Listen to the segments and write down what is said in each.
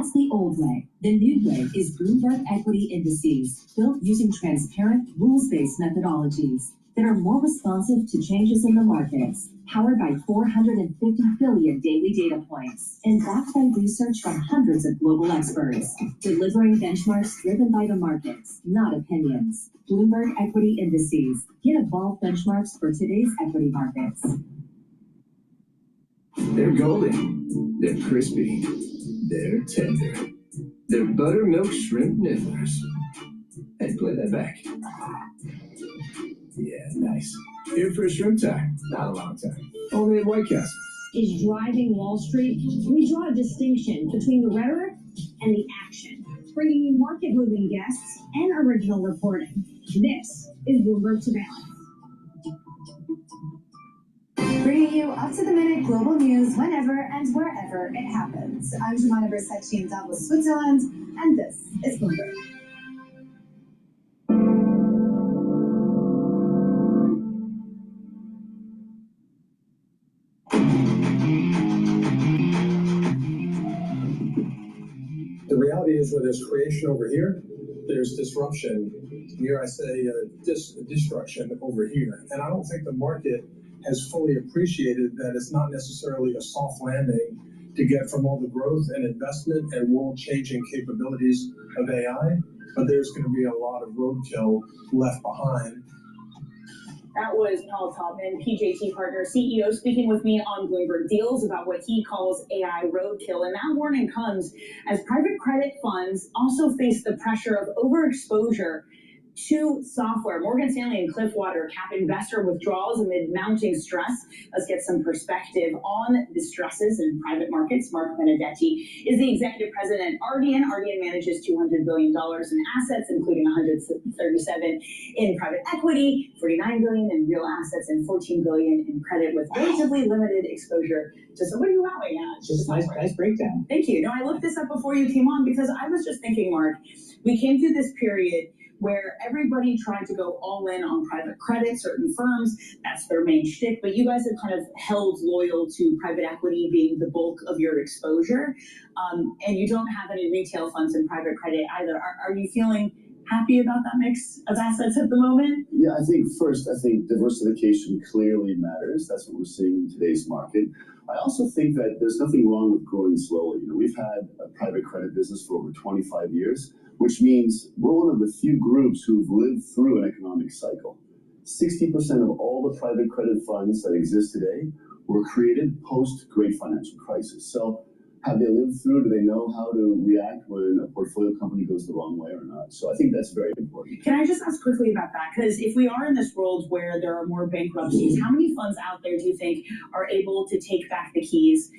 That's the old way. The new way is Bloomberg Equity Indices, built using transparent, rules-based methodologies that are more responsive to changes in the markets, powered by 450 billion daily data points, and backed by research from hundreds of global experts, delivering benchmarks driven by the markets, not opinions. Bloomberg Equity Indices. Get evolved benchmarks for today's equity markets. They're golden, they're crispy, they're tender. They're buttermilk shrimp nibblers. Hey, play that back. Yeah, nice. Here for a shrimp time, not a long time. Only at White Castle. Is driving Wall Street. We draw a distinction between the rhetoric and the action, bringing you market-moving guests and original reporting. This is Bloomberg Surveillance. Bringing you up-to-the-minute global news whenever and wherever it happens. I'm Jemima Versace in Davos, Switzerland, and this is Bloomberg. The reality is where there's creation over here, there's disruption. Here I say destruction over here. And I don't think the market has fully appreciated that it's not necessarily a soft landing to get from all the growth and investment and world-changing capabilities of AI, but there's going to be a lot of roadkill left behind. That was Paul Taubman, PJT partner, CEO, speaking with me on Bloomberg Deals about what he calls AI roadkill. And that warning comes as private credit funds also face the pressure of overexposure to software. Morgan Stanley and Cliffwater cap investor withdrawals amid mounting stress. Let's get some perspective on the stresses in private markets. Mark Benedetti is the executive president at Ardian. Ardian manages $200 billion in assets, including $137 in private equity, $49 billion in real assets, and $14 billion in credit, with relatively limited exposure to. So what are you wowing at? Just nice breakdown. Thank you. No, I looked this up before you came on because I was just thinking, Mark, we came through this period where everybody tried to go all in on private credit, certain firms, that's their main shtick, but you guys have kind of held loyal to private equity being the bulk of your exposure, and you don't have any retail funds in private credit either. Are you feeling happy about that mix of assets at the moment? Yeah, I think diversification clearly matters. That's what we're seeing in today's market. I also think that there's nothing wrong with growing slowly. We've had a private credit business for over 25 years, which means we're one of the few groups who've lived through an economic cycle. 60% of all the private credit funds that exist today were created post-Great Financial Crisis. So have they lived through? Do they know how to react when a portfolio company goes the wrong way or not? So I think that's very important. Can I just ask quickly about that? Because if we are in this world where there are more bankruptcies, how many funds out there do you think are able to take back the keys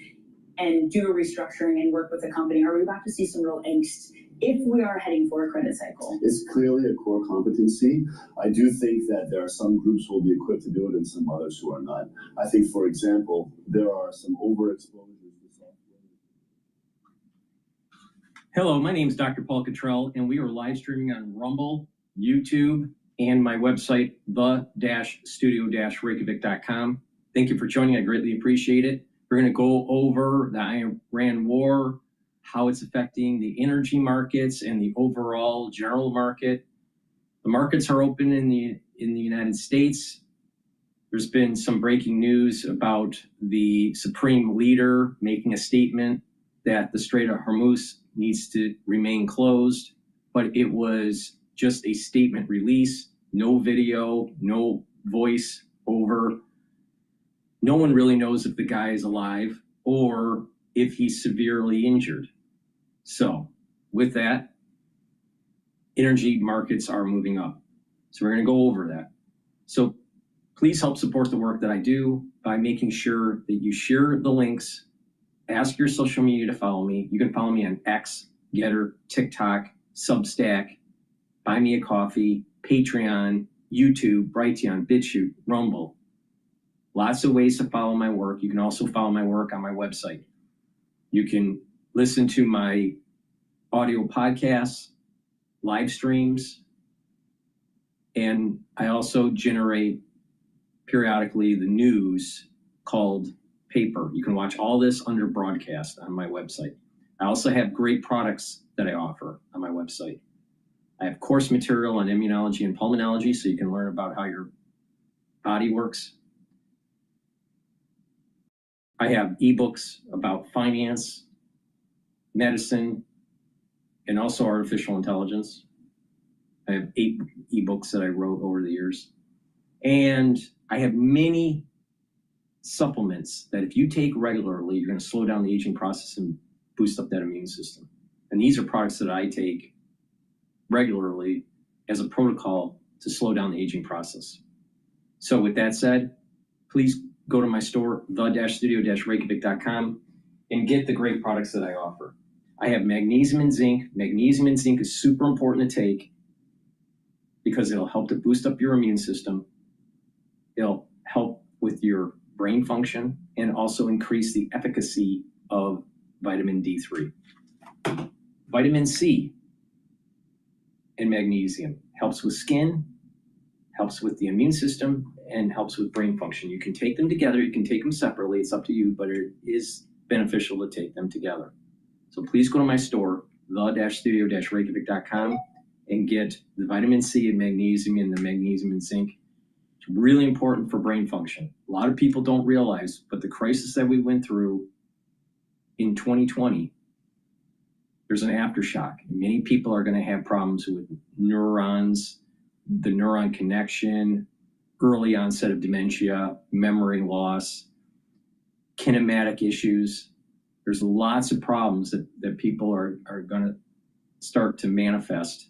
and do a restructuring and work with the company? Are we about to see some real angst if we are heading for a credit cycle? It's clearly a core competency. I do think that there are some groups who will be equipped to do it and some others who are not. I think, for example, there are some overexposures to software. Hello, my name is DrPaulCottrell, and we are live streaming on Rumble, YouTube, and my website, the-studio-reykjavik.com. Thank you for joining. I greatly appreciate it. We're going to go over the Iran war, how it's affecting the energy markets and the overall general market. The markets are open in the United States. There's been some breaking news about the Supreme Leader making a statement that the Strait of Hormuz needs to remain closed, but it was just a statement release, no video, no voice over. No one really knows if the guy is alive or if he's severely injured. So with that, energy markets are moving up. So we're going to go over that. So please help support the work that I do by making sure that you share the links, ask your social media to follow me. You can follow me on X, GETTR, TikTok, Substack, Buy Me a Coffee, Patreon, YouTube, Brighteon, Bitchute, Rumble. Lots of ways to follow my work. You can also follow my work on my website. You can listen to my audio podcasts, live streams, and I also generate periodically the news called Paper. You can watch all this under broadcast on my website. I also have great products that I offer on my website. I have course material on immunology and pulmonology, so you can learn about how your body works. I have ebooks about finance, medicine, and also artificial intelligence. I have 8 ebooks that I wrote over the years. And I have many supplements that if you take regularly, you're going to slow down the aging process and boost up that immune system. And these are products that I take regularly as a protocol to slow down the aging process. So with that said, please go to my store, the-studio-reykjavik.com, and get the great products that I offer. I have magnesium and zinc. Magnesium and zinc is super important to take because it'll help to boost up your immune system. It'll help with your brain function and also increase the efficacy of vitamin D3. Vitamin C and magnesium helps with skin, helps with the immune system, and helps with brain function. You can take them together, you can take them separately, it's up to you, but it is beneficial to take them together. So please go to my store, the-studio-reykjavik.com, and get the vitamin C and magnesium and the magnesium and zinc. It's really important for brain function. A lot of people don't realize, but the crisis that we went through in 2020, there's an aftershock. Many people are going to have problems with neurons, the neuron connection, early onset of dementia, memory loss, kinematic issues. There's lots of problems that people are going to start to manifest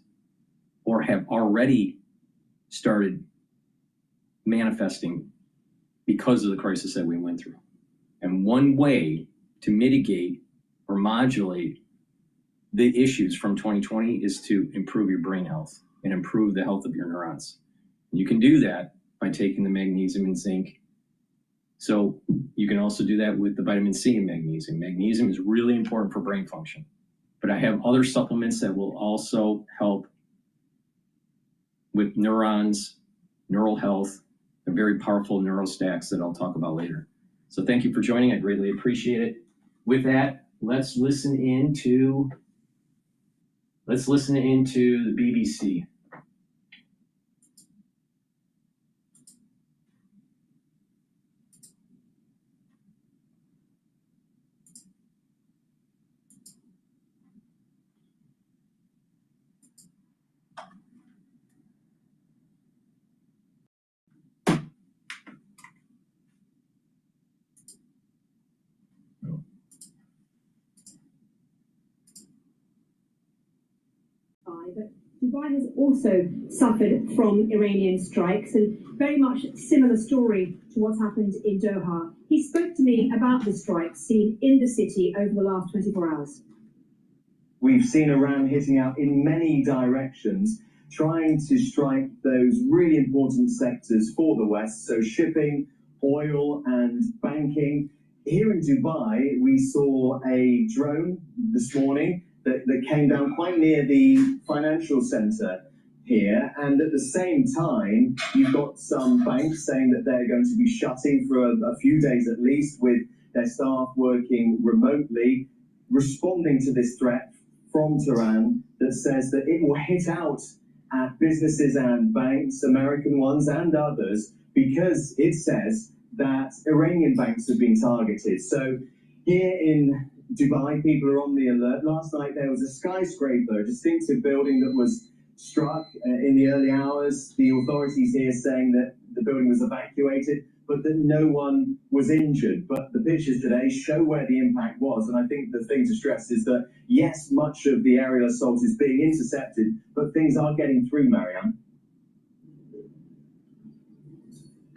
or have already started manifesting because of the crisis that we went through. And one way to mitigate or modulate the issues from 2020 is to improve your brain health and improve the health of your neurons. And you can do that by taking the magnesium and zinc. So you can also do that with the vitamin C and magnesium. Magnesium is really important for brain function. But I have other supplements that will also help with neurons, neural health, and very powerful neurostacks that I'll talk about later. So thank you for joining. I greatly appreciate it. With that, let's listen into the BBC. But Dubai has also suffered from Iranian strikes, and very much similar story to what's happened in Doha. He spoke to me about the strikes seen in the city over the last 24 hours. We've seen Iran hitting out in many directions, trying to strike those really important sectors for the West, so shipping, oil, and banking. Here in Dubai, we saw a drone this morning that came down quite near the financial center here, and at the same time, you've got some banks saying that they're going to be shutting for a few days at least, with their staff working remotely, responding to this threat from Tehran that says that it will hit out at businesses and banks, American ones and others, because it says that Iranian banks have been targeted. So here in Dubai, people are on the alert. Last night there was a skyscraper, a distinctive building that was struck in the early hours. The authorities here saying that the building was evacuated, but that no one was injured. But the pictures today show where the impact was, and I think the thing to stress is that, yes, much of the aerial assault is being intercepted, but things are getting through, Marianne.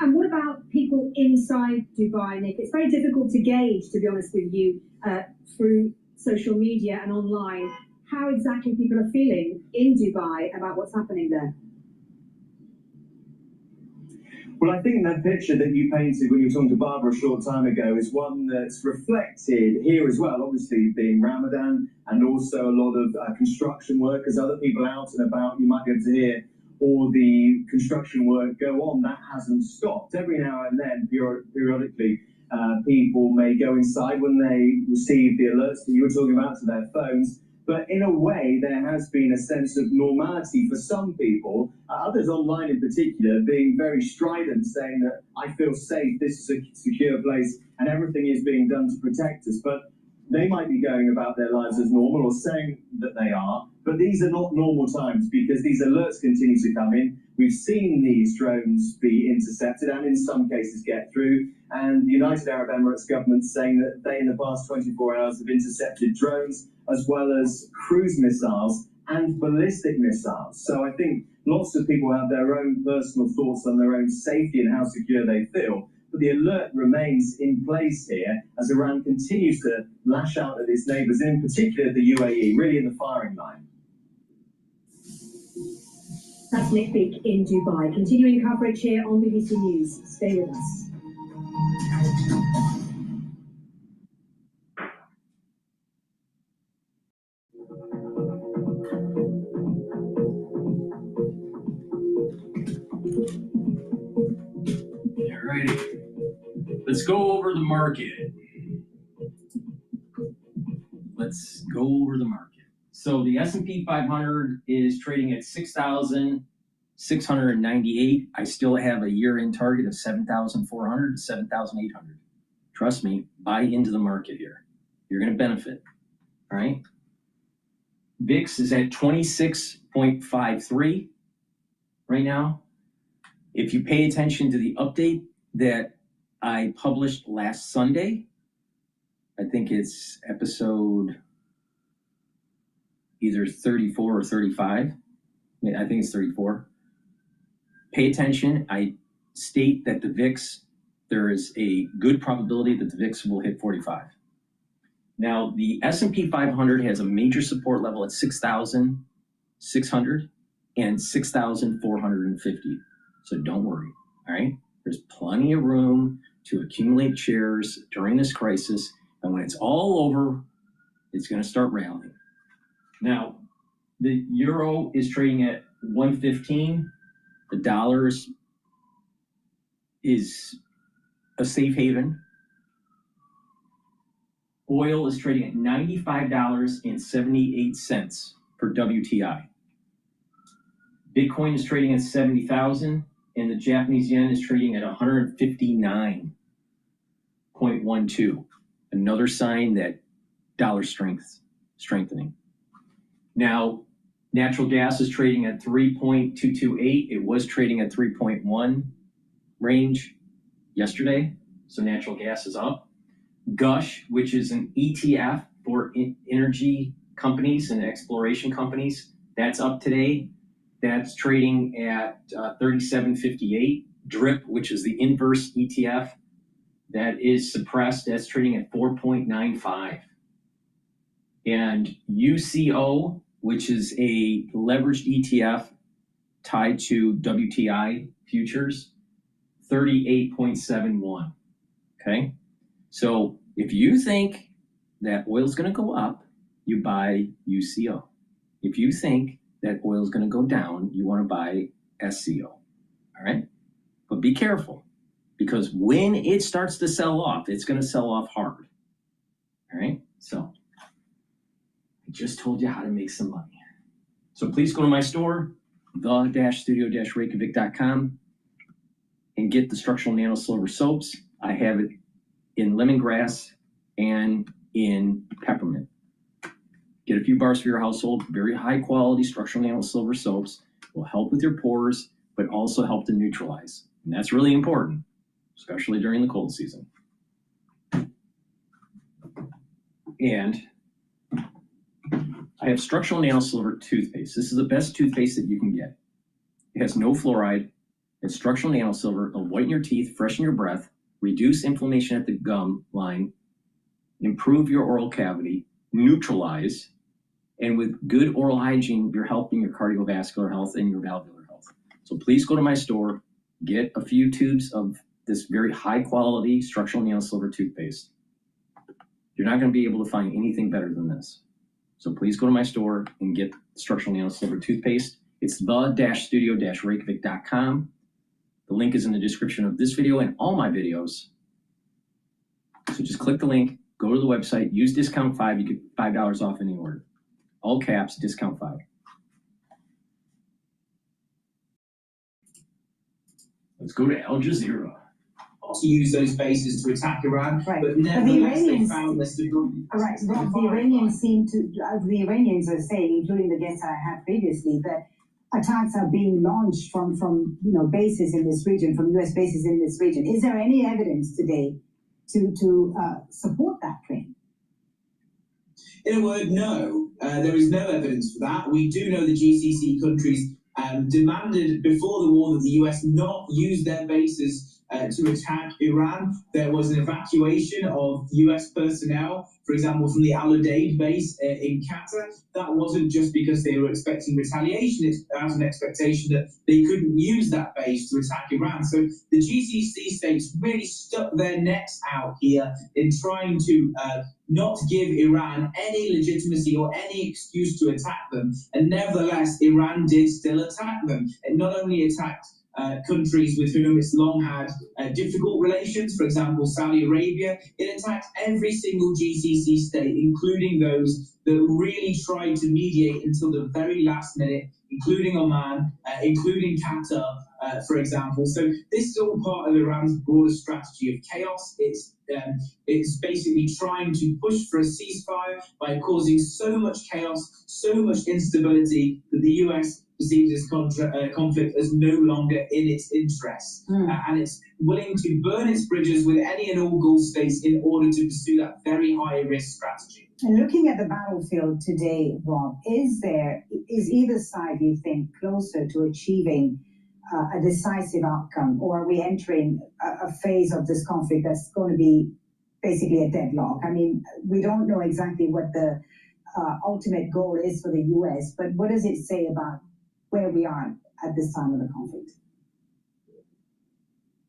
And what about people inside Dubai, Nick? It's very difficult to gauge, to be honest with you, through social media and online, how exactly people are feeling in Dubai about what's happening there. Well, I think that picture that you painted when you were talking to Barbara a short time ago is one that's reflected here as well, obviously being Ramadan and also a lot of construction workers, other people out and about. You might be able to hear all the construction work go on. That hasn't stopped. Every now and then, periodically, people may go inside when they receive the alerts that you were talking about to their phones. But in a way, there has been a sense of normality for some people, others online in particular, being very strident, saying that I feel safe, this is a secure place, and everything is being done to protect us. But they might be going about their lives as normal or saying that they are, but these are not normal times because these alerts continue to come in. We've seen these drones be intercepted and in some cases get through. And the United Arab Emirates government saying that they in the past 24 hours have intercepted drones as well as cruise missiles and ballistic missiles. So I think lots of people have their own personal thoughts on their own safety and how secure they feel. But the alert remains in place here as Iran continues to lash out at its neighbours, in particular the UAE, really in the firing line. That's Nick Beak in Dubai. Continuing coverage here on BBC News. Stay with us. All righty. Let's go over the market. So the S&P 500 is trading at 6,698. I still have a year-end target of 7,400 to 7,800. Trust me, buy into the market here. You're going to benefit. All right. VIX is at 26.53 right now. If you pay attention to the update that I published last Sunday, I think it's episode either 34 or 35. I think it's 34. Pay attention. I state that the VIX, there is a good probability that the VIX will hit 45. Now, the S&P 500 has a major support level at 6,600 and 6,450. So don't worry, all right? There's plenty of room to accumulate shares during this crisis. And when it's all over, it's going to start rallying. Now, the euro is trading at 115. The dollar is a safe haven. Oil is trading at $95.78 per WTI. Bitcoin is trading at 70,000, and the Japanese yen is trading at 159.12. Another sign that dollar strengthening. Now, natural gas is trading at 3.228. It was trading at 3.1 range yesterday, so natural gas is up. Gush, which is an ETF for energy companies and exploration companies, that's up today. That's trading at 37.58. DRIP, which is the inverse ETF, that is suppressed. That's trading at 4.95. And UCO, which is a leveraged ETF tied to WTI futures, 38.71. Okay? So if you think that oil is going to go up, you buy UCO. If you think that oil is going to go down, you want to buy SCO. All right? But be careful, because when it starts to sell off, it's going to sell off hard. All right? So I just told you how to make some money. So please go to my store, the-studio-reykjavik.com, and get the structural nano silver soaps. I have it in lemongrass and in peppermint. Get a few bars for your household. Very high quality structural nano silver soaps will help with your pores, but also help to neutralize. And that's really important, especially during the cold season. And I have structural nano silver toothpaste. This is the best toothpaste that you can get. It has no fluoride. It's structural nano silver. It'll whiten your teeth, freshen your breath, reduce inflammation at the gum line, improve your oral cavity, neutralize, and with good oral hygiene, you're helping your cardiovascular health and your valvular health. So please go to my store, get a few tubes of this very high quality structural nano silver toothpaste. You're not going to be able to find anything better than this. So please go to my store and get structural nano silver toothpaste. It's the-studio-reykjavik.com. The link is in the description of this video and all my videos. So just click the link, go to the website, use discount 5, you get $5 off any order. All caps, discount 5. Let's go to Al Jazeera. To use those bases to attack Iran, right. but nevertheless the they found this to right. Rob, the Iranians seem to, the Iranians are saying, including the guests I had previously, that attacks are being launched from bases in this region, from U.S. bases in this region. Is there any evidence today to support that claim? In a word, no. There is no evidence for that. We do know the GCC countries demanded before the war that the US not use their bases to attack Iran. There was an evacuation of US personnel, for example, from the Al Udeid base in Qatar. That wasn't just because they were expecting retaliation, it's out of an expectation that they couldn't use that base to attack Iran. So the GCC states really stuck their necks out here in trying to not give Iran any legitimacy or any excuse to attack them. And nevertheless, Iran did still attack them. It not only attacked countries with whom it's long had difficult relations, for example, Saudi Arabia, it attacked every single GCC state, including those that really tried to mediate until the very last minute, including Oman, including Qatar, for example. So this is all part of Iran's broader strategy of chaos. It's basically trying to push for a ceasefire by causing so much chaos, so much instability that the US perceives this conflict as no longer in its interests. And it's willing to burn its bridges with any and all Gulf states in order to pursue that very high-risk strategy. And looking at the battlefield today, Rob, is either side, you think, closer to achieving a decisive outcome, or are we entering a phase of this conflict that's going to be basically a deadlock? I mean, we don't know exactly what the ultimate goal is for the US, but what does it say about where we are at this time of the conflict?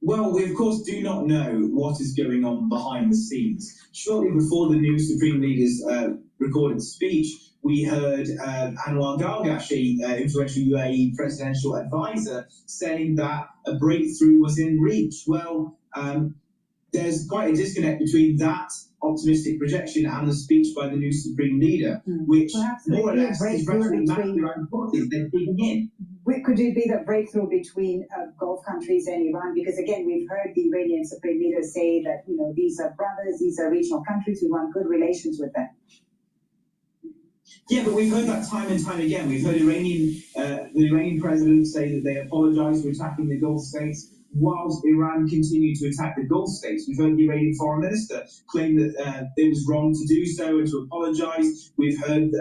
Well, we of course do not know what is going on behind the scenes. Shortly before the new Supreme Leader's recorded speech, we heard Anwar Gargash, an influential UAE presidential advisor, saying that a breakthrough was in reach. Well, there's quite a disconnect between that optimistic projection and the speech by the new Supreme Leader, which more or less is retroactive around policies they're digging in. Could it be the breakthrough between Gulf countries and Iran? Because again, we've heard the Iranian Supreme Leader say that these are brothers, these are regional countries, we want good relations with them. Yeah, but we've heard that time and time again. We've heard the Iranian president say that they apologise for attacking the Gulf states, whilst Iran continued to attack the Gulf states. We've heard the Iranian foreign minister claim that it was wrong to do so and to apologise. We've heard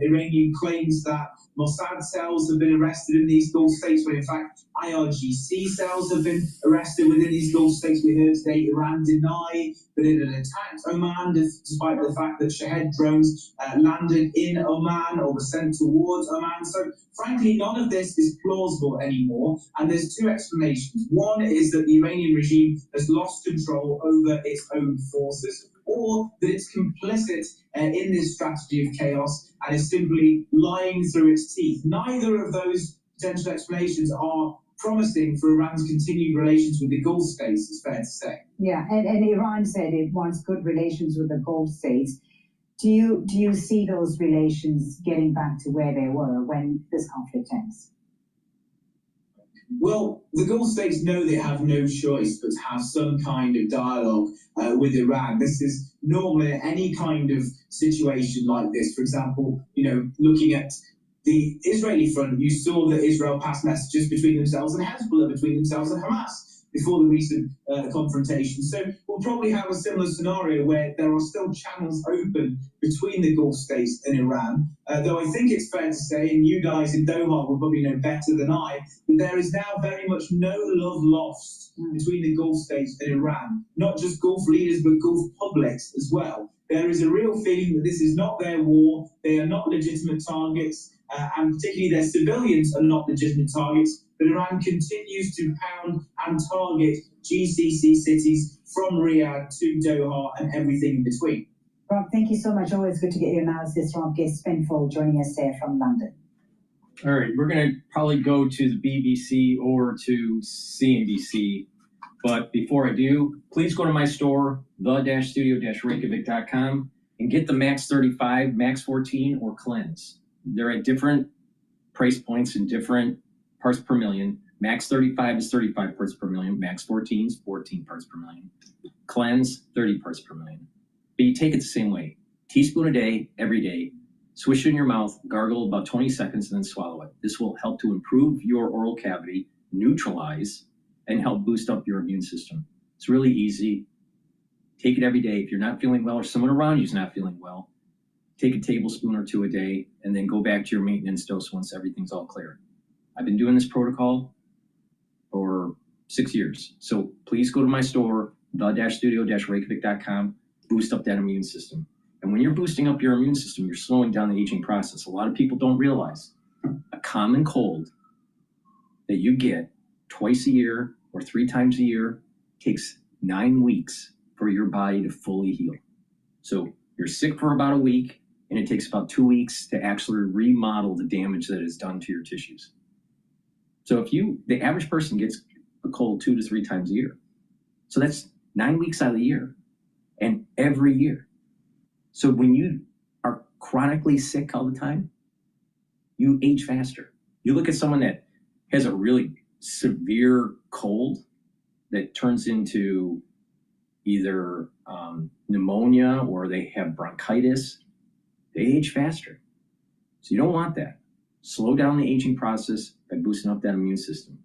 Iranian claims that Mossad cells have been arrested in these Gulf states, when in fact IRGC cells have been arrested within these Gulf states. We heard today Iran deny that it had attacked Oman, despite the fact that Shahed drones landed in Oman or were sent towards Oman. So frankly, none of this is plausible anymore, and there's two explanations. One is that the Iranian regime has lost control over its own forces, or that it's complicit in this strategy of chaos and is simply lying through its teeth. Neither of those potential explanations are promising for Iran's continued relations with the Gulf states, it's fair to say. Yeah, and Iran said it wants good relations with the Gulf states. Do you see those relations getting back to where they were when this conflict ends? Well, the Gulf states know they have no choice but to have some kind of dialogue with Iran. This is normally any kind of situation like this. For example, looking at the Israeli front, you saw that Israel passed messages between themselves and Hezbollah, between themselves and Hamas, before the recent confrontation. So we'll probably have a similar scenario where there are still channels open between the Gulf states and Iran, though I think it's fair to say, and you guys in Doha will probably know better than I, that there is now very much no love lost between the Gulf states and Iran. Not just Gulf leaders, but Gulf publics as well. There is a real feeling that this is not their war, they are not legitimate targets, and particularly their civilians are not legitimate targets. But Iran continues to pound and target GCC cities from Riyadh to Doha and everything in between. Rob, thank you so much. Always good to get your analysis. Rob Spinfold joining us there from London. All right, we're going to probably go to the BBC or to CNBC. But before I do, please go to my store, the-studio-reykjavik.com, and get the Max 35, Max 14, or Cleanse. They're at different price points and different parts per million. Max 35 is 35 parts per million. Max 14 is 14 parts per million. Cleanse, 30 parts per million. But you take it the same way. Teaspoon a day, every day. Swish it in your mouth, gargle about 20 seconds, and then swallow it. This will help to improve your oral cavity, neutralize, and help boost up your immune system. It's really easy. Take it every day. If you're not feeling well or someone around you is not feeling well, take a tablespoon or two a day, and then go back to your maintenance dose once everything's all clear. I've been doing this protocol for 6 years. So please go to my store, the-studio-reykjavik.com, boost up that immune system. And when you're boosting up your immune system, you're slowing down the aging process. A lot of people don't realize a common cold that you get twice a year or 3 times a year takes 9 weeks for your body to fully heal. So you're sick for about a week, and it takes about 2 weeks to actually remodel the damage that is done to your tissues. So the average person gets a cold 2 to 3 times a year. So that's 9 weeks out of the year, and every year. So when you are chronically sick all the time, you age faster. You look at someone that has a really severe cold that turns into either pneumonia or they have bronchitis, they age faster. So you don't want that. Slow down the aging process by boosting up that immune system.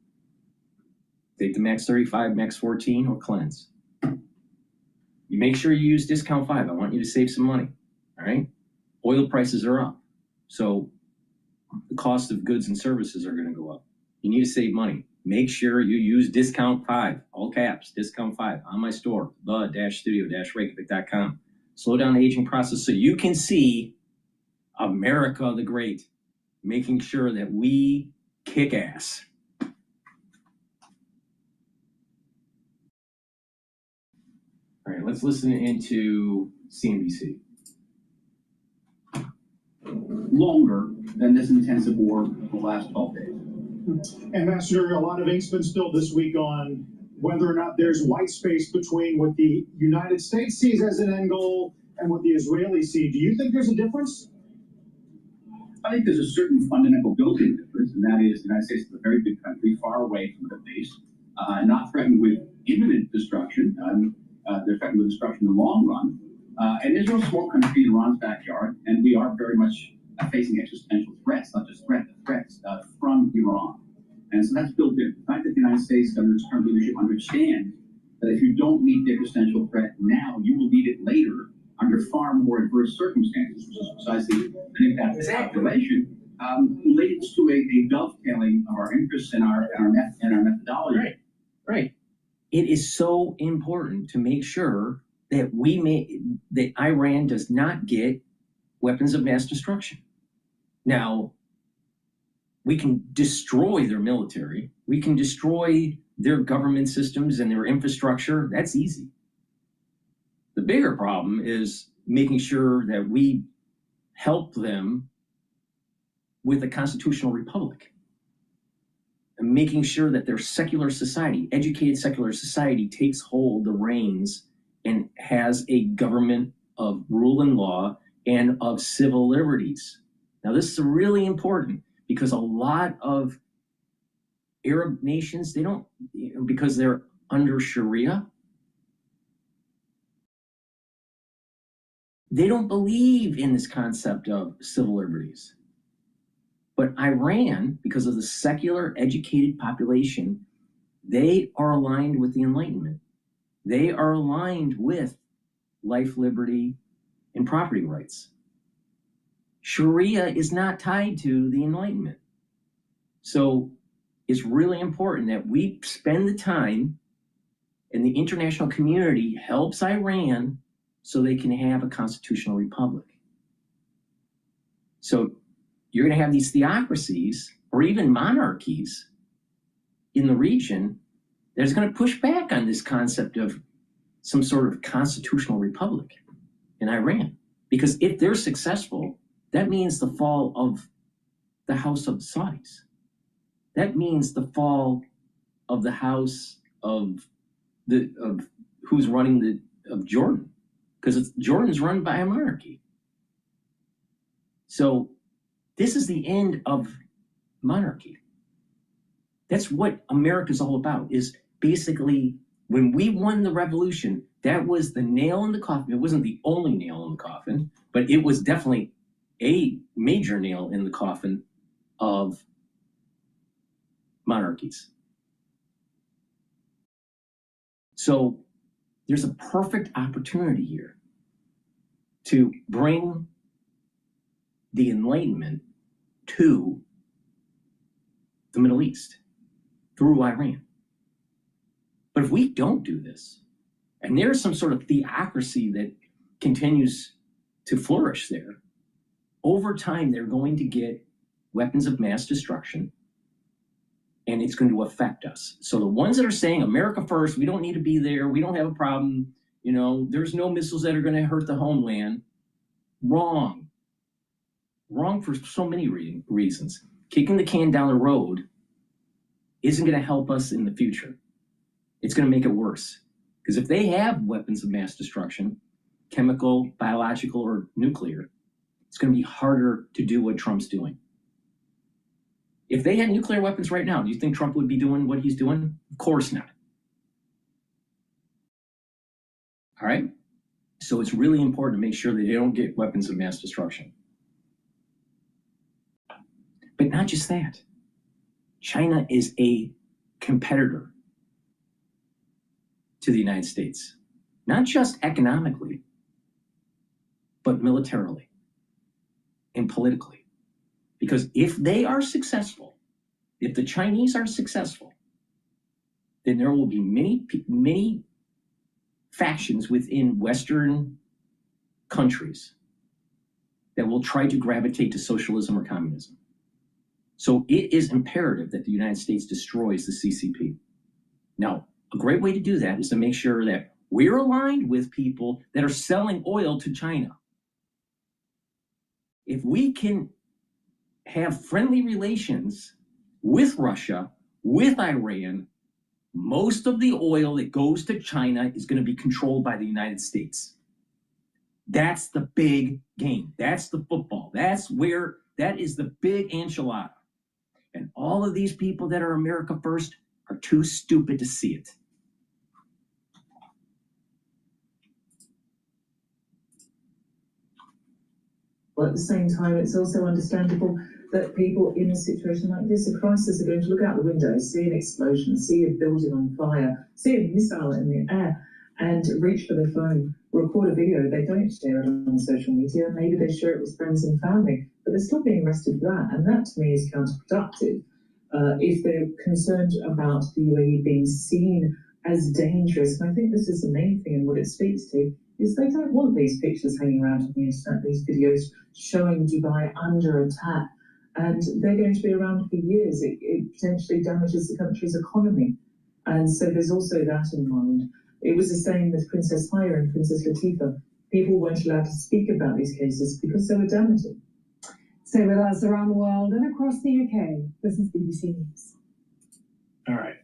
Take the Max 35, Max 14, or Cleanse. You make sure you use discount 5. I want you to save some money, all right? Oil prices are up, so the cost of goods and services are gonna go up. You need to save money. Make sure you use discount 5, all caps, discount 5, on my store, the-studio-reykjavik.com. Slow down the aging process so you can see America the Great, making sure that we kick ass. All right, let's listen into CNBC. Longer than this intensive war of the last 12 days. Ambassador, a lot of ink's been spilled this week on whether or not there's white space between what the United States sees as an end goal and what the Israelis see. Do you think there's a difference? I think there's a certain fundamental built-in difference, and that is the United States is a very big country, far away from the base, not threatened with imminent destruction. They're threatened with destruction in the long run. And Israel's a small country in Iran's backyard, and we are very much facing existential threats, not just threats from Iran. And so that's built in. The fact that the United States under its current leadership understands that if you don't meet the existential threat now, you will need it later under far more adverse circumstances, which is precisely, I think, that calculation leads to a dovetailing of our interests and our methodology. Right. It is so important to make sure that that Iran does not get weapons of mass destruction. Now, we can destroy their military. We can destroy their government systems and their infrastructure. That's easy. The bigger problem is making sure that we help them with a constitutional republic and making sure that their secular society, educated secular society, takes hold the reins and has a government of rule and law and of civil liberties. Now, this is really important because a lot of Arab nations, they don't, because they're under Sharia, they don't believe in this concept of civil liberties. But Iran, because of the secular educated population, they are aligned with the Enlightenment. They are aligned with life, liberty, and property rights. Sharia is not tied to the Enlightenment. So it's really important that we spend the time and the international community helps Iran so they can have a constitutional republic. So you're going to have these theocracies or even monarchies in the region that is going to push back on this concept of some sort of constitutional republic in Iran. Because if they're successful, that means the fall of the House of the Saudis. That means the fall of the House of who's running of Jordan, because Jordan's run by a monarchy. So this is the end of monarchy. That's what America's all about, is basically when we won the revolution, that was the nail in the coffin. It wasn't the only nail in the coffin, but it was definitely a major nail in the coffin of monarchies. So there's a perfect opportunity here to bring the Enlightenment to the Middle East through Iran. But if we don't do this, and there's some sort of theocracy that continues to flourish there, over time they're going to get weapons of mass destruction, and it's going to affect us. So the ones that are saying America first, we don't need to be there, we don't have a problem, you know, there's no missiles that are going to hurt the homeland, wrong. Wrong for so many reasons. Kicking the can down the road isn't going to help us in the future. It's going to make it worse. Because if they have weapons of mass destruction, chemical, biological, or nuclear, it's going to be harder to do what Trump's doing. If they had nuclear weapons right now, do you think Trump would be doing what he's doing? Of course not. All right? So it's really important to make sure that they don't get weapons of mass destruction. But not just that. China is a competitor to the United States, not just economically, but militarily and politically. Because if they are successful, if the Chinese are successful, then there will be many factions within Western countries that will try to gravitate to socialism or communism. So it is imperative that the United States destroys the CCP. Now, a great way to do that is to make sure that we're aligned with people that are selling oil to China. If we can have friendly relations with Russia, with Iran, most of the oil that goes to China is going to be controlled by the United States. That's the big game. That's the football. That is the big enchilada. And all of these people that are America first are too stupid to see it. But at the same time, it's also understandable that people in a situation like this, a crisis, are going to look out the window, see an explosion, see a building on fire, see a missile in the air, and reach for their phone, record a video. They don't share it on social media. Maybe they share it with friends and family, but they're still being arrested for that. And that, to me, is counterproductive. If they're concerned about the UAE being seen as dangerous, and I think this is the main thing and what it speaks to, is they don't want these pictures hanging around on the internet, these videos showing Dubai under attack. And they're going to be around for years. It potentially damages the country's economy. And so there's also that in mind. It was the same with Princess Haya and Princess Latifa. People weren't allowed to speak about these cases because they were damaging. Stay with us around the world and across the UK. This is BBC News. All right.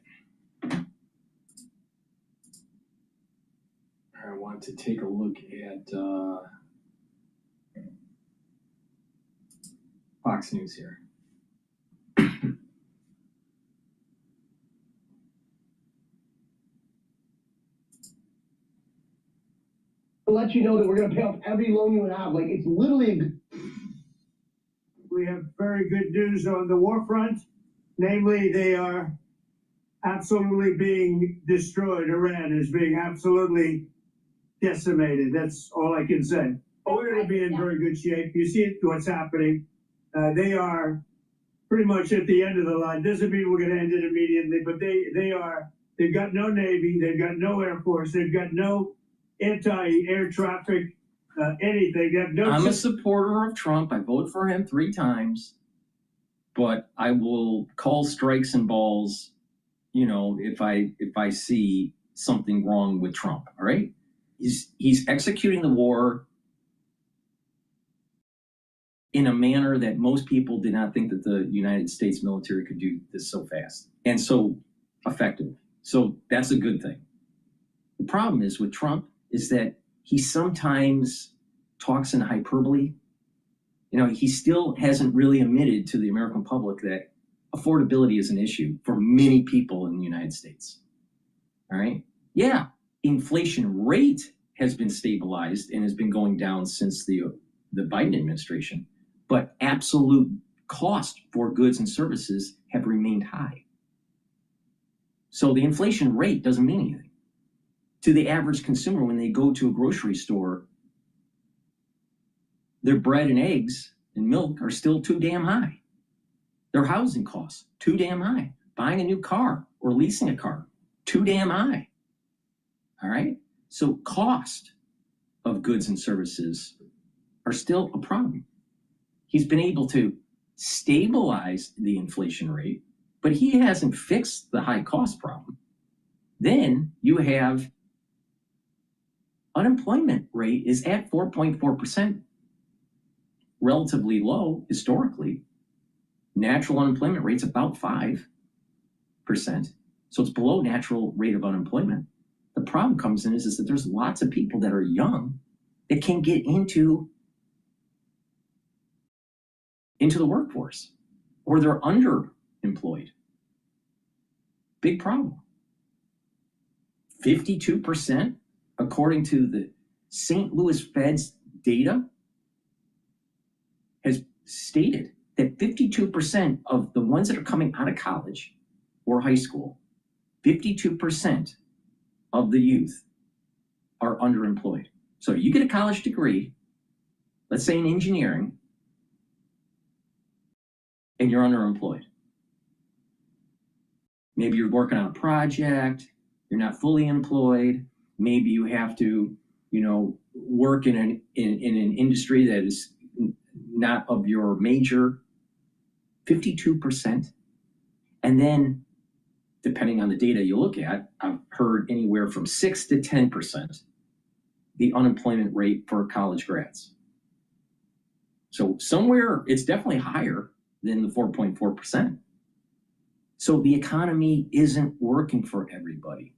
I want to take a look at Fox News here. To let you know that we're going to pay off every loan you have. Like, it's literally. We have very good news on the war front. Namely, they are absolutely being destroyed. Iran is being absolutely decimated. That's all I can say. But we're going to be in very good shape. You see what's happening. They are pretty much at the end of the line. Doesn't mean we're going to end it immediately, but they've got no Navy, they've got no Air Force, they've got no anti-air traffic, anything. They have no. I'm a supporter of Trump. I voted for him 3 times, but I will call strikes and balls, you know, if I see something wrong with Trump. All right, he's executing the war in a manner that most people did not think that the United States military could do this so fast and so effective. So that's a good thing. The problem is with Trump is that he sometimes talks in hyperbole. You know, he still hasn't really admitted to the American public that affordability is an issue for many people in the United States. All right. Yeah. Inflation rate has been stabilized and has been going down since the Biden administration, but absolute cost for goods and services have remained high. So the inflation rate doesn't mean anything to the average consumer. When they go to a grocery store, their bread and eggs and milk are still too damn high. Their housing costs too damn high. Buying a new car or leasing a car, too damn high. All right. So cost of goods and services are still a problem. He's been able to stabilize the inflation rate, but he hasn't fixed the high cost problem. Then you have unemployment rate is at 4.4%, relatively low historically. Natural unemployment rate's about 5%. So it's below natural rate of unemployment. The problem comes in is that there's lots of people that are young that can't get into the workforce, or they're underemployed. Big problem. 52%, according to the St. Louis Fed's data, has stated that 52% of the ones that are coming out of college or high school, 52% of the youth are underemployed. So you get a college degree, let's say in engineering, and you're underemployed. Maybe you're working on a project, you're not fully employed. Maybe you have to, work in an industry that is not of your major. 52%. And then, depending on the data you look at, I've heard anywhere from 6 to 10% the unemployment rate for college grads. So somewhere it's definitely higher than the 4.4%. So the economy isn't working for everybody.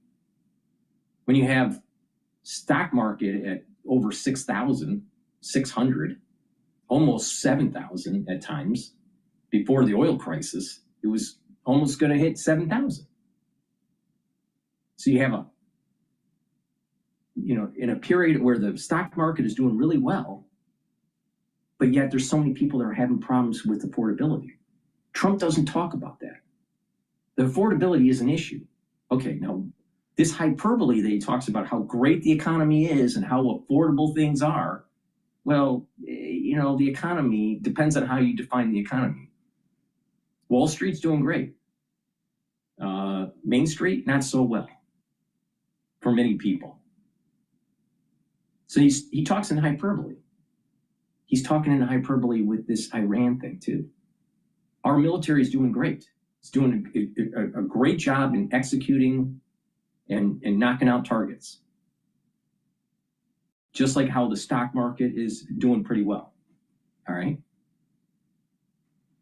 When you have stock market at over 6,600, almost 7,000 at times, before the oil crisis, it was almost going to hit 7,000. So you have in a period where the stock market is doing really well, but yet there's so many people that are having problems with affordability. Trump doesn't talk about that. The affordability is an issue. Okay, now this hyperbole that he talks about how great the economy is and how affordable things are, well, the economy depends on how you define the economy. Wall Street's doing great. Main Street, not so well for many people. So he talks in hyperbole. He's talking in hyperbole with this Iran thing too. Our military is doing great. It's doing a great job in executing and knocking out targets. Just like how the stock market is doing pretty well. All right.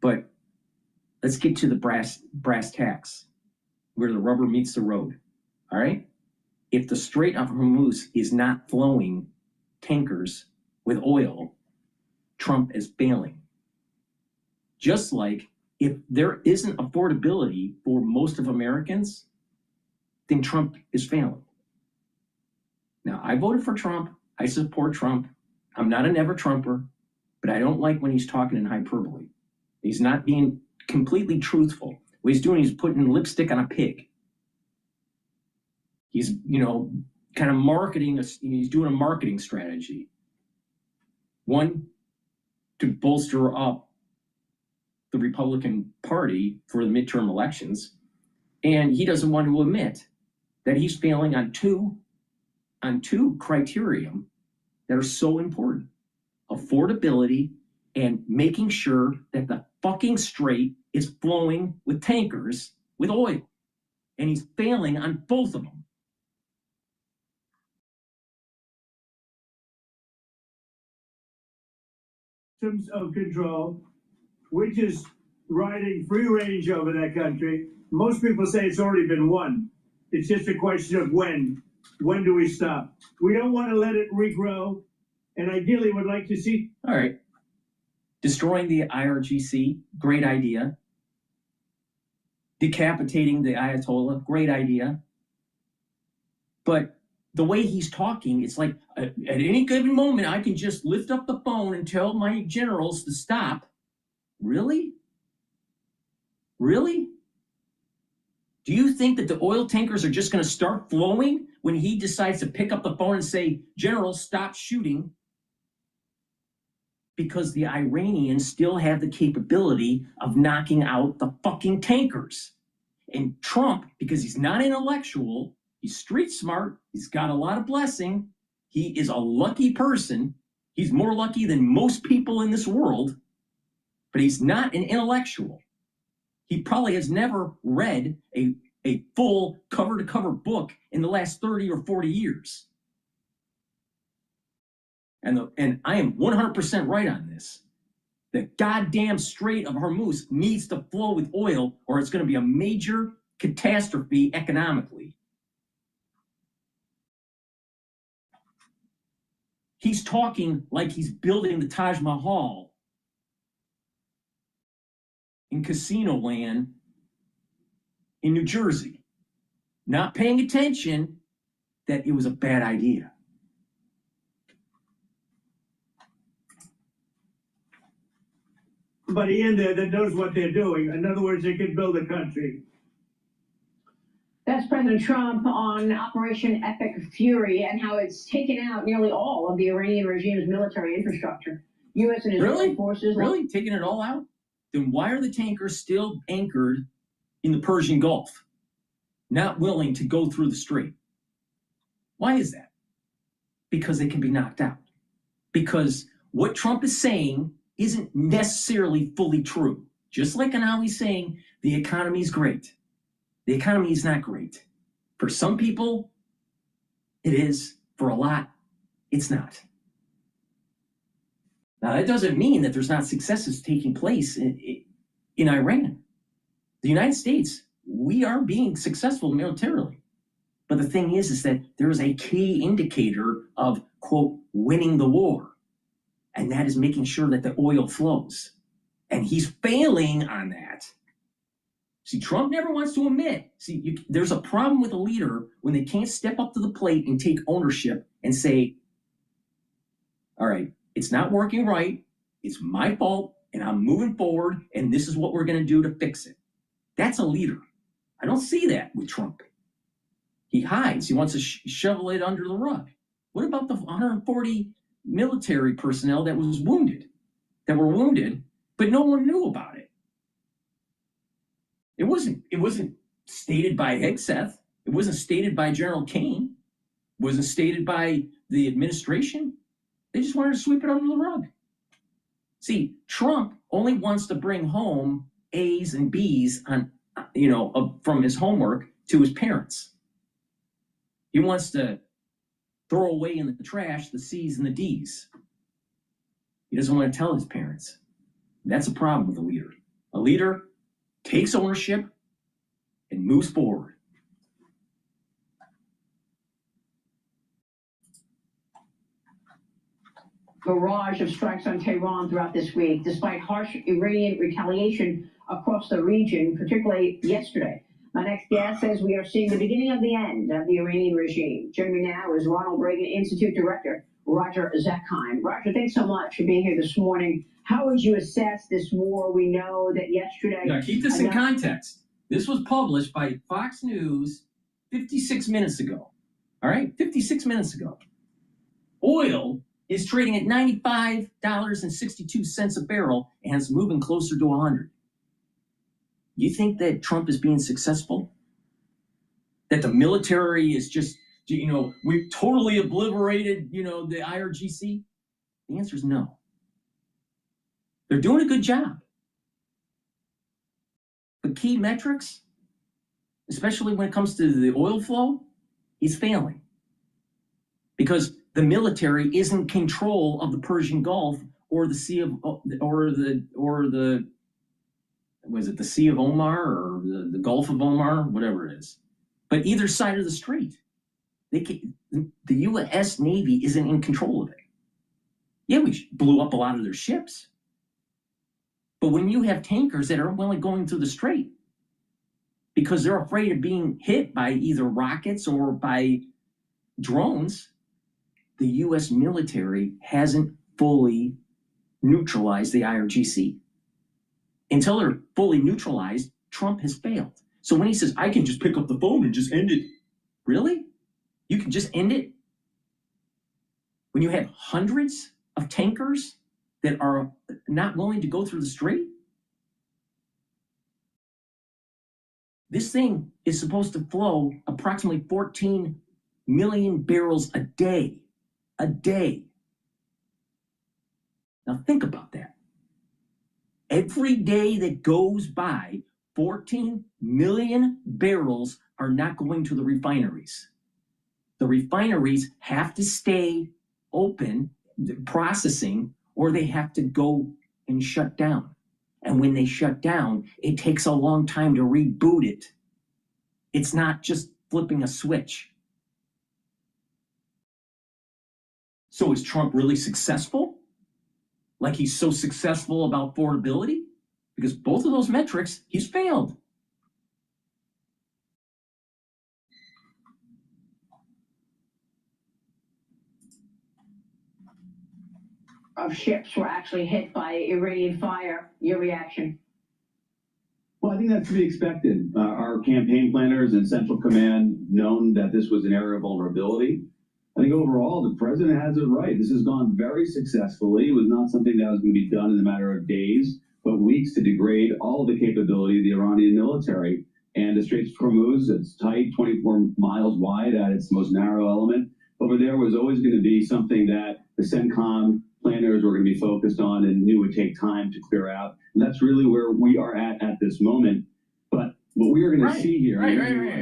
But let's get to the brass tacks, where the rubber meets the road. All right. If the Strait of Hormuz is not flowing tankers with oil, Trump is failing. Just like if there isn't affordability for most of Americans, then Trump is failing. Now, I voted for Trump. I support Trump. I'm not a never Trumper, but I don't like when he's talking in hyperbole. He's not being completely truthful. What he's doing is putting lipstick on a pig. He's, kind of marketing, he's doing a marketing strategy. One, to bolster up the Republican Party for the midterm elections. And he doesn't want to admit that he's failing on two criteria that are so important: affordability and making sure that the fucking strait is flowing with tankers with oil. And he's failing on both of them. Systems of control, which is riding free range over that country. Most people say it's already been won. It's just a question of when. when do we stop? We don't want to let it regrow, and ideally would like to see. All right. Destroying the IRGC, great idea. Decapitating the Ayatollah, great idea. But the way he's talking, it's like at any given moment, I can just lift up the phone and tell my generals to stop. Really? Really? Do you think that the oil tankers are just going to start flowing when he decides to pick up the phone and say, generals, stop shooting? Because the Iranians still have the capability of knocking out the fucking tankers. And Trump, because he's not intellectual, he's street smart, he's got a lot of blessing, he is a lucky person. He's more lucky than most people in this world, but he's not an intellectual. He probably has never read a full cover-to-cover book in the last 30 or 40 years. And I am 100% right on this. The goddamn Strait of Hormuz needs to flow with oil, or it's going to be a major catastrophe economically. He's talking like he's building the Taj Mahal in Casino Land in New Jersey, not paying attention that it was a bad idea. Somebody in there that knows what they're doing. In other words, they can build a country. That's President Trump on Operation Epic Fury and how it's taken out nearly all of the Iranian regime's military infrastructure. U.S. and Israeli forces... Really? Taking it all out? Then why are the tankers still anchored in the Persian Gulf, not willing to go through the strait? Why is that? Because they can be knocked out. Because what Trump is saying isn't necessarily fully true. Just like now he's saying the economy is great. The economy is not great. For some people, it is. For a lot, it's not. Now, that doesn't mean that there's not successes taking place in Iran. The United States, we are being successful militarily. But the thing is that there is a key indicator of, quote, winning the war. And that is making sure that the oil flows. And he's failing on that. See, Trump never wants to admit. See, there's a problem with a leader when they can't step up to the plate and take ownership and say, all right, it's not working right. It's my fault, and I'm moving forward, and this is what we're going to do to fix it. That's a leader. I don't see that with Trump. He hides. He wants to shovel it under the rug. What about the 140 military personnel that were wounded, but no one knew about it? It wasn't stated by Hegseth. It wasn't stated by General Kane. It wasn't stated by the administration. They just wanted to sweep it under the rug. See, Trump only wants to bring home A's and B's on, from his homework to his parents. He wants to throw away in the trash the C's and the D's. He doesn't want to tell his parents. That's a problem with a leader. A leader takes ownership and moves forward. Barrage of strikes on Tehran throughout this week, despite harsh Iranian retaliation across the region, particularly yesterday. My next guest says we are seeing the beginning of the end of the Iranian regime. Joining me now is Ronald Reagan Institute Director Roger Zakheim. Roger, thanks so much for being here this morning. How would you assess this war? We know that yesterday... Now, keep this in context. This was published by Fox News 56 minutes ago. All right? 56 minutes ago. Oil is trading at $95.62 a barrel and is moving closer to 100. You think that Trump is being successful? That the military is just, we've totally obliterated, the IRGC? The answer is no. They're doing a good job. But key metrics, especially when it comes to the oil flow, he's failing. Because the military is in control of the Persian Gulf or the Sea of, was it the Sea of Omar or the Gulf of Omar, whatever it is. But either side of the strait. The U.S. Navy isn't in control of it. Yeah, we blew up a lot of their ships. But when you have tankers that are only going through the strait because they're afraid of being hit by either rockets or by drones, the U.S. military hasn't fully neutralized the IRGC. Until they're fully neutralized, Trump has failed. So when he says, I can just pick up the phone and just end it, really? You can just end it? When you have hundreds of tankers that are not willing to go through the strait? This thing is supposed to flow approximately 14 million barrels a day. A day. Now think about that. Every day that goes by, 14 million barrels are not going to the refineries. The refineries have to stay open, processing, or they have to go and shut down. And when they shut down, it takes a long time to reboot it. It's not just flipping a switch. So is Trump really successful? Like he's so successful about affordability? Because both of those metrics, he's failed. Of ships were actually hit by Iranian fire. Your reaction? Well, I think that's to be expected. Our campaign planners and Central Command known that this was an area of vulnerability. I think overall, the president has it right. This has gone very successfully. It was not something that was going to be done in a matter of days, but weeks to degrade all of the capability of the Iranian military. And the Straits of Hormuz, it's tight, 24 miles wide at its most narrow element. Over there was always going to be something that the CENTCOM planners were going to be focused on and knew would take time to clear out. And that's really where we are at this moment. But what we are going to see here... I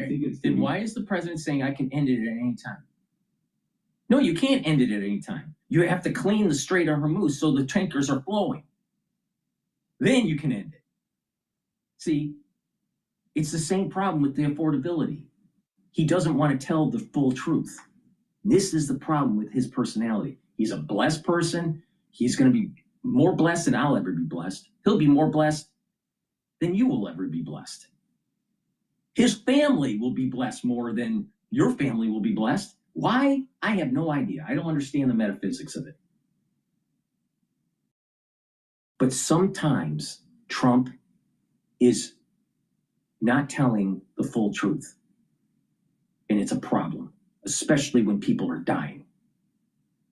think it's then why is the president saying I can end it at any time? No, you can't end it at any time. You have to clean the Strait of Hormuz so the tankers are flowing. Then you can end it. See, it's the same problem with the affordability. He doesn't want to tell the full truth. This is the problem with his personality. He's a blessed person. He's going to be more blessed than I'll ever be blessed. He'll be more blessed than you will ever be blessed. His family will be blessed more than your family will be blessed. Why? I have no idea. I don't understand the metaphysics of it. But sometimes Trump is not telling the full truth. And it's a problem, especially when people are dying.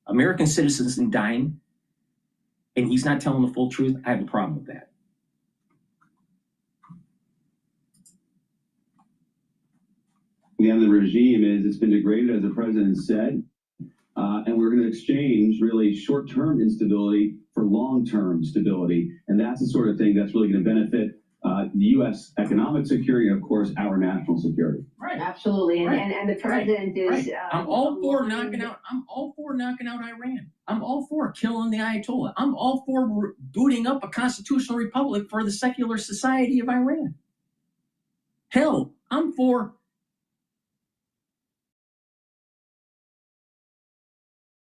American citizens are dying, and he's not telling the full truth. I have a problem with that. The end of the regime is it's been degraded, as the president said, and we're going to exchange really short-term instability for long-term stability, and that's the sort of thing that's really going to benefit the U.S. economic security and, of course, our national security. Right. Absolutely. And the president is... I'm all for knocking out Iran. I'm all for killing the Ayatollah. I'm all for booting up a constitutional republic for the secular society of Iran. Hell, I'm for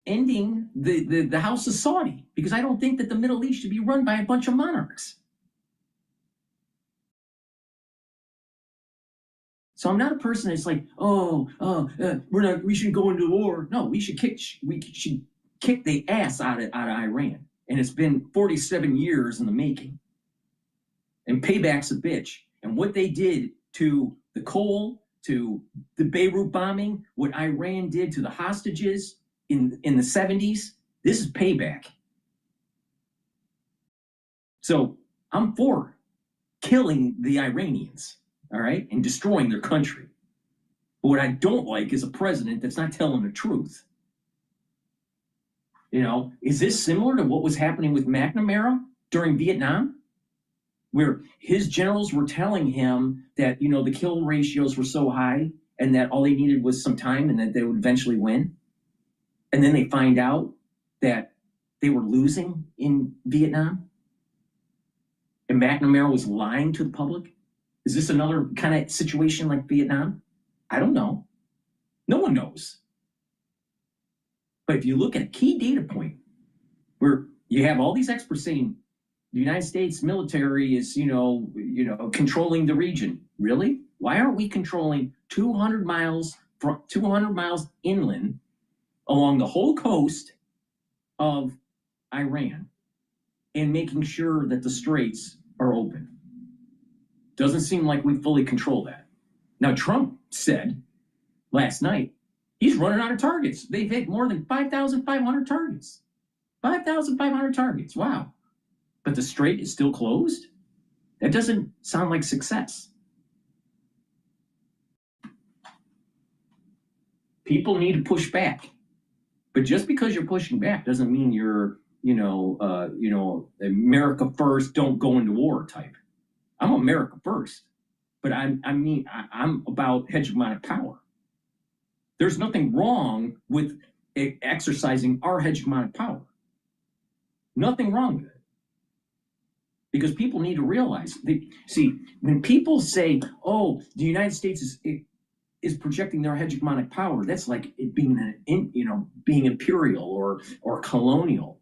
ending the House of Saudi, because I don't think that the Middle East should be run by a bunch of monarchs. So I'm not a person that's like, we shouldn't go into war. No, we should kick the ass out of Iran. And it's been 47 years in the making. And payback's a bitch. And what they did to the coal, to the Beirut bombing, what Iran did to the hostages in the 70s, this is payback. So I'm for killing the Iranians, all right, and destroying their country. But what I don't like is a president that's not telling the truth. You know, is this similar to what was happening with McNamara during Vietnam? Where his generals were telling him that, you know, the kill ratios were so high and that all they needed was some time and that they would eventually win. And then they find out that they were losing in Vietnam. And McNamara was lying to the public. Is this another kind of situation like Vietnam? I don't know. No one knows. But if you look at a key data point where you have all these experts saying the United States military is, controlling the region. Really? Why aren't we controlling 200 miles inland along the whole coast of Iran and making sure that the straits are open? Doesn't seem like we fully control that. Now, Trump said last night he's running out of targets. They've hit more than 5,500 targets. 5,500 targets. Wow. But the strait is still closed? That doesn't sound like success. People need to push back. But just because you're pushing back doesn't mean you're, America first, don't go into war type. I'm America first. But I'm about hegemonic power. There's nothing wrong with exercising our hegemonic power. Nothing wrong with it. Because people need to realize, when people say, oh, the United States is projecting their hegemonic power, that's like it being being imperial or colonial.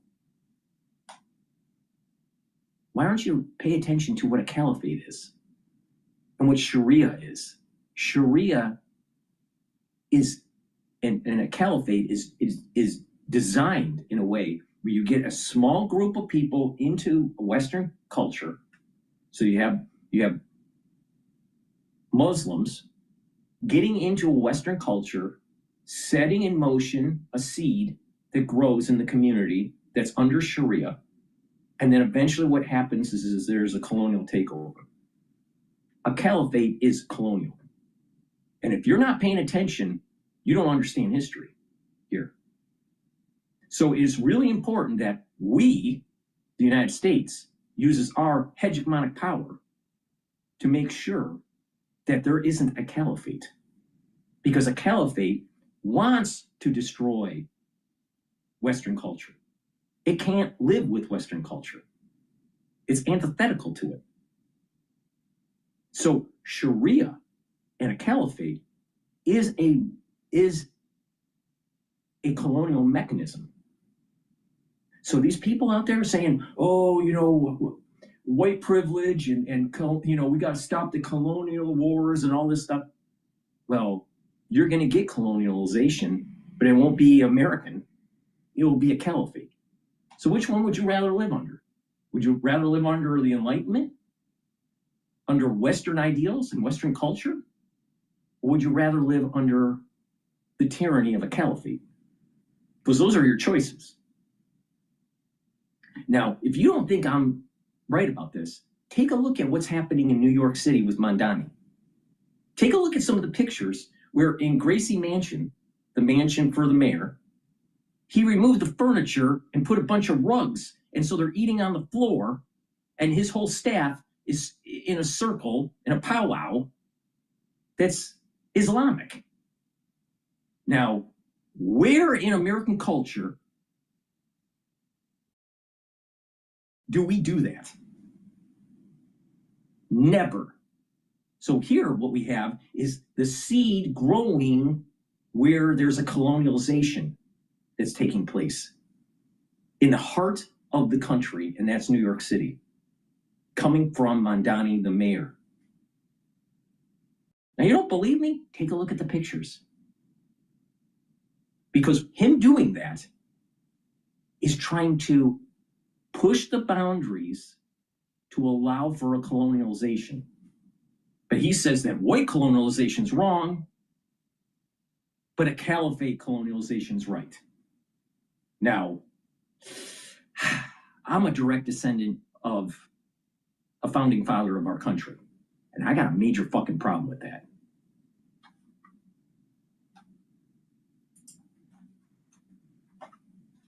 Why don't you pay attention to what a caliphate is and what Sharia is? Sharia is, and a caliphate is designed in a way where you get a small group of people into a Western culture. So you have Muslims getting into a Western culture, setting in motion a seed that grows in the community that's under Sharia. And then eventually what happens is there's a colonial takeover. A caliphate is colonial. And if you're not paying attention, you don't understand history here. So it is really important that we, the United States, uses our hegemonic power to make sure that there isn't a caliphate. Because a caliphate wants to destroy Western culture. It can't live with Western culture. It's antithetical to it. So Sharia and a caliphate is a colonial mechanism. So these people out there saying, oh, white privilege and we got to stop the colonial wars and all this stuff. Well, you're going to get colonialization, but it won't be American. It will be a caliphate. So which one would you rather live under? Would you rather live under the Enlightenment? Under Western ideals and Western culture? Or would you rather live under the tyranny of a caliphate? Because those are your choices. Now, if you don't think I'm right about this, take a look at what's happening in New York City with Mondani. Take a look at some of the pictures where in Gracie Mansion, the mansion for the mayor, he removed the furniture and put a bunch of rugs. And so they're eating on the floor, and his whole staff is in a circle, in a powwow that's Islamic. Now, where in American culture do we do that? Never. So here what we have is the seed growing where there's a colonialization that's taking place in the heart of the country, and that's New York City, coming from Mondani, the mayor. Now, you don't believe me? Take a look at the pictures. Because him doing that is trying to push the boundaries to allow for a colonialization. But he says that white colonialization is wrong, but a caliphate colonialization is right. Now, I'm a direct descendant of a founding father of our country, and I got a major fucking problem with that.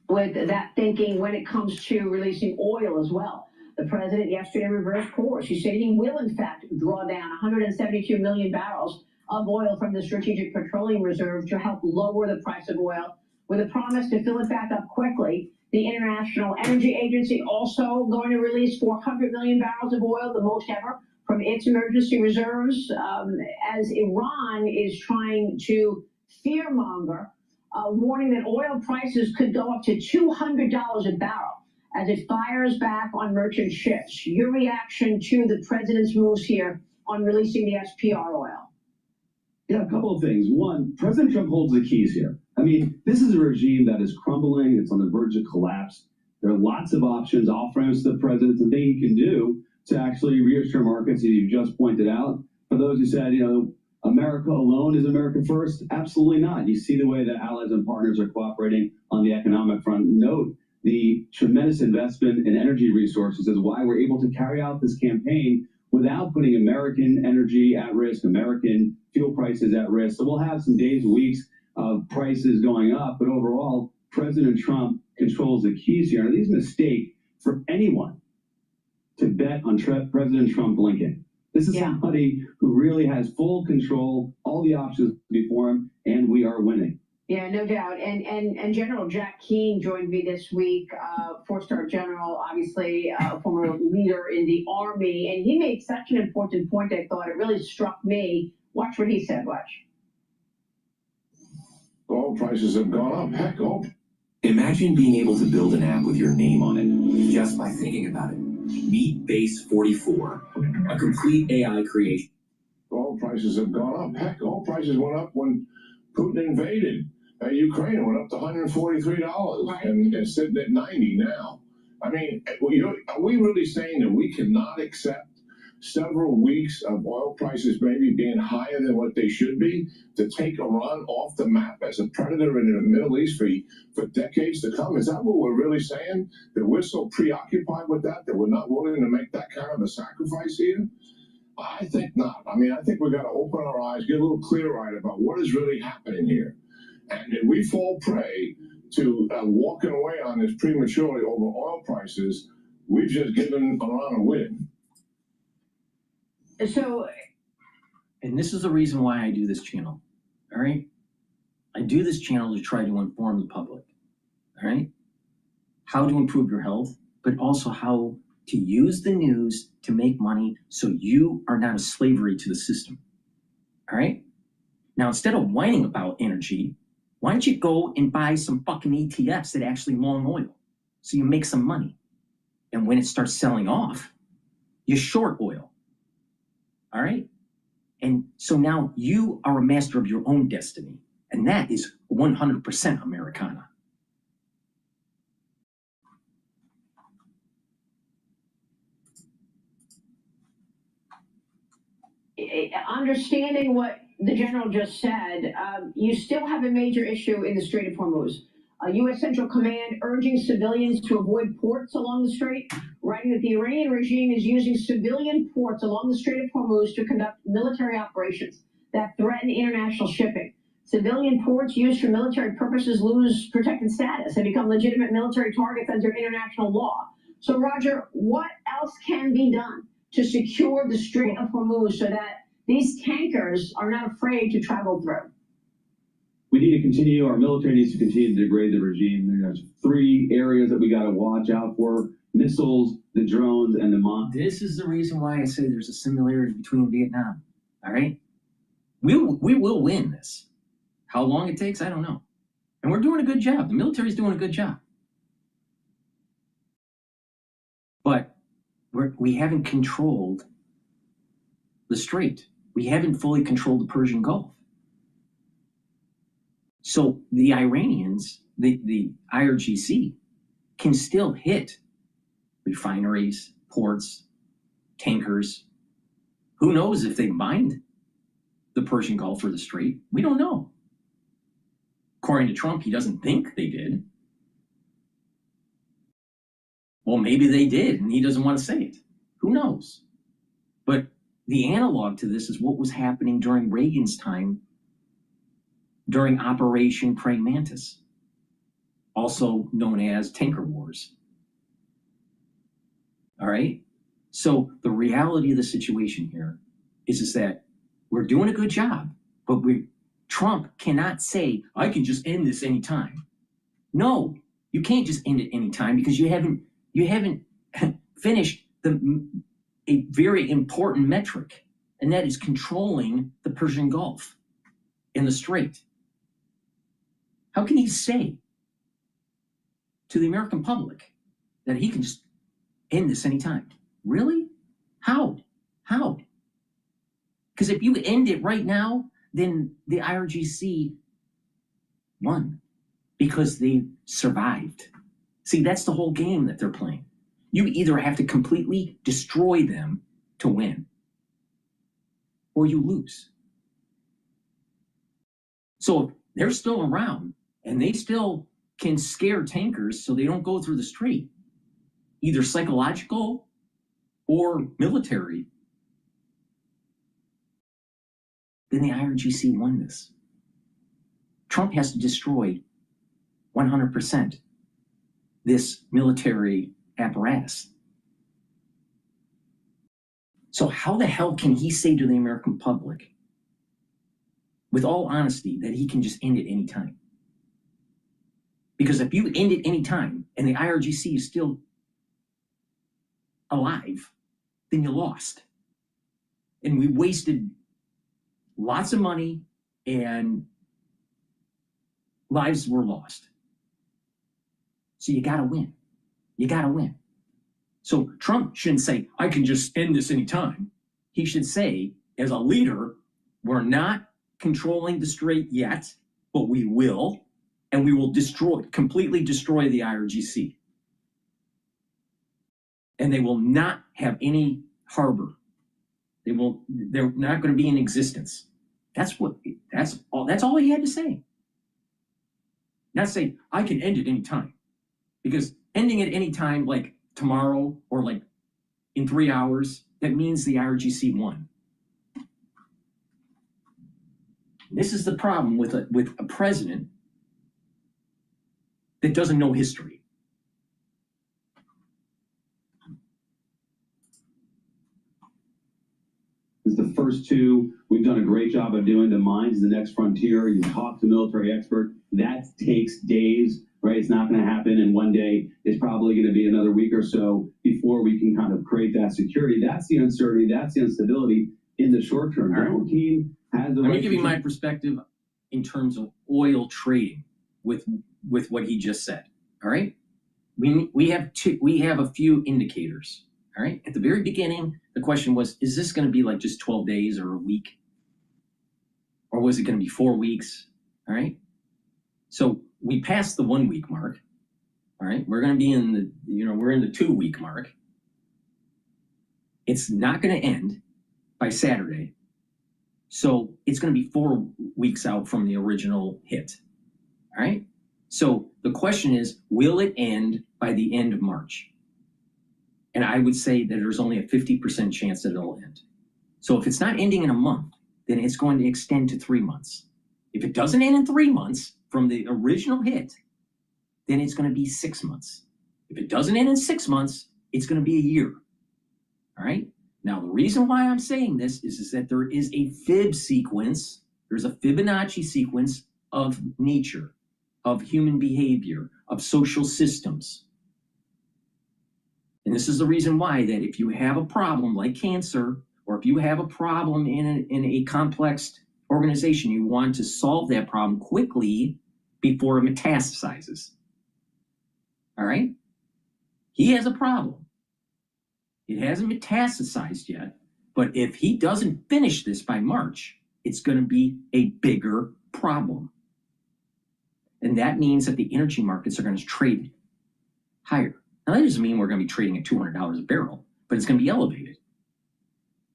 With that thinking when it comes to releasing oil as well. The president yesterday reversed course. He said he will, in fact, draw down 172 million barrels of oil from the Strategic Petroleum Reserve to help lower the price of oil, with a promise to fill it back up quickly. The International Energy Agency also going to release 400 million barrels of oil, the most ever, from its emergency reserves, as Iran is trying to fearmonger, warning that oil prices could go up to $200 a barrel as it fires back on merchant ships. Your reaction to the president's moves here on releasing the SPR oil? Yeah, a couple of things. One, President Trump holds the keys here. I mean, this is a regime that is crumbling. It's on the verge of collapse. There are lots of options, off-ramps to the president, and things he can do to actually reassure markets, as you just pointed out. For those who said, America alone is America first, absolutely not. You see the way that allies and partners are cooperating on the economic front. Note the tremendous investment in energy resources is why we're able to carry out this campaign without putting American energy at risk, American fuel prices at risk. So we'll have some days, weeks of prices going up, but overall, President Trump controls the keys here. And it is a mistake for anyone to bet on President Trump blinking. This is somebody who really has full control, all the options before him, and we are winning. Yeah, no doubt. And General Jack Keane joined me this week, four-star general, obviously a former leader in the Army, and he made such an important point, I thought. It really struck me. Watch what he said. Watch. Oil prices have gone up. Heck, Imagine being able to build an app with your name on it just by thinking about it. Meet Base 44, a complete AI creation. Oil prices have gone up. Heck, oil prices went up when Putin invaded Ukraine. It went up to $143, and it's sitting at $90 now. I mean, are we really saying that we cannot accept several weeks of oil prices maybe being higher than what they should be to take Iran off the map as a predator in the Middle East for decades to come? Is that what we're really saying? That we're so preoccupied with that we're not willing to make that kind of a sacrifice here? I think not. I mean, I think we've got to open our eyes, get a little clear-eyed about what is really happening here. And if we fall prey to walking away on this prematurely over oil prices, we've just given Iran a win. So, and this is the reason why I do this channel, all right? I do this channel to try to inform the public, all right? How to improve your health, but also how to use the news to make money so you are not a slavery to the system, all right? Now, instead of whining about energy, why don't you go and buy some fucking ETFs that actually long oil so you make some money? And when it starts selling off, you short oil. All right? And so now you are a master of your own destiny. And that is 100% Americana. Understanding what the general just said, you still have a major issue in the Strait of Hormuz. U.S. Central Command urging civilians to avoid ports along the strait, writing that the Iranian regime is using civilian ports along the Strait of Hormuz to conduct military operations that threaten international shipping. Civilian ports used for military purposes lose protected status and become legitimate military targets under international law. So, Roger, what else can be done to secure the Strait of Hormuz so that these tankers are not afraid to travel through? We need to continue, our military needs to continue to degrade the regime. There's 3 areas that we got to watch out for: missiles, the drones, and the mines. This is the reason why I say there's a similarity between Vietnam, all right? We will win this. How long it takes, I don't know. And we're doing a good job. The military's doing a good job. But we haven't controlled the strait. We haven't fully controlled the Persian Gulf. So the Iranians, the IRGC, can still hit refineries, ports, tankers. Who knows if they mined the Persian Gulf or the Strait? We don't know. According to Trump, he doesn't think they did. Well, maybe they did, and he doesn't want to say it. Who knows? But the analog to this is what was happening during Reagan's time during Operation Praying Mantis, also known as Tanker Wars. All right? So the reality of the situation here is that we're doing a good job, but Trump cannot say, I can just end this anytime. No, you can't just end it anytime because you haven't finished a very important metric, and that is controlling the Persian Gulf and the Strait. How can he say to the American public that he can just end this anytime? Really? How? How? Because if you end it right now, then the IRGC won because they survived. See, that's the whole game that they're playing. You either have to completely destroy them to win, or you lose. So if they're still around and they still can scare tankers so they don't go through the street, either psychological or military, then the IRGC won this. Trump has to destroy 100% this military apparatus. So how the hell can he say to the American public, with all honesty, that he can just end it anytime? Because if you end it anytime and the IRGC is still alive, then you lost. And we wasted lots of money and lives were lost. So you gotta win. You gotta win. So Trump shouldn't say, I can just end this anytime. He should say, as a leader, we're not controlling the strait yet, but we will, and we will completely destroy the IRGC. And they will not have any harbor. They're not going to be in existence. That's all he had to say. Not say, I can end it anytime. Because ending it anytime, like tomorrow or like in 3 hours, that means the IRGC won. This is the problem with a president that doesn't know history. It's the first two we've done a great job of doing. The mine's the next frontier. You talk to a military expert. That takes days, right? It's not going to happen in one day. It's probably going to be another week or so before we can kind of create that security. That's the uncertainty. That's the instability in the short term. Our team has the Let me give you my perspective in terms of oil trading with what he just said. All right, we have a few indicators. All right, at the very beginning, the question was, is this going to be like just 12 days or a week? Or was it going to be 4 weeks? All right. So we passed the 1 week mark. All right. We're going to be in we're in the 2 week mark. It's not going to end by Saturday. So it's going to be 4 weeks out from the original hit. All right. So the question is, will it end by the end of March? And I would say that there's only a 50% chance that it'll end. So if it's not ending in a month, then it's going to extend to 3 months. If it doesn't end in 3 months from the original hit, then it's going to be 6 months. If it doesn't end in 6 months, it's going to be a year. All right. Now, the reason why I'm saying this is that there is a Fib sequence. There's a Fibonacci sequence of nature, of human behavior, of social systems. And this is the reason why that if you have a problem like cancer, or if you have a problem in a complex organization, you want to solve that problem quickly before it metastasizes. All right? He has a problem. It hasn't metastasized yet, but if he doesn't finish this by March, it's going to be a bigger problem. And that means that the energy markets are going to trade higher. Now, that doesn't mean we're going to be trading at $200 a barrel, but it's going to be elevated.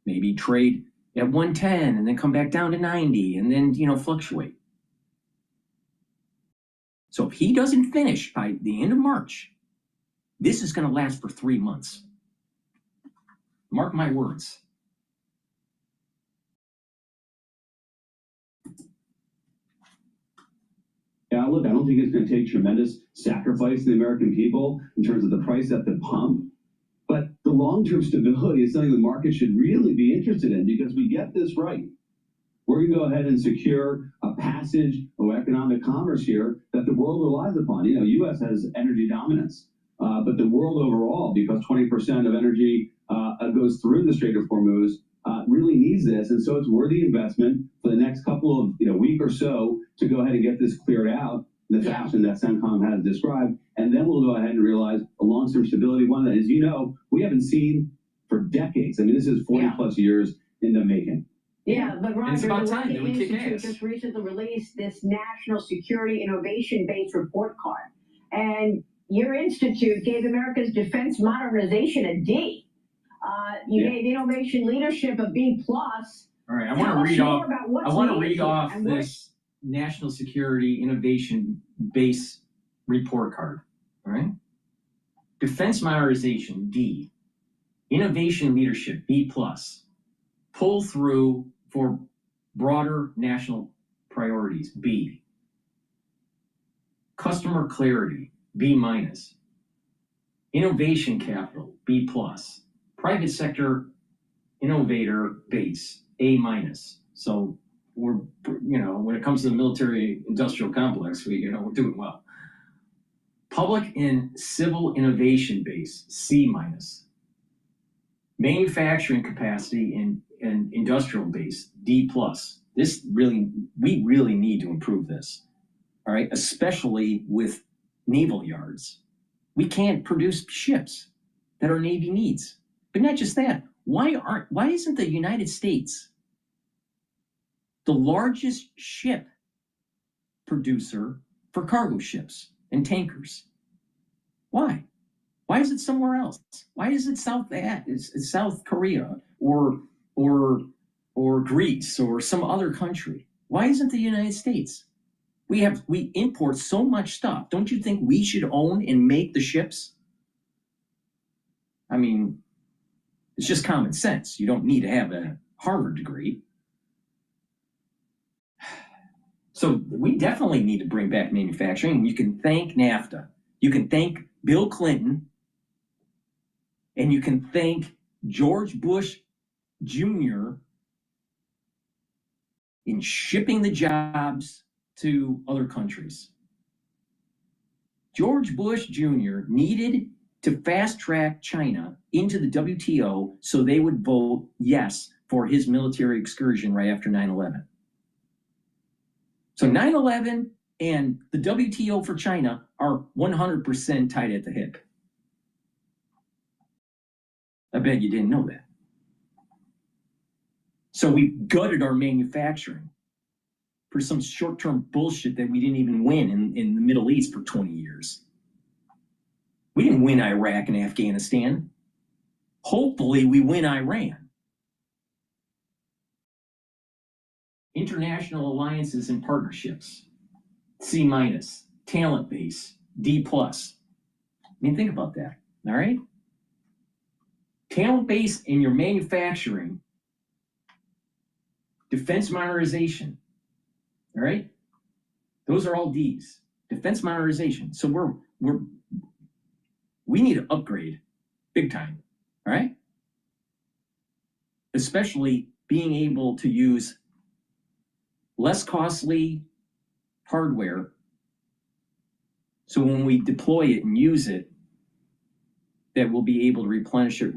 Maybe trade at 110 and then come back down to 90 and then, fluctuate. So if he doesn't finish by the end of March, this is going to last for 3 months. Mark my words. Yeah, look, I don't think it's going to take tremendous sacrifice to the American people in terms of the price at the pump. But the long-term stability is something the market should really be interested in, because we get this right. We're going to go ahead and secure a passage of economic commerce here that the world relies upon. U.S. has energy dominance, but the world overall, because 20% of energy goes through the Strait of Hormuz, really needs this. And so it's worthy investment for the next couple of week or so to go ahead and get this cleared out the fashion that CENTCOM has described, and then we'll go ahead and realize a long-term stability, one that, as you know, we haven't seen for decades. I mean, this is 40 plus years in the making. Yeah, but Roger, it's about the time that we kick Institute ass. just recently released this National Security Innovation-Based report card, and your institute gave America's defense modernization a D. You gave innovation leadership a B+. All right, I want to read off this National Security Innovation Base report card. All right, defense modernization D, innovation leadership B+, pull through for broader national priorities B, customer clarity B-, innovation capital B+, private sector innovator base A-. So we're, when it comes to the military industrial complex, we're doing well. Public and civil innovation base C-. Manufacturing capacity and industrial base D+. We really need to improve this. All right, especially with naval yards. We can't produce ships that our Navy needs. But not just that. Why isn't the United States the largest ship producer for cargo ships and tankers? Why? Why is it somewhere else? Why is it South Korea or Greece or some other country? Why isn't the United States? We import so much stuff. Don't you think we should own and make the ships? I mean, it's just common sense. You don't need to have a Harvard degree. So we definitely need to bring back manufacturing. You can thank NAFTA. You can thank Bill Clinton. And you can thank George Bush Jr. in shipping the jobs to other countries. George Bush Jr. needed to fast track China into the WTO so they would vote yes for his military excursion right after 9/11. So 9/11 and the WTO for China are 100% tied at the hip. I bet you didn't know that. So we gutted our manufacturing for some short-term bullshit that we didn't even win in the Middle East for 20 years. We didn't win Iraq and Afghanistan. Hopefully we win Iran. International alliances and partnerships, C-, talent base, D+. I mean, think about that, all right? Talent base in your manufacturing, defense modernization, all right? Those are all D's. Defense modernization. So we need to upgrade big time, all right? Especially being able to use less costly hardware. So when we deploy it and use it, that we'll be able to replenish it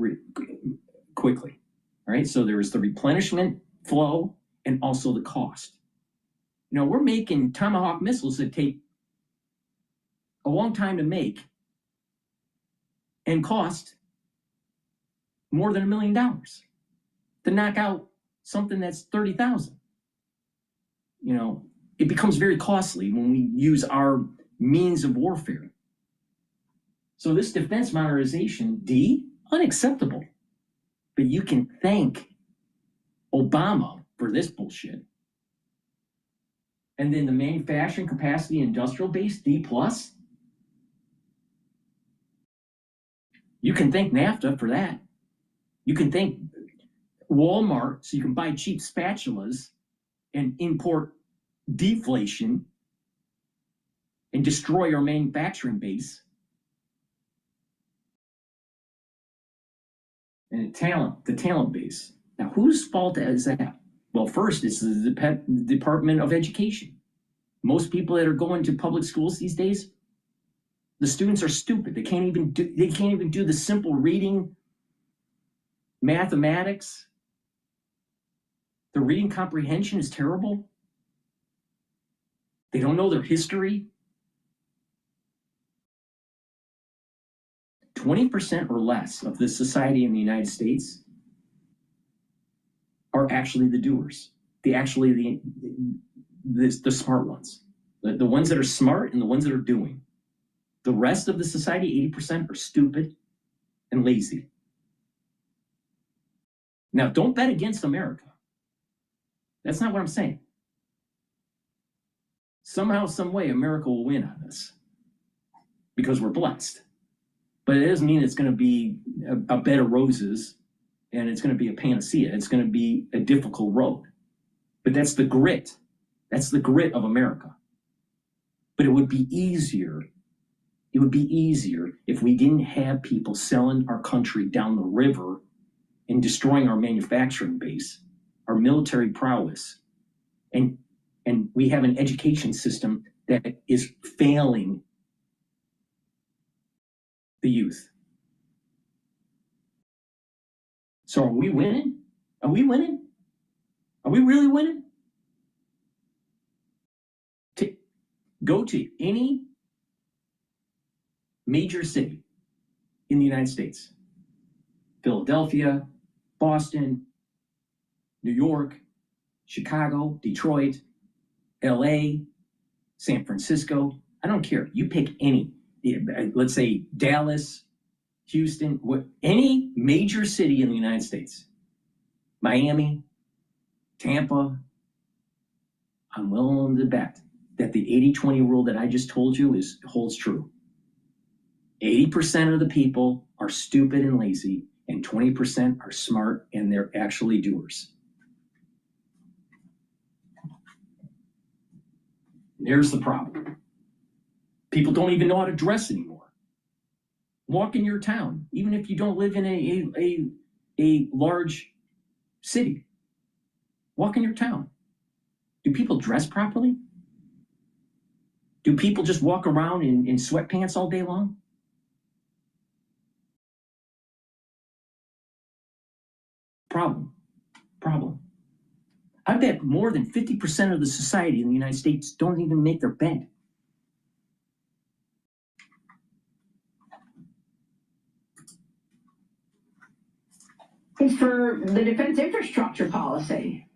quickly, all right? So there is the replenishment flow and also the cost. You know, we're making Tomahawk missiles that take a long time to make and cost more than $1 million to knock out something that's 30,000. You know, it becomes very costly when we use our means of warfare. So this defense modernization, D, unacceptable. But you can thank Obama for this bullshit. And then the manufacturing capacity industrial base, D+. You can thank NAFTA for that. You can thank Walmart so you can buy cheap spatulas and import deflation and destroy our manufacturing base. And the talent base. Now, whose fault is that? Well, first, it's the Department of Education. Most people that are going to public schools these days, the students are stupid. They can't even do the simple reading, mathematics. The reading comprehension is terrible. They don't know their history. 20% or less of the society in the United States are actually the doers. The smart ones. The ones that are smart and the ones that are doing. The rest of the society, 80%, are stupid and lazy. Now, don't bet against America. That's not what I'm saying. Somehow, some way, America will win on this because we're blessed. But it doesn't mean it's going to be a bed of roses and it's going to be a panacea. It's going to be a difficult road. But that's the grit. That's the grit of America. But it would be easier. It would be easier if we didn't have people selling our country down the river and destroying our manufacturing base, our military prowess, and we have an education system that is failing the youth. So are we winning? Are we winning? Are we really winning? Go to any major city in the United States. Philadelphia, Boston, New York, Chicago, Detroit, LA, San Francisco. I don't care. You pick any. Let's say Dallas, Houston, any major city in the United States. Miami, Tampa. I'm willing to bet that the 80-20 rule that I just told you holds true. 80% of the people are stupid and lazy, and 20% are smart and they're actually doers. There's the problem. People don't even know how to dress anymore. Walk in your town, even if you don't live in a large city. Walk in your town. Do people dress properly? Do people just walk around in sweatpants all day long? Problem. I bet more than 50% of the society in the United States don't even make their bed. It's for the defense infrastructure policy.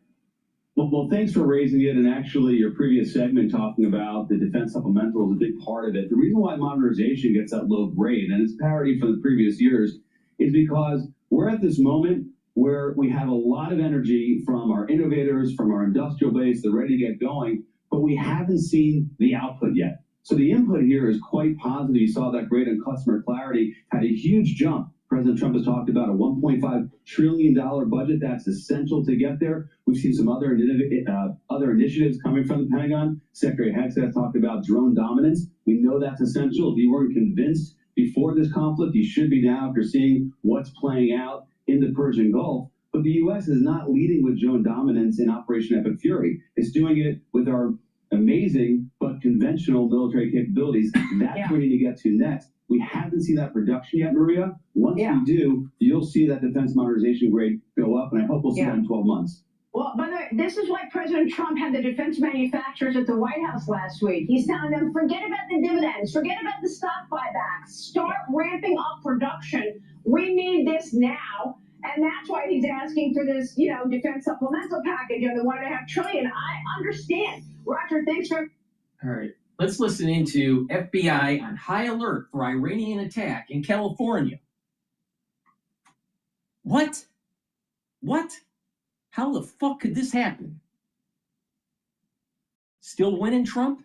Well, thanks for raising it. And actually, your previous segment talking about the defense supplemental is a big part of it. The reason why modernization gets that low grade, and it's parity from the previous years, is because we're at this moment where we have a lot of energy from our innovators, from our industrial base, they're ready to get going, but we haven't seen the output yet. So the input here is quite positive. You saw that grade on customer clarity had a huge jump. President Trump has talked about a $1.5 trillion budget that's essential to get there. We've seen some other initiatives coming from the Pentagon. Secretary Hegseth talked about drone dominance. We know that's essential. If you weren't convinced before this conflict, you should be now after seeing what's playing out in the Persian Gulf. But the U.S. is not leading with drone dominance in Operation Epic Fury. It's doing it with our amazing but conventional military capabilities. That's where we need to get to next. We haven't seen that production yet, Maria. Once we do, you'll see that defense modernization grade go up, and I hope we'll see that in 12 months. Well, by the way, this is why President Trump had the defense manufacturers at the White House last week. He's telling them, forget about the dividends, forget about the stock buybacks, start ramping up production. We need this now. And that's why he's asking for this, defense supplemental package of the $1.5 trillion. I understand. Roger, thanks for... All right. Let's listen into FBI on high alert for Iranian attack in California. What? How the fuck could this happen? Still winning, Trump?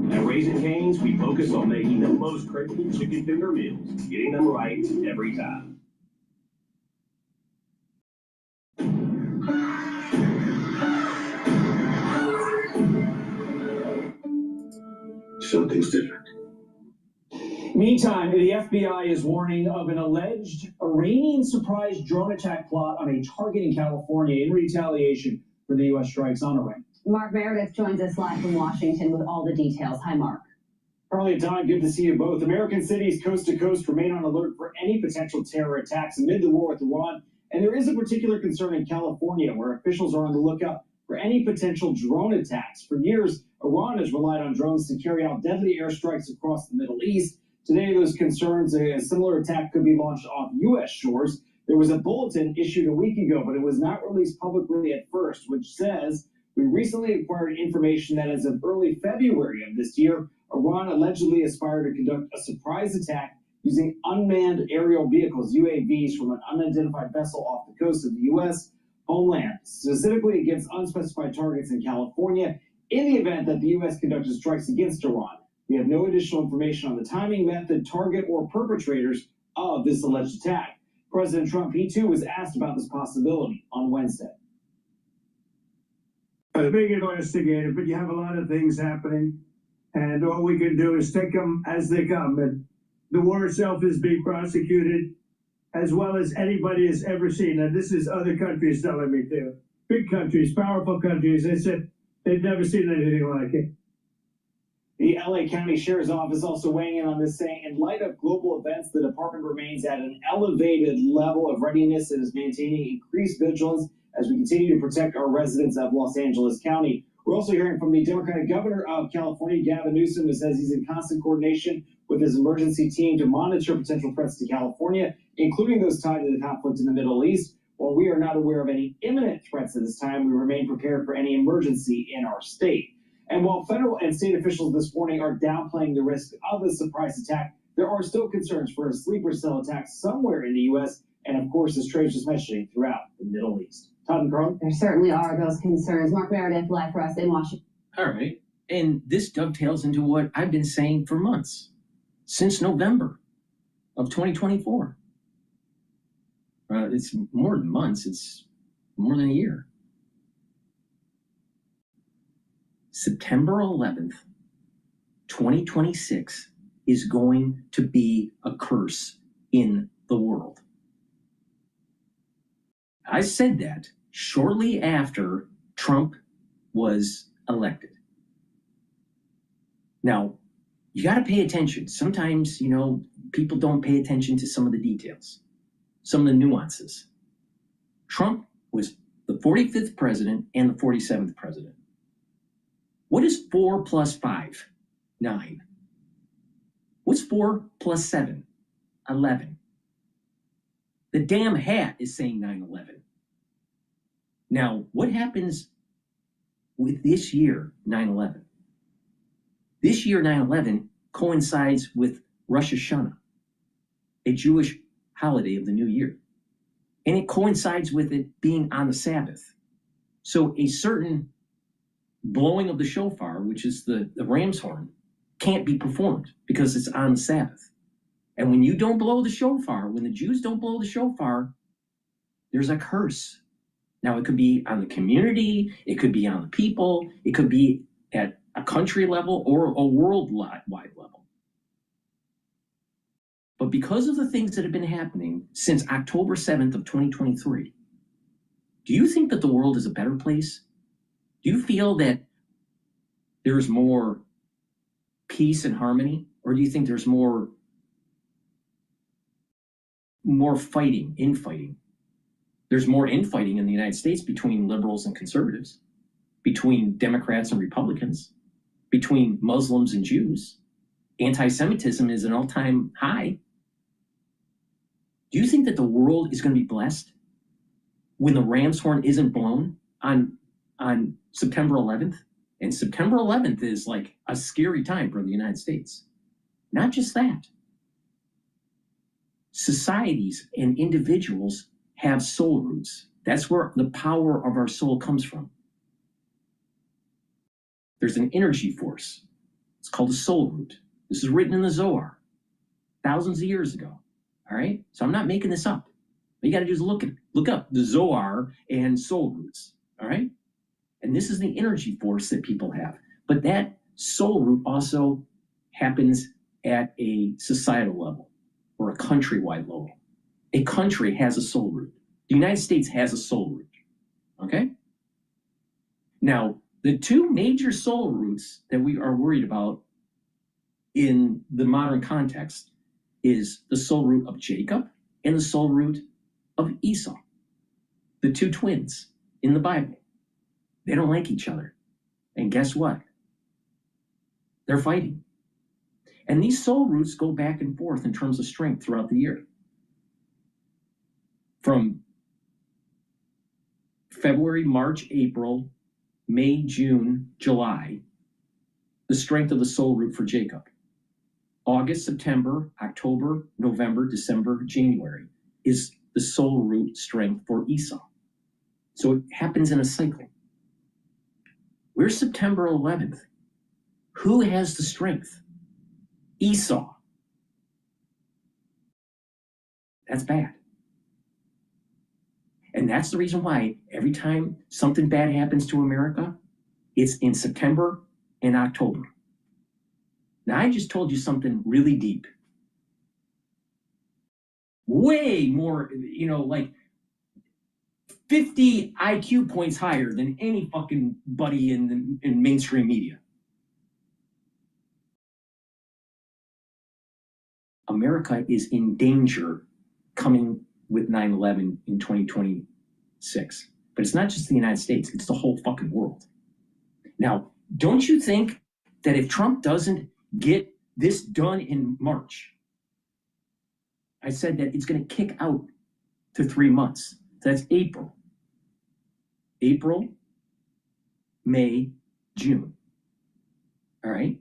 At Raising Cane's, we focus on making the most craveable chicken finger meals, getting them right every time. Something's different. Meantime, the FBI is warning of an alleged Iranian surprise drone attack plot on a target in California in retaliation for the U.S. strikes on Iran. Mark Meredith joins us live from Washington with all the details. Hi, Mark. Carly and Todd, good to see you both. American cities coast to coast remain on alert for any potential terror attacks amid the war with Iran. And there is a particular concern in California where officials are on the lookout for any potential drone attacks. For years, Iran has relied on drones to carry out deadly airstrikes across the Middle East. Today, those concerns a similar attack could be launched off U.S. shores. There was a bulletin issued a week ago, but it was not released publicly at first, which says, we recently acquired information that as of early February of this year, Iran allegedly aspired to conduct a surprise attack using unmanned aerial vehicles, UAVs, from an unidentified vessel off the coast of the U.S. homeland, specifically against unspecified targets in California, in the event that the U.S. conducted strikes against Iran. We have no additional information on the timing, method, target, or perpetrators of this alleged attack. President Trump, he too, was asked about this possibility on Wednesday. It's being investigated, but you have a lot of things happening, and all we can do is take them as they come. And the war itself is being prosecuted as well as anybody has ever seen. And this is other countries telling me too. Big countries, powerful countries. They said they've never seen anything like it. The LA County Sheriff's Office also weighing in on this, saying, in light of global events, the department remains at an elevated level of readiness and is maintaining increased vigilance as we continue to protect our residents of Los Angeles County. We're also hearing from the Democratic governor of California, Gavin Newsom, who says he's in constant coordination with his emergency team to monitor potential threats to California, including those tied to the conflict in the Middle East. While we are not aware of any imminent threats at this time, we remain prepared for any emergency in our state. And while federal and state officials this morning are downplaying the risk of a surprise attack, there are still concerns for a sleeper cell attack somewhere in the U.S. and, of course, this trade is messaging throughout the Middle East. Todd and Carl? There certainly are those concerns. Mark Meredith, live for us in Washington. All right. And this dovetails into what I've been saying for months, since November of 2024. It's more than months, it's more than a year. September 11th, 2026 is going to be a curse in the world. I said that shortly after Trump was elected. Now, you got to pay attention. Sometimes, people don't pay attention to some of the details, some of the nuances. Trump was the 45th president and the 47th president. What is 4 plus 5? 9. What's 4 plus 7? 11. The damn hat is saying 9/11. Now, what happens with this year, 9/11? This year, 9/11, coincides with Rosh Hashanah, a Jewish holiday of the new year. And it coincides with it being on the Sabbath. So a certain blowing of the shofar, which is the ram's horn, can't be performed because it's on the Sabbath. And when you don't blow the shofar, when the Jews don't blow the shofar, there's a curse. Now, it could be on the community, it could be on the people, it could be at a country level or a worldwide level. But because of the things that have been happening since October 7th of 2023, do you think that the world is a better place? Do you feel that there's more peace and harmony? Or do you think there's more fighting, infighting? There's more infighting in the United States between liberals and conservatives, between Democrats and Republicans, between Muslims and Jews. Anti-Semitism is an all-time high. Do you think that the world is going to be blessed when the ram's horn isn't blown on September 11th? And September 11th is like a scary time for the United States. Not just that. Societies and individuals have soul roots. That's where the power of our soul comes from. There's an energy force. It's called a soul root. This is written in the Zohar thousands of years ago. All right? So I'm not making this up. All you got to do is look up the Zohar and soul roots. All right? And this is the energy force that people have. But that soul root also happens at a societal level or a countrywide level. A country has a soul root. The United States has a soul root. Okay? Now, the two major soul roots that we are worried about in the modern context is the soul root of Jacob and the soul root of Esau, the two twins in the Bible. They don't like each other. And guess what? They're fighting. And these soul roots go back and forth in terms of strength throughout the year. From February, March, April, May, June, July, the strength of the soul root for Jacob. August, September, October, November, December, January is the soul root strength for Esau. So it happens in a cycle. We're September 11th. Who has the strength? Esau. That's bad. And that's the reason why every time something bad happens to America, it's in September and October. Now, I just told you something really deep. Way more, like 50 IQ points higher than any fucking buddy in mainstream media. America is in danger coming with 9/11 in 2026. But it's not just the United States, it's the whole fucking world. Now, don't you think that if Trump doesn't get this done in March, I said that it's going to kick out to 3 months. That's April. April, May, June. All right?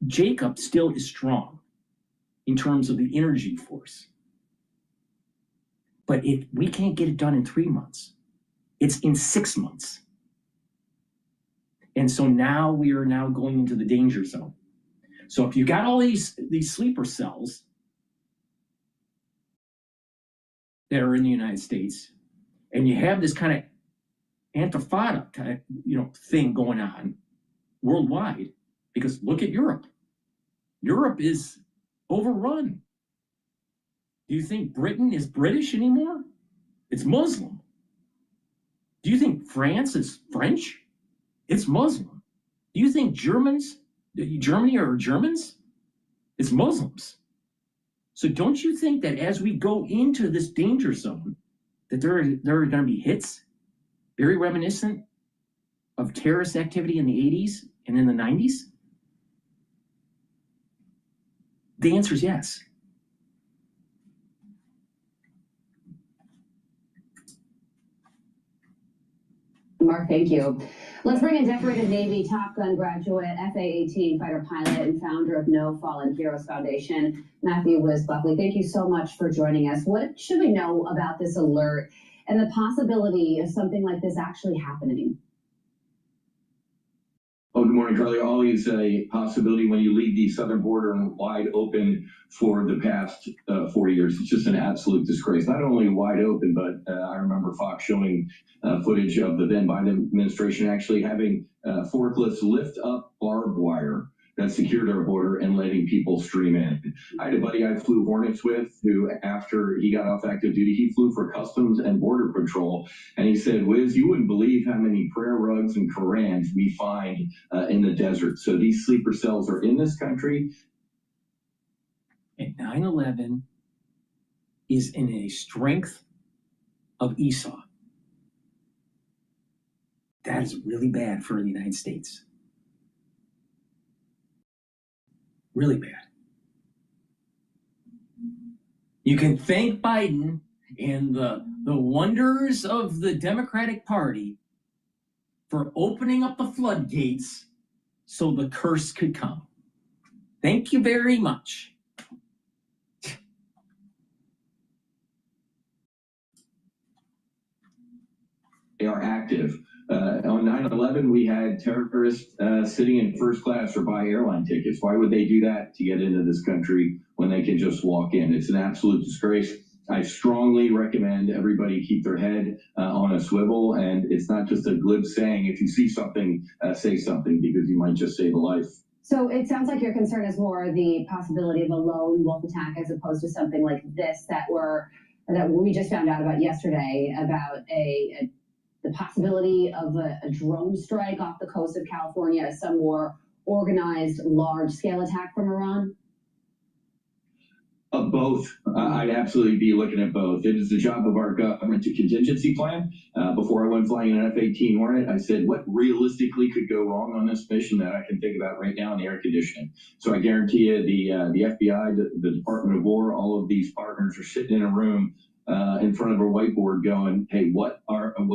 Jacob still is strong in terms of the energy force. But if we can't get it done in 3 months, it's in 6 months. And so now we are now going into the danger zone. So if you got all these sleeper cells that are in the United States, and you have this kind of intifada kind of, thing going on worldwide, because look at Europe. Europe is overrun. Do you think Britain is British anymore? It's Muslim. Do you think France is French? It's Muslim. Do you think Germany are Germans? It's Muslims. So don't you think that as we go into this danger zone, that there are going to be hits very reminiscent of terrorist activity in the 80s and in the 90s? The answer is yes. Mark, thank you. Let's bring in decorated Navy Top Gun graduate, F/A-18 fighter pilot, and founder of No Fallen Heroes Foundation, Matthew Buckley. Thank you so much for joining us. What should we know about this alert and the possibility of something like this actually happening? Oh, good morning, Charlie. Always a possibility when you leave the southern border wide open for the past 40 years. It's just an absolute disgrace. Not only wide open, but I remember Fox showing footage of the then Biden administration actually having forklifts lift up barbed wire that secured our border and letting people stream in. I had a buddy I flew Hornets with who, after he got off active duty, he flew for Customs and Border Patrol. And he said, Wiz, you wouldn't believe how many prayer rugs and Korans we find in the desert. So these sleeper cells are in this country. And 9/11 is in a strength of Esau. That is really bad for the United States. Really bad. You can thank Biden and the wonders of the Democratic Party for opening up the floodgates so the curse could come. Thank you very much. They are active. On 9/11, we had terrorists sitting in first class or buy airline tickets. Why would they do that to get into this country when they can just walk in? It's an absolute disgrace. I strongly recommend everybody keep their head on a swivel, and it's not just a glib saying. If you see something, say something, because you might just save a life. So it sounds like your concern is more the possibility of a lone wolf attack as opposed to something like this that we just found out about yesterday, about the possibility of a drone strike off the coast of California, some more organized, large-scale attack from Iran? Both. I'd absolutely be looking at both. It is the job of our government to contingency plan. Before I went flying an F-18 Hornet, I said, what realistically could go wrong on this mission that I can think about right now in the air conditioning? So I guarantee you the FBI, the Department of War, all of these partners are sitting in a room in front of a whiteboard going, hey, what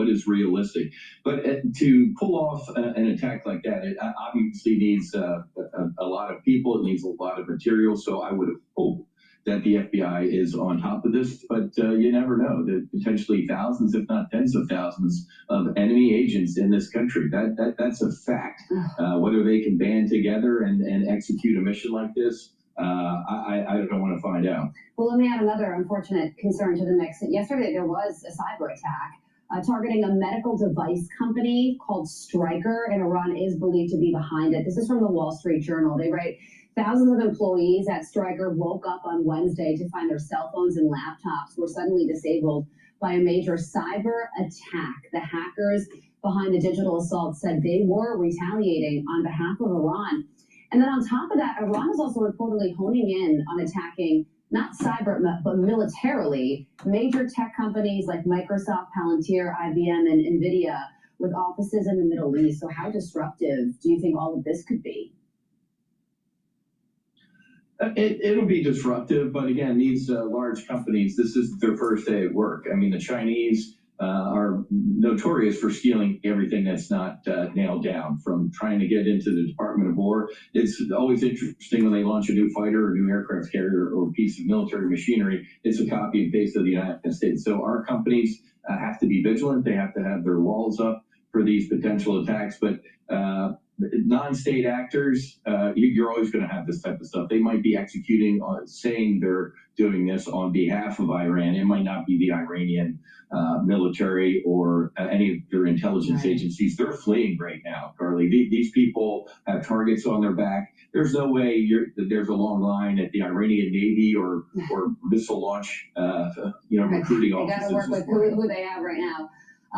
is realistic? But to pull off an attack like that, it obviously needs a lot of people. It needs a lot of material. So I would hope that the FBI is on top of this, but you never know. There potentially thousands, if not tens of thousands, of enemy agents in this country. That's a fact. Whether they can band together and execute a mission like this, I don't want to find out. Well, let me add another unfortunate concern to the mix. Yesterday, there was a cyber attack targeting a medical device company called Stryker, and Iran is believed to be behind it. This is from the Wall Street Journal. They write, thousands of employees at Stryker woke up on Wednesday to find their cell phones and laptops were suddenly disabled by a major cyber attack. The hackers behind the digital assault said they were retaliating on behalf of Iran. And then on top of that, Iran is also reportedly honing in on attacking not cyber, but militarily, major tech companies like Microsoft, Palantir, IBM, and NVIDIA with offices in the Middle East. So how disruptive do you think all of this could be? It'll be disruptive, but again, these large companies, this is their first day at work. I mean, the Chinese are notorious for stealing everything that's not nailed down, from trying to get into the Department of War. It's always interesting when they launch a new fighter or new aircraft carrier or piece of military machinery, it's a copy and paste of the United States. So our companies have to be vigilant. They have to have their walls up for these potential attacks, but non-state actors, you're always going to have this type of stuff. They might be executing on saying they're doing this on behalf of Iran. It might not be the Iranian military or any of their intelligence agencies. They're fleeing right now, Carly. These people have targets on their back. There's no way there's a long line at the Iranian Navy or missile launch, recruiting offices. They got to work with who they have right now.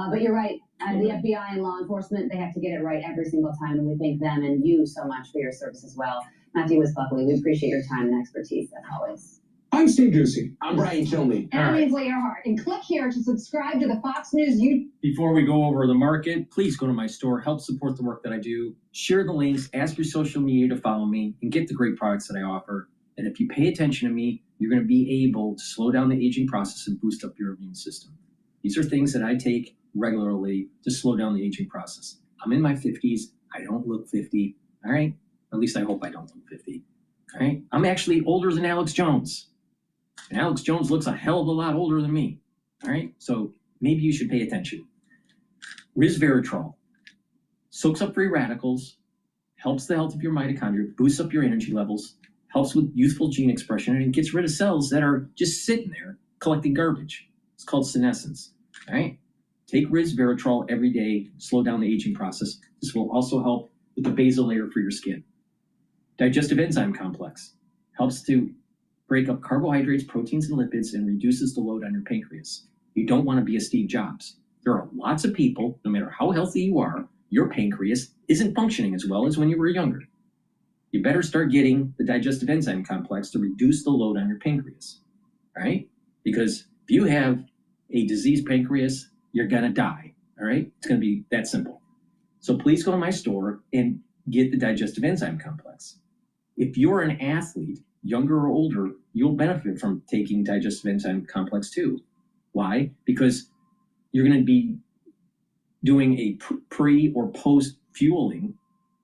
But you're right. The FBI and law enforcement, they have to get it right every single time, and we thank them and you so much for your service as well. Matthew Buckley, we appreciate your time and expertise as always. I'm Steve Ducey. I'm Brian Kilmeade. And I'm Ainsley Earhart. And click here to subscribe to the Fox News YouTube. Before we go over the market, please go to my store, help support the work that I do, share the links, ask your social media to follow me, and get the great products that I offer. And if you pay attention to me, you're going to be able to slow down the aging process and boost up your immune system. These are things that I take regularly to slow down the aging process. I'm in my 50s. I don't look 50. All right. At least I hope I don't look 50. All right. I'm actually older than Alex Jones. And Alex Jones looks a hell of a lot older than me. All right. So maybe you should pay attention. Resveratrol soaks up free radicals, helps the health of your mitochondria, boosts up your energy levels, helps with youthful gene expression, and it gets rid of cells that are just sitting there collecting garbage. It's called senescence. All right. Take resveratrol every day, slow down the aging process. This will also help with the basal layer for your skin. Digestive enzyme complex helps to break up carbohydrates, proteins, and lipids and reduces the load on your pancreas. You don't want to be a Steve Jobs. There are lots of people, no matter how healthy you are, your pancreas isn't functioning as well as when you were younger. You better start getting the digestive enzyme complex to reduce the load on your pancreas, all right? Because if you have a diseased pancreas, you're going to die, all right? It's going to be that simple. So please go to my store and get the digestive enzyme complex. If you're an athlete, younger or older, you'll benefit from taking digestive enzyme complex too. Why? Because you're going to be doing a pre or post fueling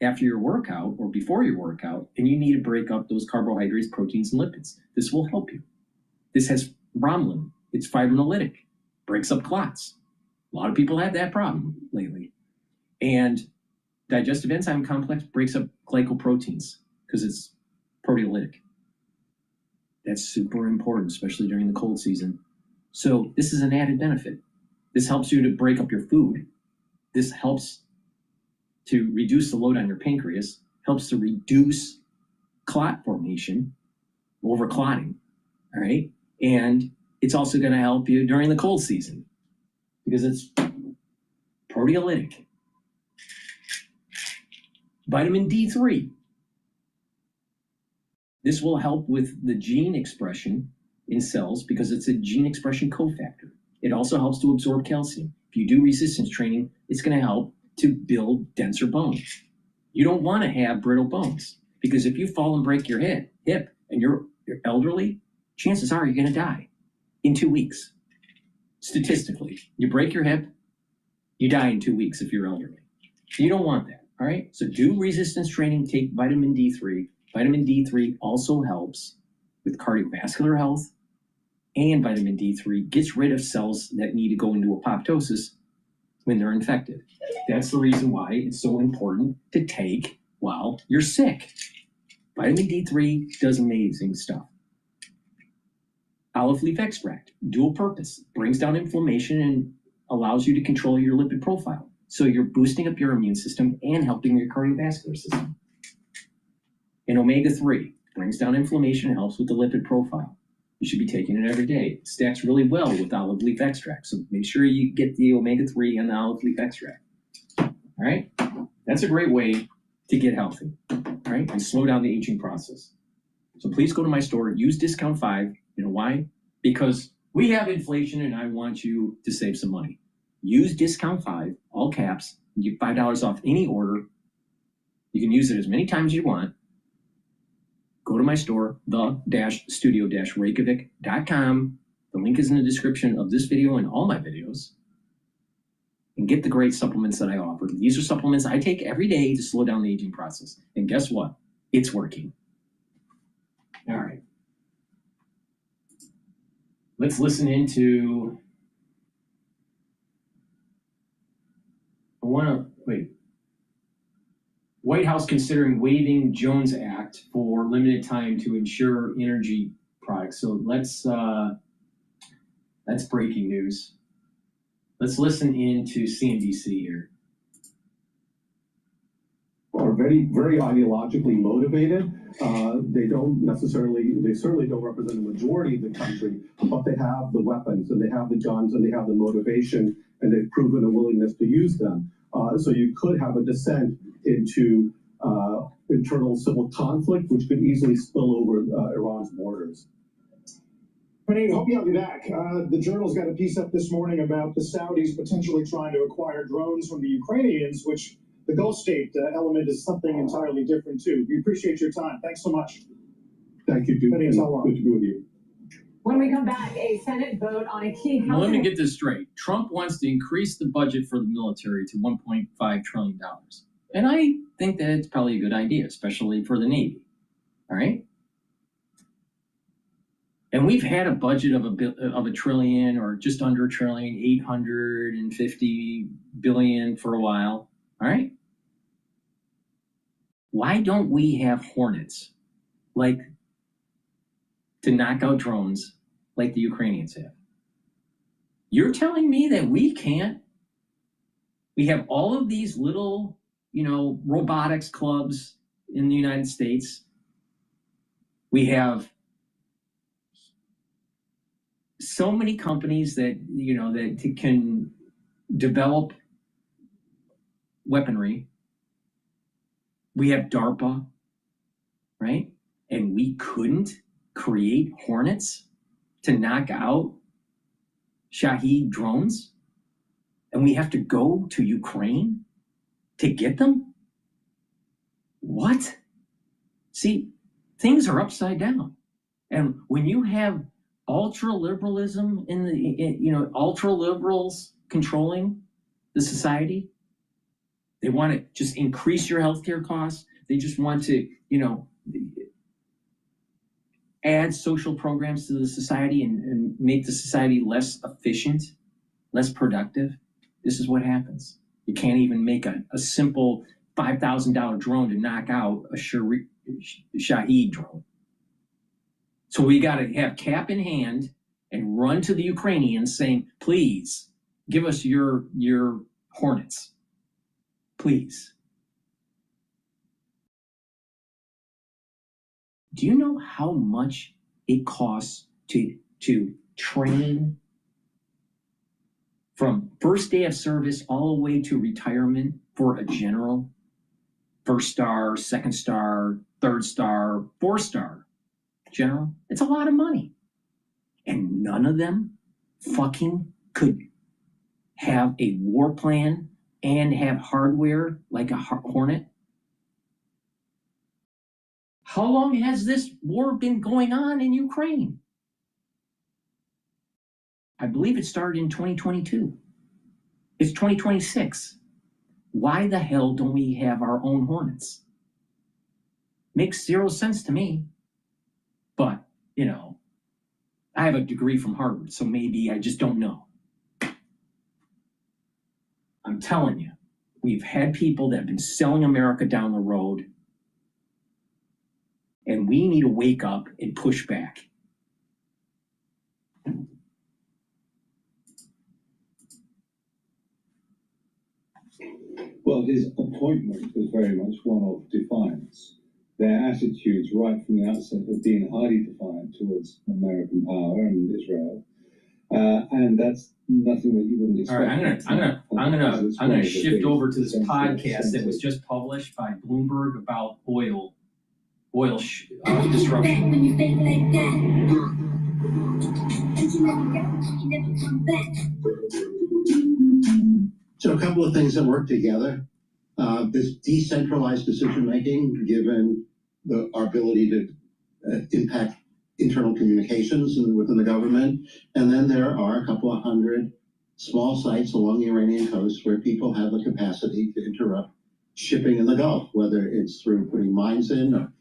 after your workout or before your workout, and you need to break up those carbohydrates, proteins, and lipids. This will help you. This has bromelain. It's fibrinolytic, breaks up clots. A lot of people have that problem lately. And digestive enzyme complex breaks up glycoproteins because it's proteolytic. That's super important, especially during the cold season. So this is an added benefit. This helps you to break up your food. This helps to reduce the load on your pancreas, helps to reduce clot formation, overclotting, all right? And it's also going to help you during the cold season because it's proteolytic. Vitamin D3. This will help with the gene expression in cells because it's a gene expression cofactor. It also helps to absorb calcium. If you do resistance training, it's going to help to build denser bones. You don't want to have brittle bones because if you fall and break your hip and you're elderly, chances are you're going to die in 2 weeks. Statistically, you break your hip, you die in 2 weeks if you're elderly. You don't want that, all right? So do resistance training, take vitamin D3. Vitamin D3 also helps with cardiovascular health, and vitamin D3 gets rid of cells that need to go into apoptosis when they're infected. That's the reason why it's so important to take while you're sick. Vitamin D3 does amazing stuff. Olive leaf extract, dual purpose, brings down inflammation and allows you to control your lipid profile. So you're boosting up your immune system and helping your cardiovascular system. And omega-3 brings down inflammation and helps with the lipid profile. You should be taking it every day. It stacks really well with olive leaf extract. So make sure you get the omega-3 and the olive leaf extract. All right? That's a great way to get healthy. All right? And slow down the aging process. So please go to my store, use discount 5. You know why? Because we have inflation and I want you to save some money. Use discount 5, all caps, and get $5 off any order. You can use it as many times as you want. Go to my store, the-studio-reykjavik.com. The link is in the description of this video and all my videos. And get the great supplements that I offer. These are supplements I take every day to slow down the aging process. And guess what? It's working. All right. Let's listen into... White House considering waiving Jones Act for limited time to ensure energy products. So that's breaking news. Let's listen into CNBC here. Are very, very ideologically motivated. They certainly don't represent the majority of the country, but they have the weapons and they have the guns and they have the motivation and they've proven a willingness to use them. So you could have a descent into internal civil conflict, which could easily spill over Iran's borders. Renee, hope you have you back. The Journal's got a piece up this morning about the Saudis potentially trying to acquire drones from the Ukrainians, which the Gulf state element is something entirely different too. We appreciate your time. Thanks so much. Thank you, Duke. Good to be with you. When we come back, a Senate vote on a key Now, let me get this straight. Trump wants to increase the budget for the military to $1.5 trillion. And I think that it's probably a good idea, especially for the Navy. All right? And we've had a budget of a trillion or just under a trillion, 850 billion for a while. All right? Why don't we have Hornets to knock out drones like the Ukrainians have? You're telling me that we can't? We have all of these little, robotics clubs in the United States. We have so many companies that, that can develop weaponry. We have DARPA, right? And we couldn't create Hornets to knock out Shahed drones? And we have to go to Ukraine to get them? What? See, things are upside down. And when you have ultra-liberalism ultra-liberals controlling the society, they want to just increase your healthcare costs. They just want to, add social programs to the society and make the society less efficient, less productive. This is what happens. You can't even make a simple $5,000 drone to knock out a Shahed drone. So we got to have cap in hand and run to the Ukrainians saying, please, give us your Hornets. Please. Do you know how much it costs to train from first day of service all the way to retirement for a general? 1st star, 2nd star, 3rd star, 4th star. General? It's a lot of money. And none of them fucking could have a war plan and have hardware like a Hornet. How long has this war been going on in Ukraine? I believe it started in 2022. It's 2026. Why the hell don't we have our own Hornets? Makes zero sense to me. But, you know, I have a degree from Harvard, so maybe I just don't know. I'm telling you, we've had people that have been selling America down the road, and we need to wake up and push back. Well, his appointment was very much one of defiance. Their attitudes right from the outset have been highly defiant towards American power and Israel, and that's nothing that you wouldn't expect. All right, I'm gonna shift over to this podcast that was just published by Bloomberg about oil disruption. When you fake like that, and you never go, you never come back. So a couple of things that work together. This decentralized decision-making, given our ability to impact internal communications within the government. And then there are a couple of hundred small sites along the Iranian coast where people have the capacity to interrupt shipping in the Gulf, whether it's through putting mines in or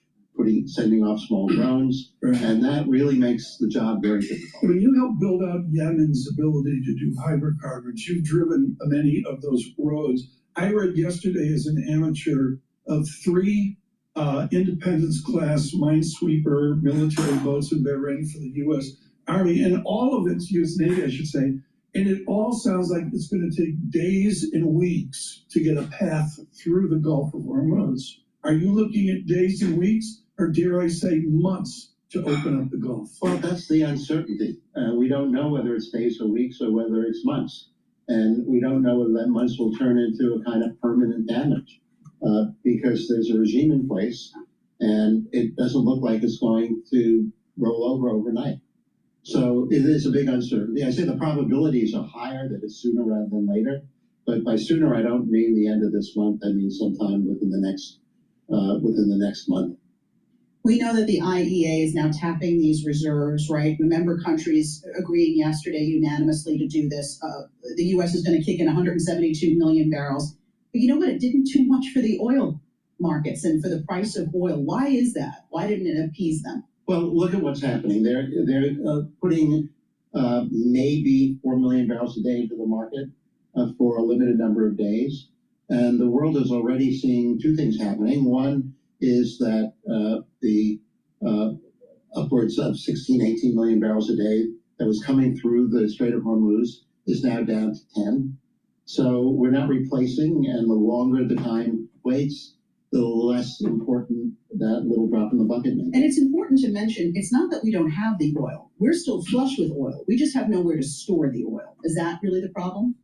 sending off small drones. Right. And that really makes the job very difficult. When you help build out Yemen's ability to do hydrocarbons, you've driven many of those roads. I read yesterday as an amateur of 3 Independence-class minesweeper military boats have been ready for the U.S. Army, and all of it's U.S. Navy, I should say. And it all sounds like it's going to take days and weeks to get a path through the Gulf of Hormuz. Are you looking at days and weeks, or dare I say months, to open up the Gulf? Well, that's the uncertainty. We don't know whether it's days or weeks or whether it's months. And we don't know whether that months will turn into a kind of permanent damage because there's a regime in place and it doesn't look like it's going to roll over overnight. So it is a big uncertainty. I say the probabilities are higher that it's sooner rather than later. But by sooner, I don't mean the end of this month. I mean sometime within the next month. We know that the IEA is now tapping these reserves, right? Member countries agreeing yesterday unanimously to do this. The U.S. is going to kick in 172 million barrels. But you know what? It didn't do much for the oil markets and for the price of oil. Why is that? Why didn't it appease them? Well, look at what's happening. They're putting maybe 4 million barrels a day into the market for a limited number of days. And the world is already seeing 2 things happening. One is that the upwards of 16, 18 million barrels a day that was coming through the Strait of Hormuz is now down to 10. So we're not replacing, and the longer the time waits, the less important that little drop in the bucket may be. And it's important to mention, it's not that we don't have the oil. We're still flush with oil. We just have nowhere to store the oil. Is that really the problem?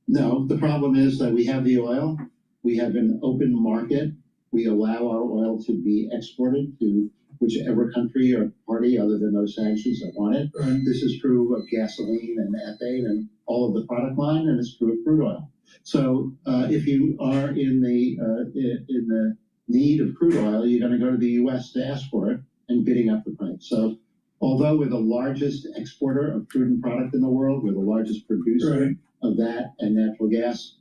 No, the problem is that we have the oil. We have an open market. We allow our oil to be exported to whichever country or party other than those sanctions that want it. Right. This is true of gasoline and ethane and all of the product line, and it's true of crude oil. So if you are in the need of crude oil, you're going to go to the U.S. to ask for it and bidding up the price. So although we're the largest exporter of crude and product in the world, we're the largest producer of that and natural gas,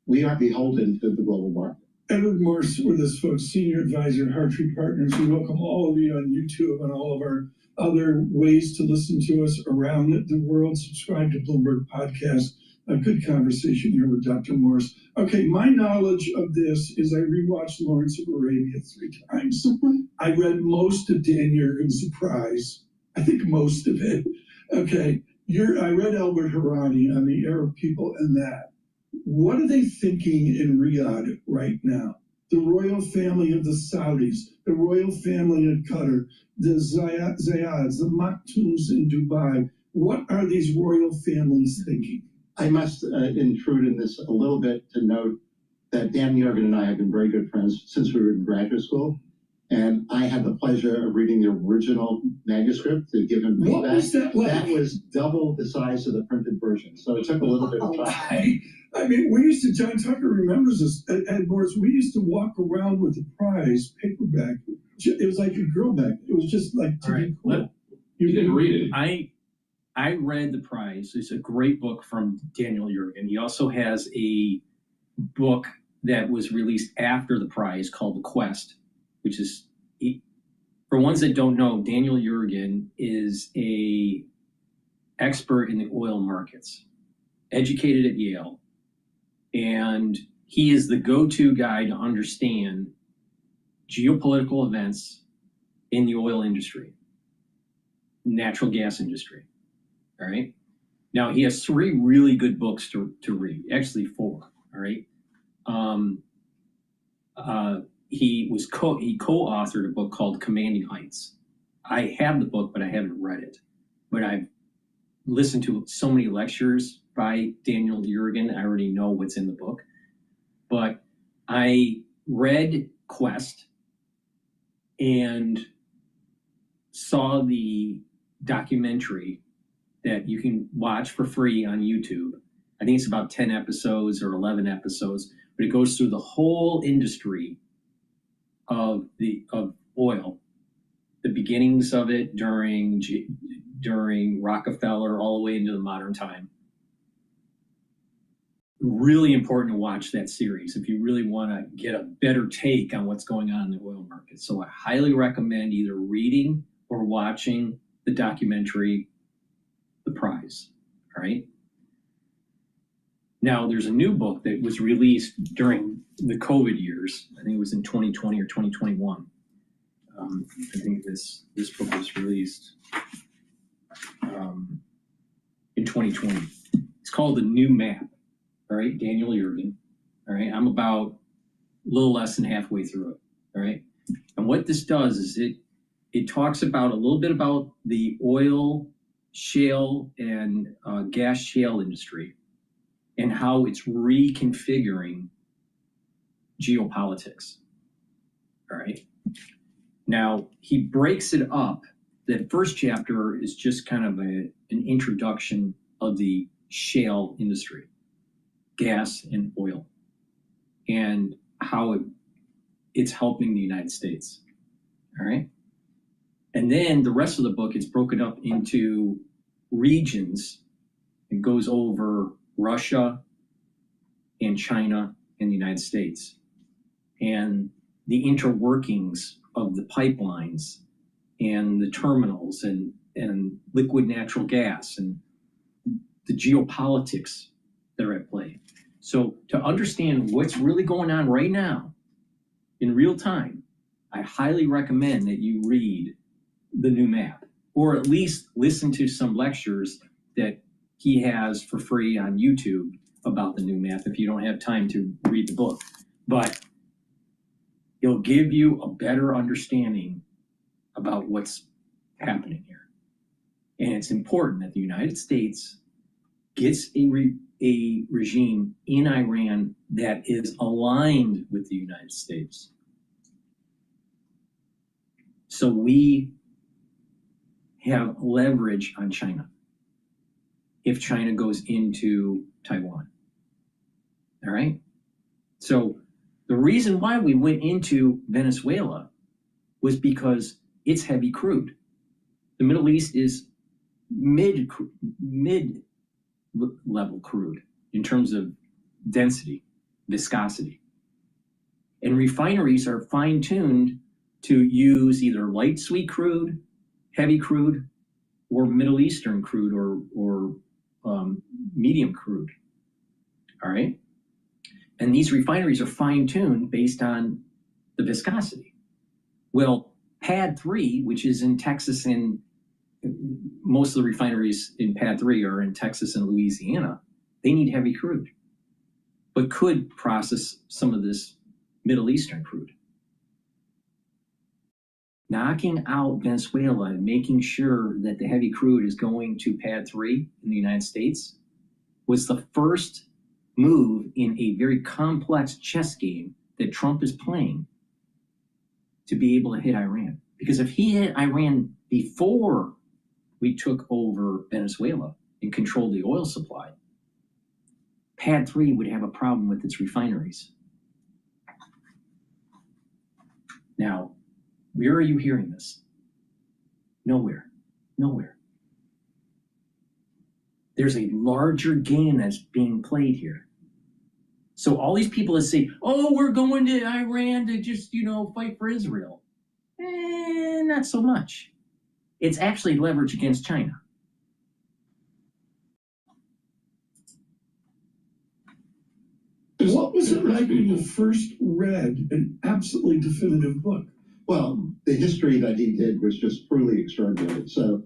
we are beholden to the global market. Edward Morse with us, folks, Senior Advisor at Hartree Partners. We welcome all of you on YouTube and all of our other ways to listen to us around the world. Subscribe to Bloomberg Podcast. A good conversation here with Dr. Morse. Okay, my knowledge of this is I rewatched Lawrence of Arabia 3 times. I read most of Dan Yergin's Surprise. I think most of it. Okay, I read Albert Harani on the Arab people and that. What are they thinking in Riyadh right now? The royal family of the Saudis, the royal family of Qatar, the Zayeds, the Maktoums in Dubai. What are these royal families thinking? I must intrude in this a little bit to note that Dan Yergin and I have been very good friends since we were in graduate school. And I had the pleasure of reading the original manuscript to give him What feedback. was that like? That was double the size of the printed version, so it took a little bit of time. I mean, we used to, John Tucker remembers this, and Boris, we used to walk around with the prize paperback. It was like a girl back. It was just like to be cool. You didn't read it. I read The Prize. It's a great book from Daniel Yergin. He also has a book that was released after The Prize called The Quest, which is, for ones that don't know, Daniel Yergin is a expert in the oil markets, educated at Yale, and he is the go-to guy to understand geopolitical events in the oil industry, natural gas industry. All right. Now he has 3 really good books to read, actually 4. All right. He co-authored a book called Commanding Heights. I have the book, but I haven't read it. But I've listened to so many lectures by Daniel Yergin. I already know what's in the book. But I read Quest and saw the documentary that you can watch for free on YouTube. I think it's about 10 episodes or 11 episodes, but it goes through the whole industry of oil, the beginnings of it during Rockefeller all the way into the modern time. Really important to watch that series if you really want to get a better take on what's going on in the oil market. So I highly recommend either reading or watching the documentary, The Prize. All right. Now, there's a new book that was released during the COVID years. I think it was in 2020 or 2021. I think this book was released in 2020. It's called The New Map. All right, Daniel Yergin. All right, I'm about a little less than halfway through it. All right, and what this does is it talks about a little bit about the oil, shale, and gas shale industry and how it's reconfiguring geopolitics. All right. Now, he breaks it up. The first chapter is just kind of an introduction of the shale industry, gas and oil, and how it's helping the United States. All right. And then the rest of the book is broken up into regions. It goes over Russia and China and the United States and the interworkings of the pipelines and the terminals and liquid natural gas and the geopolitics that are at play. So to understand what's really going on right now in real time, I highly recommend that you read The New Map, or at least listen to some lectures that he has for free on YouTube about the New Map if you don't have time to read the book. But it'll give you a better understanding about what's happening here. And it's important that the United States gets a regime in Iran that is aligned with the United States. So we have leverage on China if China goes into Taiwan. All right? So the reason why we went into Venezuela was because it's heavy crude. The Middle East is mid-level crude in terms of density, viscosity. And refineries are fine-tuned to use either light sweet crude, heavy crude, or Middle Eastern crude or medium crude. All right? And these refineries are fine-tuned based on the viscosity. Well, PADD 3, which is in Texas, and most of the refineries in PADD 3 are in Texas and Louisiana, they need heavy crude, but could process some of this Middle Eastern crude. Knocking out Venezuela and making sure that the heavy crude is going to PADD 3 in the United States was the first move in a very complex chess game that Trump is playing to be able to hit Iran. Because if he hit Iran before we took over Venezuela and controlled the oil supply, Pad 3 would have a problem with its refineries. Now, where are you hearing this? Nowhere. Nowhere. There's a larger game that's being played here. So all these people that say, oh, we're going to Iran to just, fight for Israel. Not so much. It's actually leverage against China. What was it like when you first read an absolutely definitive book? Well, the history that he did was just truly extraordinary. So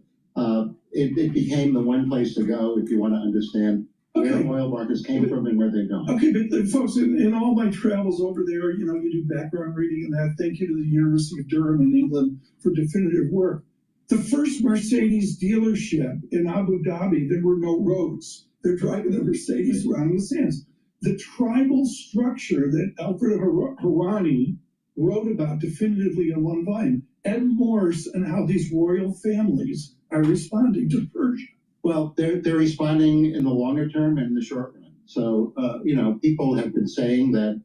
it became the one place to go if you want to understand where oil markets came from and where they're going. Okay, but folks, in all my travels over there, you do background reading and that. Thank you to the University of Durham in England for definitive work. The first Mercedes dealership in Abu Dhabi, there were no roads. They're driving the Mercedes around in the sands. The tribal structure that Alfred Harani wrote about definitively in one volume, Ed Morse and how these royal families are responding to Persia. Well, they're responding in the longer term and in the short run. So, people have been saying that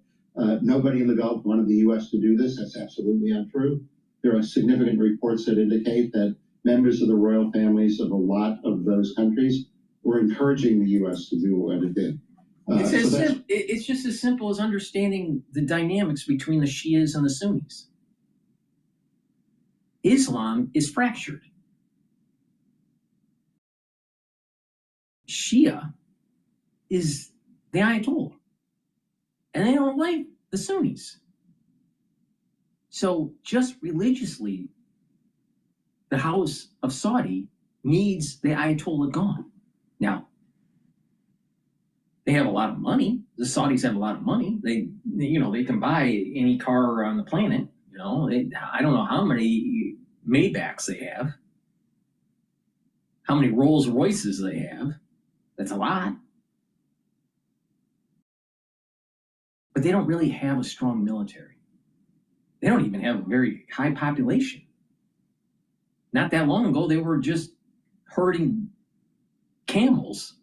nobody in the Gulf wanted the U.S. to do this. That's absolutely untrue. There are significant reports that indicate that members of the royal families of a lot of those countries were encouraging the U.S. to do what it did. It's just as simple as understanding the dynamics between the Shias and the Sunnis. Islam is fractured. Shia is the Ayatollah, and they don't like the Sunnis. So just religiously, the House of Saudi needs the Ayatollah gone. Now, they have a lot of money. The Saudis have a lot of money. They can buy any car on the planet. I don't know how many Maybachs they have, how many Rolls Royces they have. That's a lot. But they don't really have a strong military. They don't even have a very high population. Not that long ago, they were just herding camels.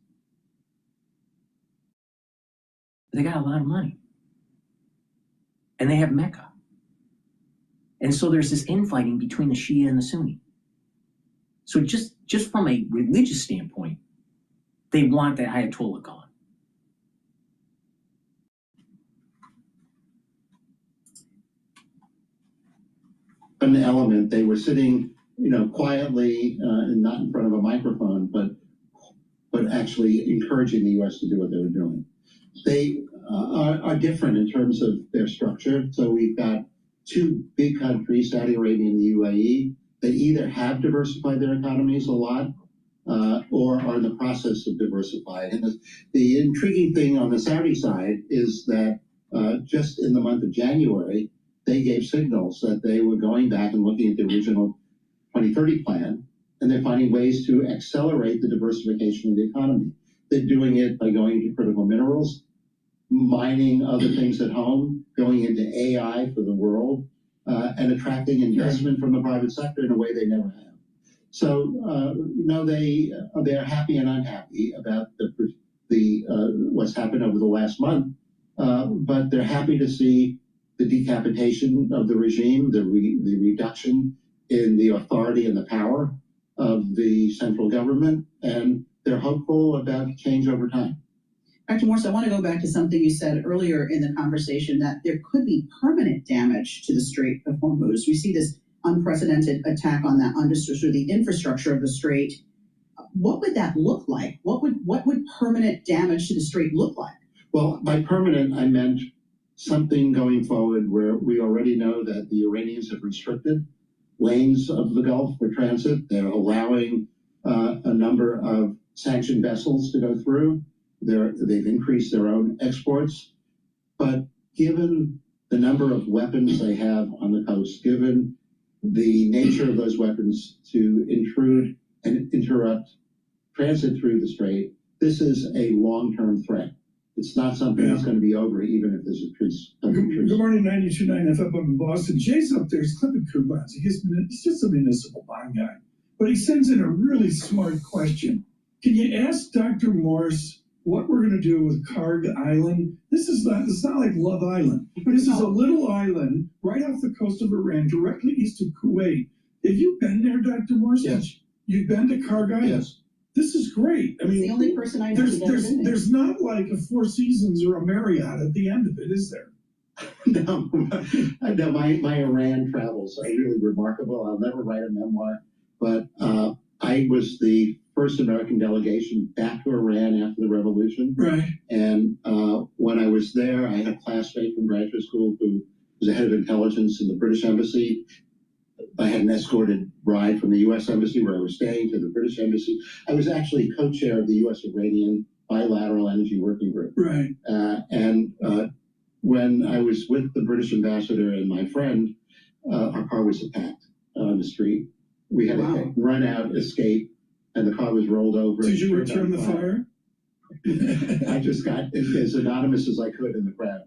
They got a lot of money. And they have Mecca. And so there's this infighting between the Shia and the Sunni. So just from a religious standpoint, they want the Ayatollah gone. An element, they were sitting, quietly and not in front of a microphone, but actually encouraging the U.S. to do what they were doing. They are different in terms of their structure. So we've got two big countries, Saudi Arabia and the UAE, that either have diversified their economies a lot or are in the process of diversifying. And the intriguing thing on the Saudi side is that just in the month of January, they gave signals that they were going back and looking at the original 2030 plan, and they're finding ways to accelerate the diversification of the economy. They're doing it by going into critical minerals, mining other things at home, going into AI for the world, and attracting investment from the private sector in a way they never have. So, they're happy and unhappy about the what's happened over the last month, but they're happy to see the decapitation of the regime, the reduction in the authority and the power of the central government, and they're hopeful about change over time. Dr. Morse, I want to go back to something you said earlier in the conversation, that there could be permanent damage to the Strait of Hormuz. We see this unprecedented attack on that through the infrastructure of the strait. What would that look like? What would permanent damage to the strait look like? Well, by permanent, I meant something going forward where we already know that the Iranians have restricted lanes of the Gulf for transit. They're allowing a number of sanctioned vessels to go through. They've increased their own exports. But given the number of weapons they have on the coast, given the nature of those weapons to intrude and interrupt transit through the strait, this is a long-term threat. It's not something that's going to be over, even if there's a trees. Good morning, 92.9 FM up in Boston. Jay's up there. He's clipping coupons. He's just a municipal bond guy. But he sends in a really smart question. Can you ask Dr. Morse what we're going to do with Karg Island? It's not like Love Island, but this is a little island right off the coast of Iran, directly east of Kuwait. Have you been there, Dr. Morse? Yes. You've been to Karg Island? Yes. This is great. I mean, the only person I know who's ever been there. there's not like a Four Seasons or a Marriott at the end of it, is there? No, my Iran travels are really remarkable. I'll never write a memoir, but I was the first American delegation back to Iran after the revolution. Right. And when I was there, I had a classmate from graduate school who was the head of intelligence in the British Embassy. I had an escorted ride from the U.S. Embassy where I was staying to the British Embassy. I was actually co-chair of the U.S.-Iranian Bilateral Energy Working Group. Right. When I was with the British ambassador and my friend, our car was attacked on the street. We had to run out, escape, and the car was rolled over. Did you return the fire? I just got as anonymous as I could in the crowd.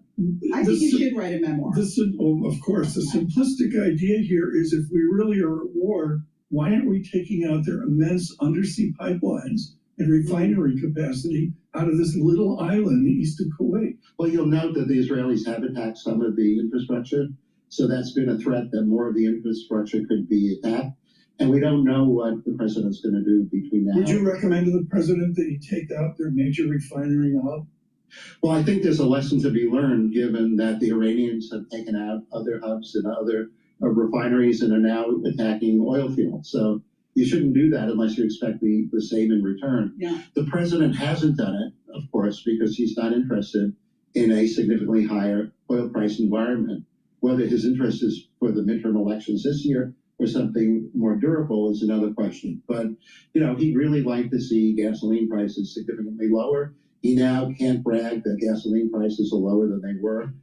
I think you should write a memoir. Of course, the simplistic idea here is if we really are at war, why aren't we taking out their immense undersea pipelines and refinery capacity out of this little island east of Kuwait? Well, you'll note that the Israelis have attacked some of the infrastructure, so that's been a threat that more of the infrastructure could be attacked. And we don't know what the president's going to do between now. Would you recommend to the president that he take out their major refinery hub? Well, I think there's a lesson to be learned, given that the Iranians have taken out other hubs and other refineries and are now attacking oil fields. So you shouldn't do that unless you expect the same in return. Yeah. The president hasn't done it, of course, because he's not interested in a significantly higher oil price environment. Whether his interest is for the midterm elections this year or something more durable is another question. But, he'd really like to see gasoline prices significantly lower. He now can't brag that gasoline prices are lower than they were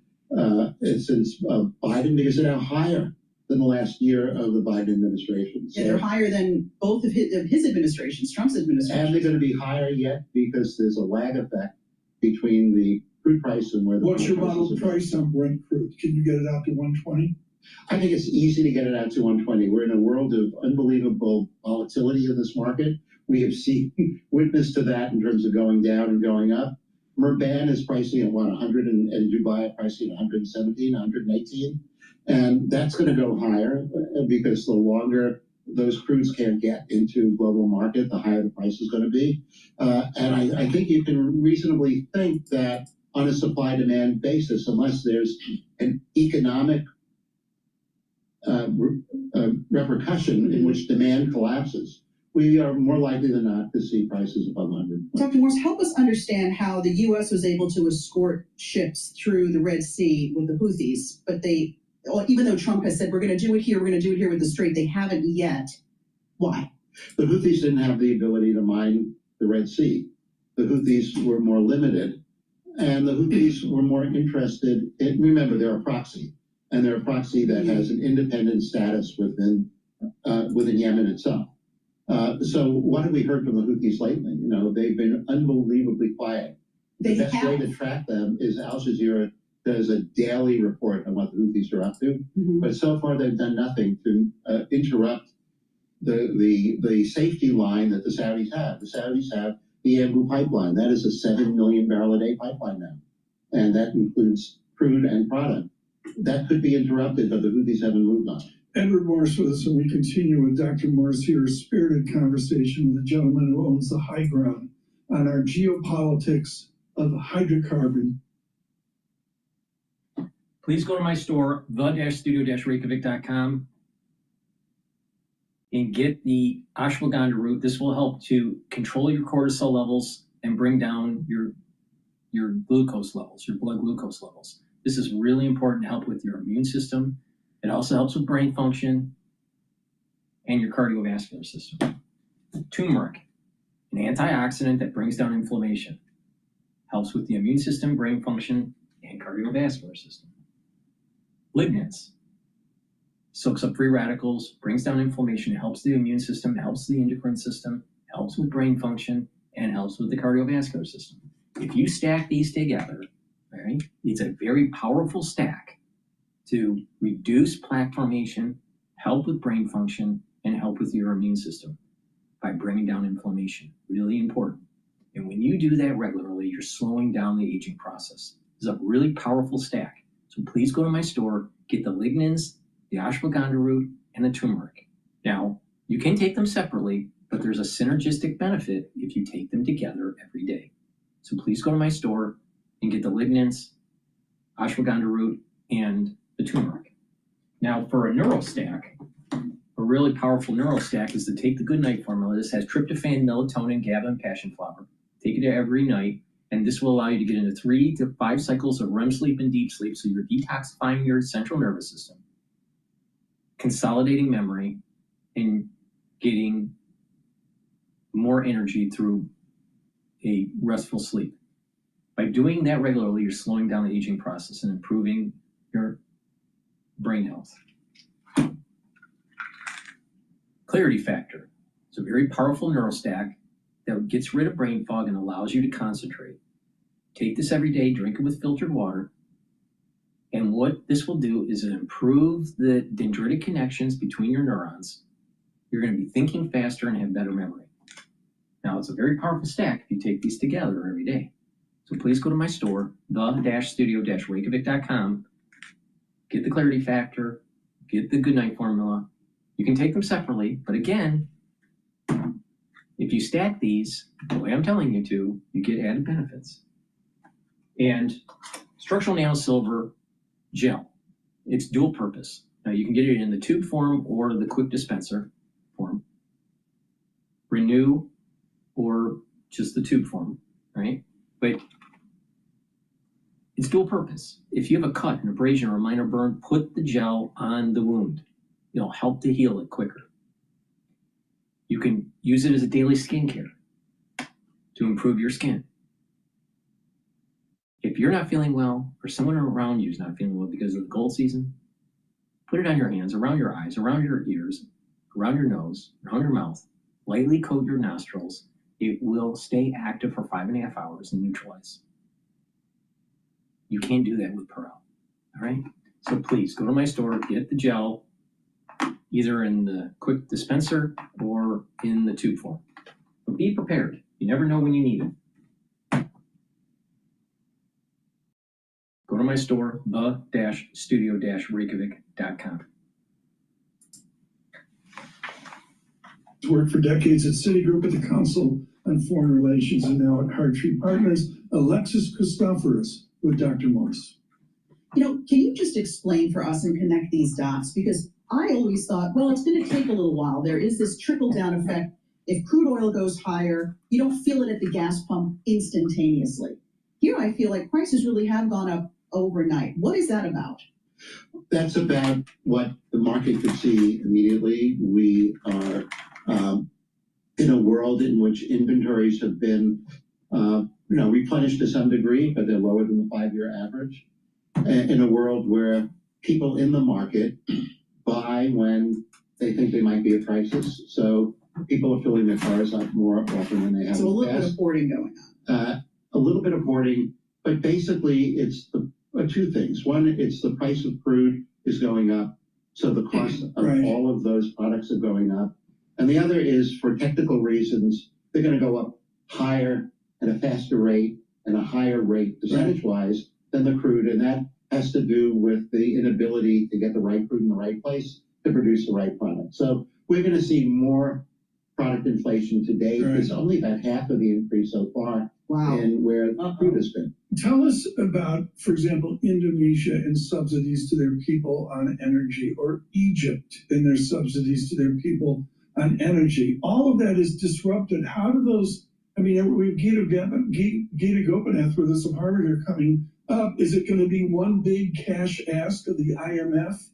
since Biden, because they're now higher than the last year of the Biden administration. Yeah, they're higher than both of his administrations, Trump's administration. And they're going to be higher yet because there's a lag effect between the crude price and where the What's your model price on Brent crude? Can you get it out to 120? I think it's easy to get it out to 120. We're in a world of unbelievable volatility in this market. We have seen witness to that in terms of going down and going up. Murban is pricing at 100 and Dubai pricing at 117, 118. And that's going to go higher because the longer those crudes can't get into global market, the higher the price is going to be. And I think you can reasonably think that on a supply-demand basis, unless there's an economic repercussion in which demand collapses, we are more likely than not to see prices above 100. Dr. Morse, help us understand how the U.S. was able to escort ships through the Red Sea with the Houthis, but even though Trump has said, we're going to do it here, we're going to do it here with the Strait, they haven't yet. Why? The Houthis didn't have the ability to mine the Red Sea. The Houthis were more limited, and the Houthis were more interested in, remember, they're a proxy, and they're a proxy that has an independent status within Yemen itself. So what have we heard from the Houthis lately? They've been unbelievably quiet. The best way to track them is Al Jazeera does a daily report on what the Houthis are up to. But so far they've done nothing to interrupt the safety line that the Saudis have. The Saudis have the Ambu pipeline. That is a 7 million barrel a day pipeline now. And that includes crude and product. That could be interrupted, but the Houthis haven't moved on. Edward Morse with us, and we continue with Dr. Morse here, a spirited conversation with a gentleman who owns the high ground on our geopolitics of hydrocarbon. Please go to my store, the-studio-reykjavik.com, and get the ashwagandha root. This will help to control your cortisol levels and bring down your glucose levels, your blood glucose levels. This is really important to help with your immune system. It also helps with brain function and your cardiovascular system. Turmeric, an antioxidant that brings down inflammation, helps with the immune system, brain function, and cardiovascular system. Lignans, soaks up free radicals, brings down inflammation, helps the immune system, helps the endocrine system, helps with brain function, and helps with the cardiovascular system. If you stack these together, right, it's a very powerful stack to reduce plaque formation, help with brain function, and help with your immune system by bringing down inflammation. Really important. And when you do that regularly, you're slowing down the aging process. It's a really powerful stack. So please go to my store, get the lignans, the ashwagandha root, and the turmeric. Now, you can take them separately, but there's a synergistic benefit if you take them together every day. So please go to my store and get the lignans, ashwagandha root, and the turmeric. Now, for a neurostack, a really powerful neurostack is to take the Good Night formula. This has tryptophan, melatonin, GABA, and passion flower. Take it every night, and this will allow you to get into 3 to 5 cycles of REM sleep and deep sleep, so you're detoxifying your central nervous system, consolidating memory, and getting more energy through a restful sleep. By doing that regularly, you're slowing down the aging process and improving your brain health. Clarity factor. It's a very powerful neurostack that gets rid of brain fog and allows you to concentrate. Take this every day, drink it with filtered water. And what this will do is improve the dendritic connections between your neurons. You're going to be thinking faster and have better memory. Now, it's a very powerful stack if you take these together every day. So please go to my store, the-studio-reykjavik.com, get the Clarity Factor, get the Good Night formula. You can take them separately, but again, if you stack these the way I'm telling you to, you get added benefits. And structural nano silver gel, it's dual purpose. Now you can get it in the tube form or the quick dispenser form. Renew or just the tube form, right? But it's dual purpose. If you have a cut, an abrasion, or a minor burn, put the gel on the wound. It'll help to heal it quicker. You can use it as a daily skincare to improve your skin. If you're not feeling well, or someone around you is not feeling well because of the cold season, put it on your hands, around your eyes, around your ears, around your nose, around your mouth. Lightly coat your nostrils. It will stay active for 5.5 hours and neutralize. You can't do that with Perel, all right? So please go to my store, get the gel, either in the quick dispenser or in the tube form. But be prepared. You never know when you need it. Go to my store, the-studio-reykjavik.com. Worked for decades at Citigroup at the Council on Foreign Relations and now at Hartree Partners. Alexis Christoforous with Dr. Morse. You know, can you just explain for us and connect these dots? Because I always thought, well, it's going to take a little while. There is this trickle-down effect. If crude oil goes higher, you don't feel it at the gas pump instantaneously. Here, I feel like prices really have gone up overnight. What is that about? That's about what the market could see immediately. We are in a world in which inventories have been, replenished to some degree, but they're lower than the 5-year average. In a world where people in the market buy when they think they might be at crisis. So people are filling their cars up more often than they have in the past. So a little bit of hoarding going on. A little bit of hoarding, but basically it's two things. One, it's the price of crude is going up, so the cost of all of those products are going up. And the other is, for technical reasons, they're going to go up higher at a faster rate and a higher rate percentage-wise than the crude, and that has to do with the inability to get the right crude in the right place to produce the right product. So we're going to see more product inflation today. It's only about half of the increase so far in where crude has been. Tell us about, for example, Indonesia and subsidies to their people on energy, or Egypt and their subsidies to their people on energy. All of that is disrupted. How do those, we have Gita Gopinath with us of Harvard are coming up. Is it going to be one big cash ask of the IMF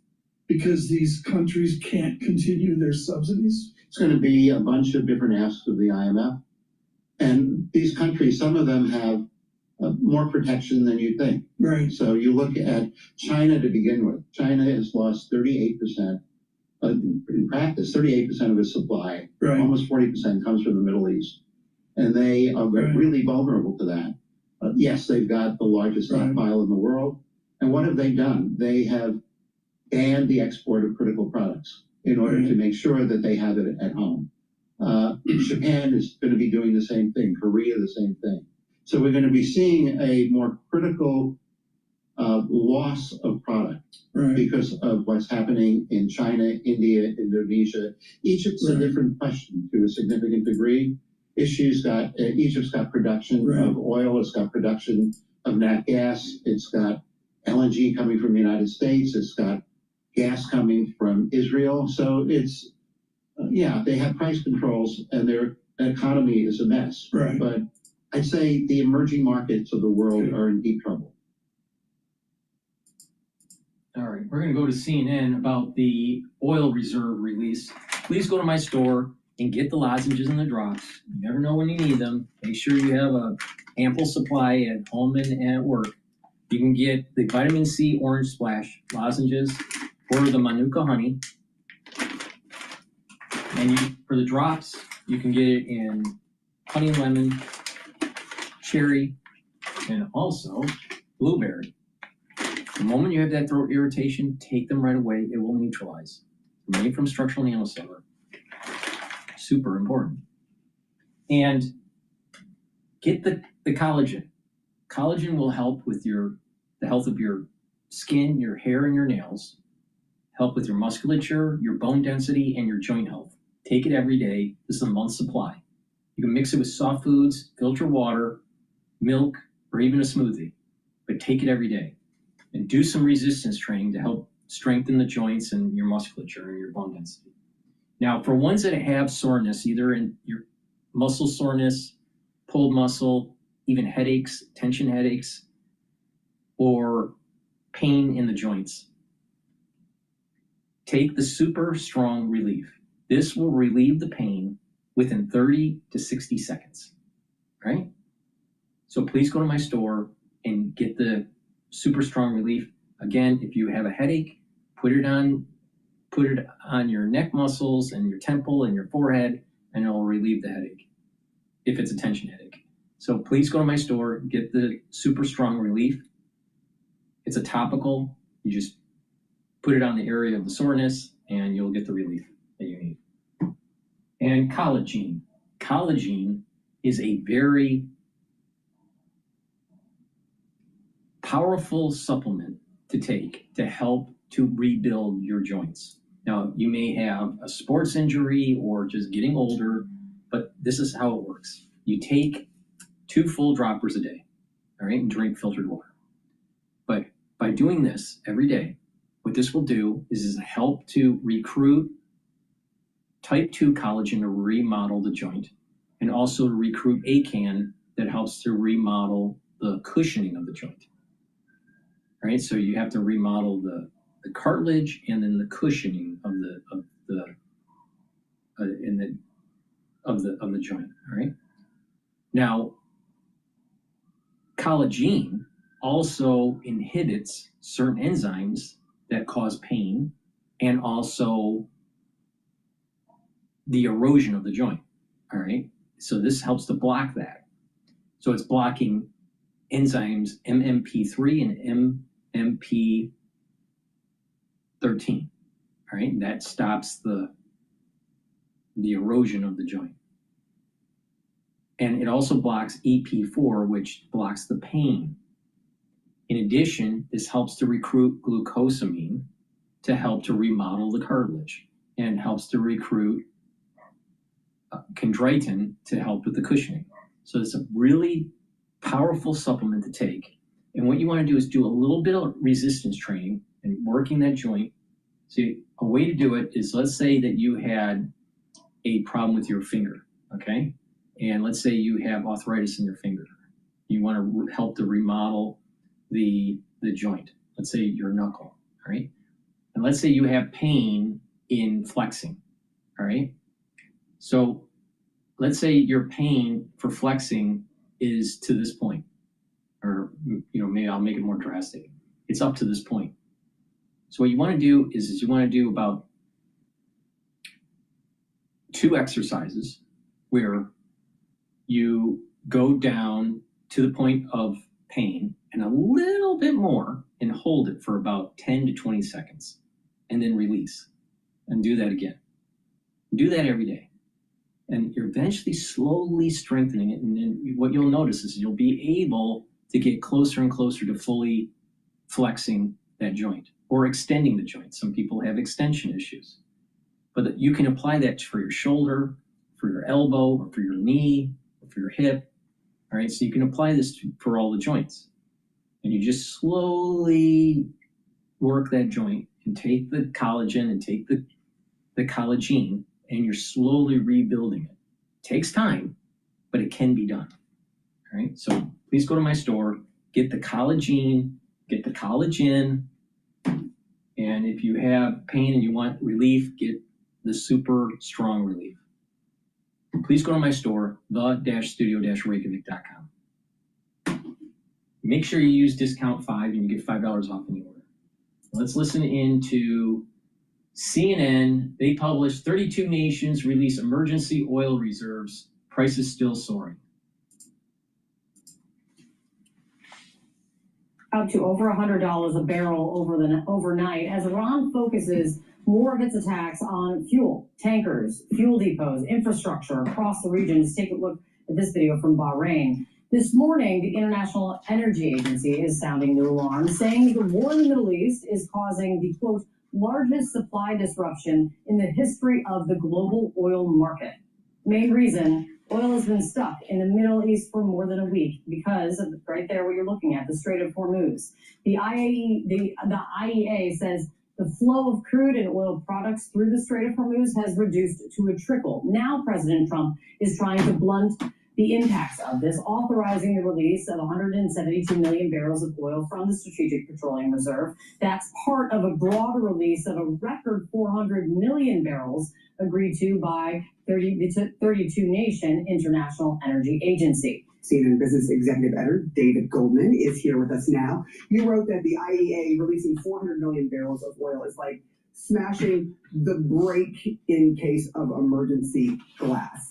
because these countries can't continue their subsidies? It's going to be a bunch of different asks of the IMF. And these countries, some of them have more protection than you think. Right. So you look at China to begin with. China has lost 38%, in practice, 38% of its supply. Almost 40% comes from the Middle East. And they are really vulnerable to that. Yes, they've got the largest stockpile in the world. And what have they done? They have banned the export of critical products in order to make sure that they have it at home. Japan is going to be doing the same thing, Korea the same thing. So we're going to be seeing a more critical loss of product because of what's happening in China, India, Indonesia. Egypt's a different question to a significant degree. Egypt's got production of oil, it's got production of nat gas, it's got LNG coming from the United States, it's got gas coming from Israel. So it's, they have price controls and their economy is a mess. But I'd say the emerging markets of the world are in deep trouble. All right, we're going to go to CNN about the oil reserve release. Please go to my store and get the lozenges and the drops. You never know when you need them. Make sure you have a ample supply at home and at work. You can get the vitamin C orange splash lozenges or the Manuka honey. And for the drops, you can get it in honey and lemon, cherry, and also blueberry. The moment you have that throat irritation, take them right away. It will neutralize. Made from structural nanosilver. Super important. And get the collagen. Collagen will help with the health of your skin, your hair, and your nails. Help with your musculature, your bone density, and your joint health. Take it every day. This is a month's supply. You can mix it with soft foods, filter water, milk, or even a smoothie. But take it every day. And do some resistance training to help strengthen the joints and your musculature and your bone density. Now, for ones that have soreness, either in your muscle soreness, pulled muscle, even headaches, tension headaches, or pain in the joints, take the Super Strong Relief. This will relieve the pain within 30 to 60 seconds, right? So please go to my store and get the Super Strong Relief. Again, if you have a headache, put it on your neck muscles and your temple and your forehead, and it will relieve the headache if it's a tension headache. So please go to my store, get the Super Strong Relief. It's a topical. You just put it on the area of the soreness and you'll get the relief that you need. And collagen. Collagen is a very powerful supplement to take to help to rebuild your joints. Now, you may have a sports injury or just getting older, but this is how it works. You take 2 full droppers a day, all right, and drink filtered water. But by doing this every day, what this will do is help to recruit type 2 collagen to remodel the joint, and also to recruit ACAN that helps to remodel the cushioning of the joint. All right, so you have to remodel the cartilage and then the cushioning of the joint. All right. Now, collagen also inhibits certain enzymes that cause pain and also the erosion of the joint. All right. So this helps to block that. So it's blocking enzymes MMP3 and MMP13. All right. That stops the erosion of the joint. And it also blocks EP4, which blocks the pain. In addition, this helps to recruit glucosamine to help to remodel the cartilage, and helps to recruit chondroitin to help with the cushioning. So it's a really powerful supplement to take. And what you want to do is do a little bit of resistance training and working that joint. See, a way to do it is, let's say that you had a problem with your finger, okay? And let's say you have arthritis in your finger. You want to help to remodel the joint. Let's say your knuckle, all right? And let's say you have pain in flexing, all right? So let's say your pain for flexing is to this point, or maybe I'll make it more drastic. It's up to this point. So what you want to do is you want to do about 2 exercises where you go down to the point of pain and a little bit more and hold it for about 10 to 20 seconds and then release and do that again. Do that every day. And you're eventually slowly strengthening it. And then what you'll notice is you'll be able to get closer and closer to fully flexing that joint or extending the joint. Some people have extension issues, but you can apply that for your shoulder, for your elbow, or for your knee, or for your hip. All right, so you can apply this for all the joints. And you just slowly work that joint and take the collagen and take the collagen, and you're slowly rebuilding it. Takes time, but it can be done. All right, so please go to my store, get the collagen, get the collagen, and if you have pain and you want relief, get the super strong relief. Please go to my store, the-studio-reykjavik.com. Make sure you use discount 5 and you get $5 off any order. Let's listen into CNN. They published 32 nations release emergency oil reserves. Prices still soaring. Up to over $100 a barrel overnight as Iran focuses more of its attacks on fuel, tankers, fuel depots, infrastructure across the region. Just take a look at this video from Bahrain. This morning, the International Energy Agency is sounding new alarms, saying the war in the Middle East is causing the, quote, largest supply disruption in the history of the global oil market. Main reason, oil has been stuck in the Middle East for more than a week because of right there what you're looking at, the Strait of Hormuz. The IEA says the flow of crude and oil products through the Strait of Hormuz has reduced to a trickle. Now President Trump is trying to blunt the impacts of this, authorizing the release of 172 million barrels of oil from the Strategic Petroleum Reserve. That's part of a broader release of a record 400 million barrels agreed to by the 32-nation International Energy Agency. CNN business executive editor David Goldman is here with us now. You wrote that the IEA releasing 400 million barrels of oil is like smashing the brake in case of emergency glass.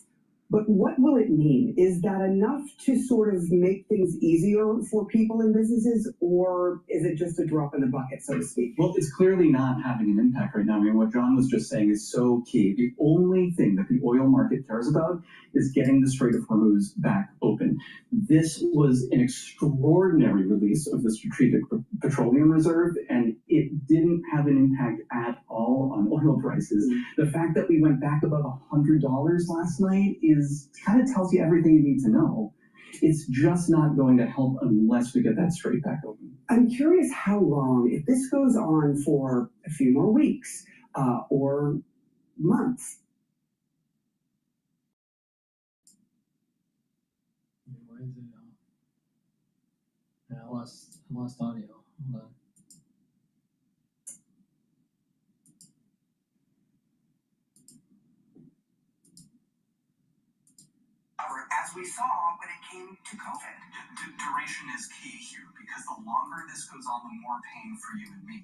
But what will it mean? Is that enough to sort of make things easier for people and businesses, or is it just a drop in the bucket, so to speak? Well, it's clearly not having an impact right now. I mean, what John was just saying is so key. The only thing that the oil market cares about is getting the Strait of Hormuz back open. This was an extraordinary release of the Strategic Petroleum Reserve, and it didn't have an impact at all on oil prices. The fact that we went back above $100 last night kind of tells you everything you need to know. It's just not going to help unless we get that strait back open. I'm curious how long, if this goes on for a few more weeks or months. Why is it? I lost audio. Hold on. As we saw when it came to COVID. Duration is key here because the longer this goes on, the more pain for you and me.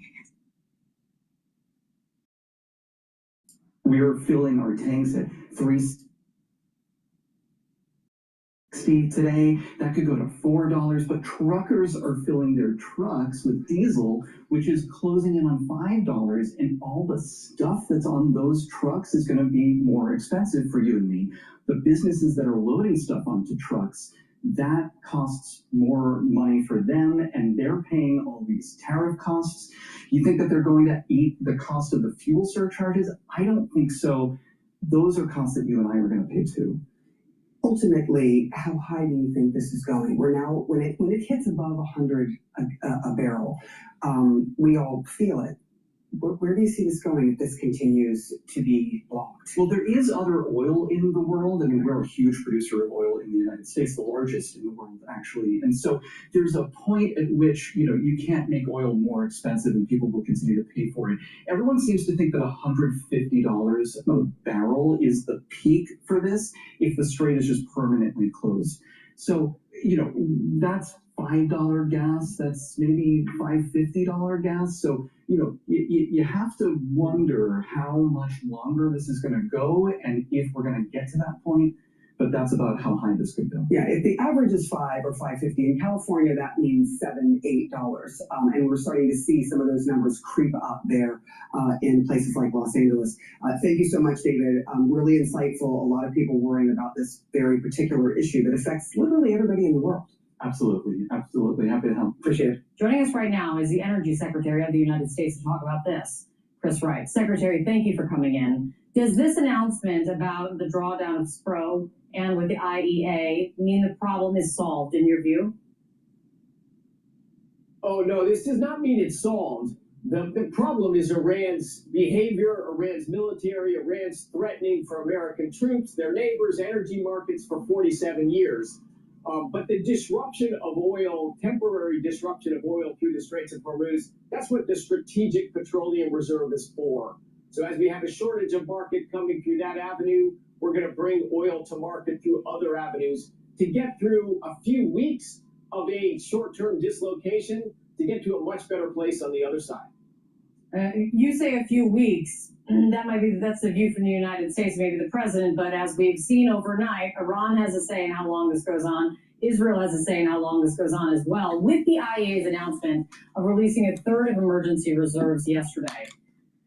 We're filling our tanks at 360 today. That could go to $4, but truckers are filling their trucks with diesel, which is closing in on $5, and all the stuff that's on those trucks is going to be more expensive for you and me. The businesses that are loading stuff onto trucks, that costs more money for them, and they're paying all these tariff costs. You think that they're going to eat the cost of the fuel surcharges? I don't think so. Those are costs that you and I are going to pay too. Ultimately, how high do you think this is going? We're now, when it hits above 100 a barrel, we all feel it. Where do you see this going if this continues to be blocked? Well, there is other oil in the world. I mean, we're a huge producer of oil in the United States, the largest in the world, actually. And so there's a point at which, you can't make oil more expensive and people will continue to pay for it. Everyone seems to think that $150 a barrel is the peak for this if the strait is just permanently closed. So, that's $5 gas, that's maybe $5.50 gas. So, you have to wonder how much longer this is going to go, and if we're going to get to that point. but that's about how high this could go. Yeah, if the average is $5 or $5.50 in California, that means $7, $8, and we're starting to see some of those numbers creep up there in places like Los Angeles. Thank you so much, David. Really insightful. A lot of people worrying about this very particular issue that affects literally everybody in the world. Absolutely, absolutely. Happy to help. Appreciate it. Joining us right now is the Energy Secretary of the United States to talk about this, Chris Wright. Secretary, thank you for coming in. Does this announcement about the drawdown of SPRO and with the IEA mean the problem is solved in your view? Oh, no, this does not mean it's solved. The problem is Iran's behavior, Iran's military, Iran's threatening for American troops, their neighbors, energy markets for 47 years. But the disruption of oil, temporary disruption of oil through the Straits of Hormuz, that's what the Strategic Petroleum Reserve is for. So as we have a shortage of market coming through that avenue, we're going to bring oil to market through other avenues to get through a few weeks of a short-term dislocation to get to a much better place on the other side. You say a few weeks. That's the view from the United States, maybe the president, but as we've seen overnight, Iran has a say in how long this goes on. Israel has a say in how long this goes on as well, with the IEA's announcement of releasing a third of emergency reserves yesterday.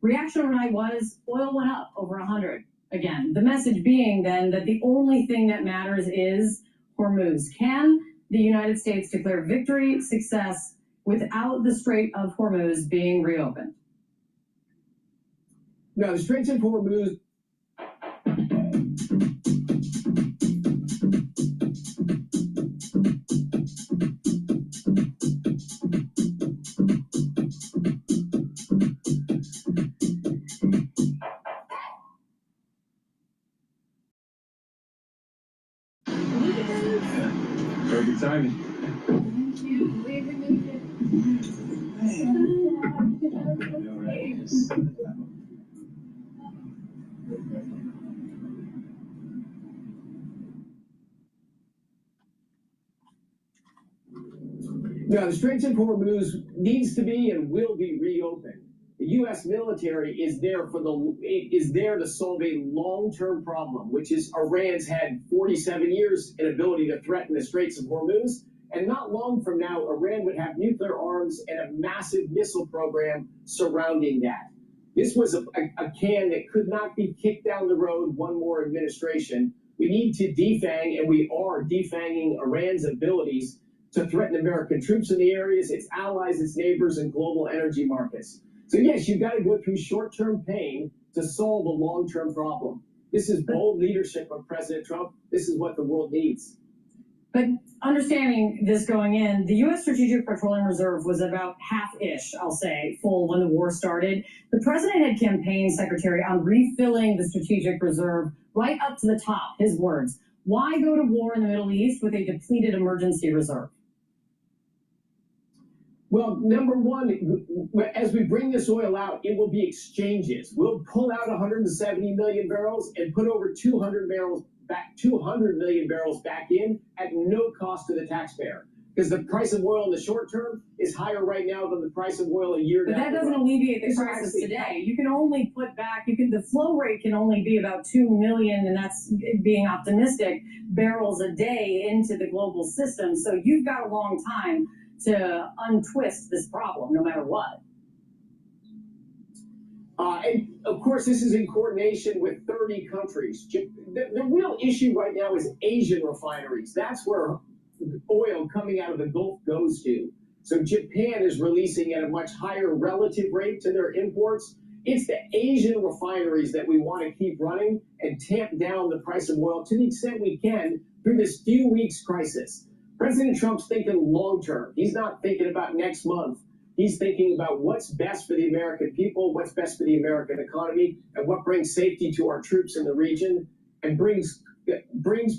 Reaction overnight was oil went up over 100 again. The message being then that the only thing that matters is Hormuz. Can the United States declare victory, success, without the Strait of Hormuz being reopened? Now, the Straits of Hormuz. Perfect timing. Now, the Straits of Hormuz needs to be and will be reopened. The U.S. military is there to solve a long-term problem, which is Iran's had 47 years in ability to threaten the Straits of Hormuz, and not long from now, Iran would have nuclear arms and a massive missile program surrounding that. This was a can that could not be kicked down the road one more administration. We need to defang, and we are defanging Iran's abilities to threaten American troops in the areas, its allies, its neighbors, and global energy markets. So yes, you've got to go through short-term pain to solve a long-term problem. This is bold leadership of President Trump. This is what the world needs. But understanding this going in, the U.S. Strategic Petroleum Reserve was about half-ish, I'll say, full when the war started. The president had campaigned, Secretary, on refilling the Strategic Reserve right up to the top, his words. Why go to war in the Middle East with a depleted emergency reserve? Well, number one, as we bring this oil out, it will be exchanges. We'll pull out 170 million barrels and put over 200 million barrels back in at no cost to the taxpayer. Because the price of oil in the short term is higher right now than the price of oil a year ago. But that doesn't alleviate the crisis today. You can only put back, the flow rate can only be about 2 million, and that's being optimistic, barrels a day into the global system. So you've got a long time to untwist this problem, no matter what. And of course, this is in coordination with 30 countries. The real issue right now is Asian refineries. That's where oil coming out of the Gulf goes to. So Japan is releasing at a much higher relative rate to their imports. It's the Asian refineries that we want to keep running and tamp down the price of oil to the extent we can through this few weeks crisis. President Trump's thinking long term. He's not thinking about next month. He's thinking about what's best for the American people, what's best for the American economy, and what brings safety to our troops in the region and brings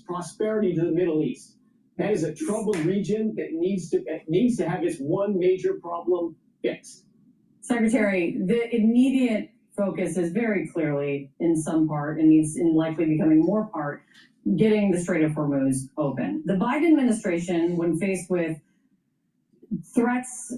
prosperity to the Middle East. That is a troubled region that needs to have its one major problem fixed. Secretary, the immediate focus is very clearly in some part and needs in likely becoming more part, getting the Strait of Hormuz open. The Biden administration, when faced with threats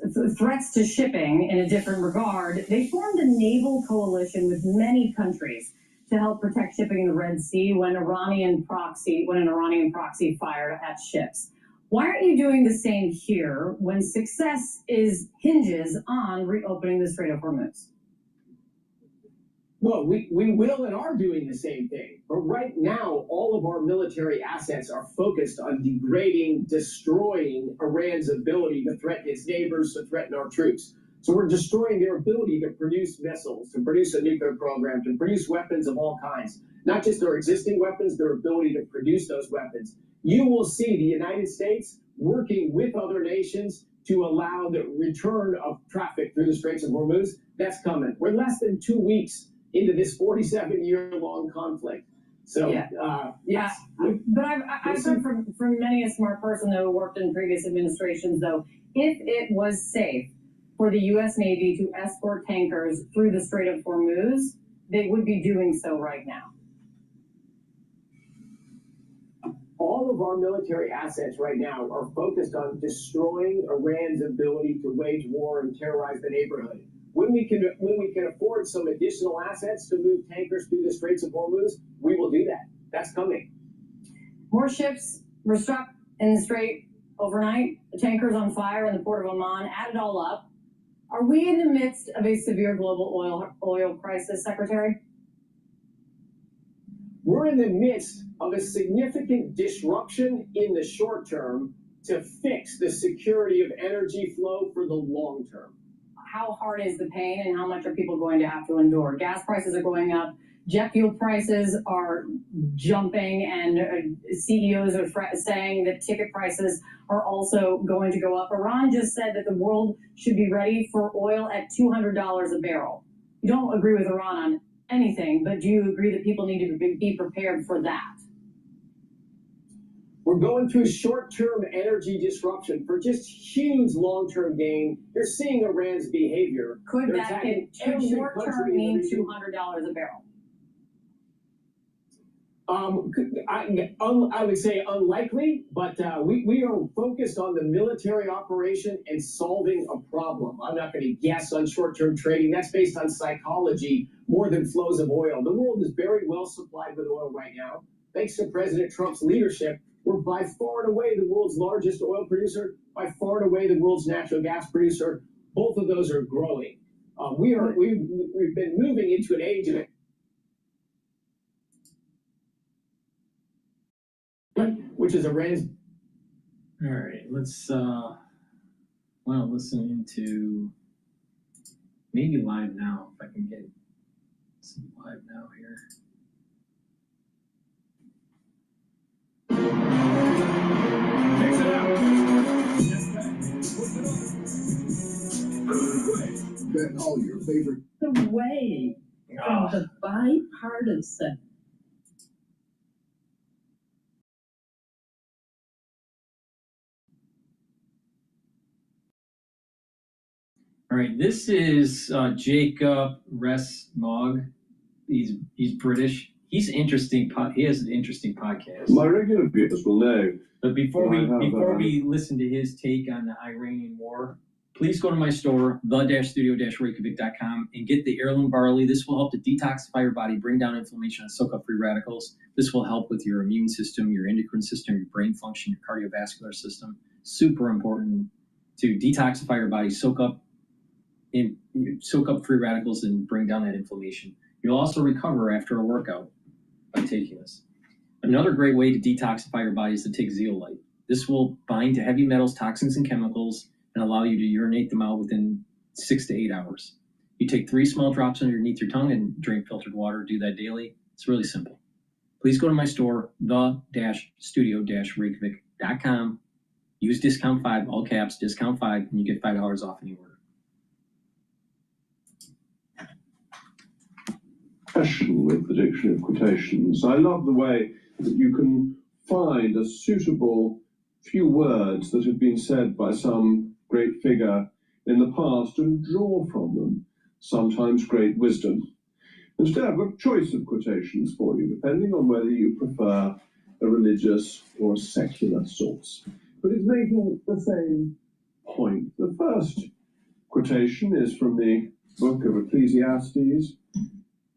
to shipping in a different regard, they formed a naval coalition with many countries to help protect shipping in the Red Sea when an Iranian proxy fired at ships. Why aren't you doing the same here when success hinges on reopening the Strait of Hormuz? Well, we will and are doing the same thing. But right now, all of our military assets are focused on degrading, destroying Iran's ability to threaten its neighbors, to threaten our troops. So we're destroying their ability to produce missiles, to produce a nuclear program, to produce weapons of all kinds. Not just their existing weapons, their ability to produce those weapons. You will see the United States working with other nations to allow the return of traffic through the Straits of Hormuz. That's coming. We're less than 2 weeks into this 47-year-long conflict. So, yes. But I've heard from many a smart person who worked in previous administrations, though, if it was safe for the U.S. Navy to escort tankers through the Strait of Hormuz, they would be doing so right now. All of our military assets right now are focused on destroying Iran's ability to wage war and terrorize the neighborhood. When we can afford some additional assets to move tankers through the Straits of Hormuz, we will do that. That's coming. More ships were struck in the Strait overnight. The tankers on fire in the port of Oman. Add it all up. Are we in the midst of a severe global oil crisis, Secretary? We're in the midst of a significant disruption in the short term to fix the security of energy flow for the long term. How hard is the pain and how much are people going to have to endure? Gas prices are going up. Jet fuel prices are jumping, and CEOs are saying that ticket prices are also going to go up. Iran just said that the world should be ready for oil at $200 a barrel. You don't agree with Iran on anything, but do you agree that people need to be prepared for that? We're going through short-term energy disruption for just huge long-term gain. You're seeing Iran's behavior. Could that in short-term mean $200 a barrel? I would say unlikely, but we are focused on the military operation and solving a problem. I'm not going to guess on short-term trading. That's based on psychology more than flows of oil. The world is very well supplied with oil right now. Thanks to President Trump's leadership, we're by far and away the world's largest oil producer, by far and away the world's natural gas producer. Both of those are growing. We've been moving into an age of which is Iran's. All right, let's listen into maybe live now, if I can get some live now here. Mix it up. Bet all your favorite. Away from the bipartisan. All right, this is Jacob Rees-Mogg. He's British. He's interesting. He has an interesting podcast. My regular viewers will know. But before we listen to his take on the Iranian war, please go to my store, the-studio-reykjavik.com, and get the heirloom barley. This will help to detoxify your body, bring down inflammation, and soak up free radicals. This will help with your immune system, your endocrine system, your brain function, your cardiovascular system. Super important to detoxify your body, soak up free radicals, and bring down that inflammation. You'll also recover after a workout by taking this. Another great way to detoxify your body is to take zeolite. This will bind to heavy metals, toxins, and chemicals and allow you to urinate them out within 6 to 8 hours. You take 3 small drops underneath your tongue and drink filtered water. Do that daily. It's really simple. Please go to my store, the-studio-reykjavik.com. Use discount 5, all caps, discount 5, and you get $5 off any order. Question with the dictionary of quotations. I love the way that you can find a suitable few words that have been said by some great figure in the past and draw from them sometimes great wisdom. And today I've got a choice of quotations for you, depending on whether you prefer a religious or a secular source. But it's making the same point. The first quotation is from the book of Ecclesiastes,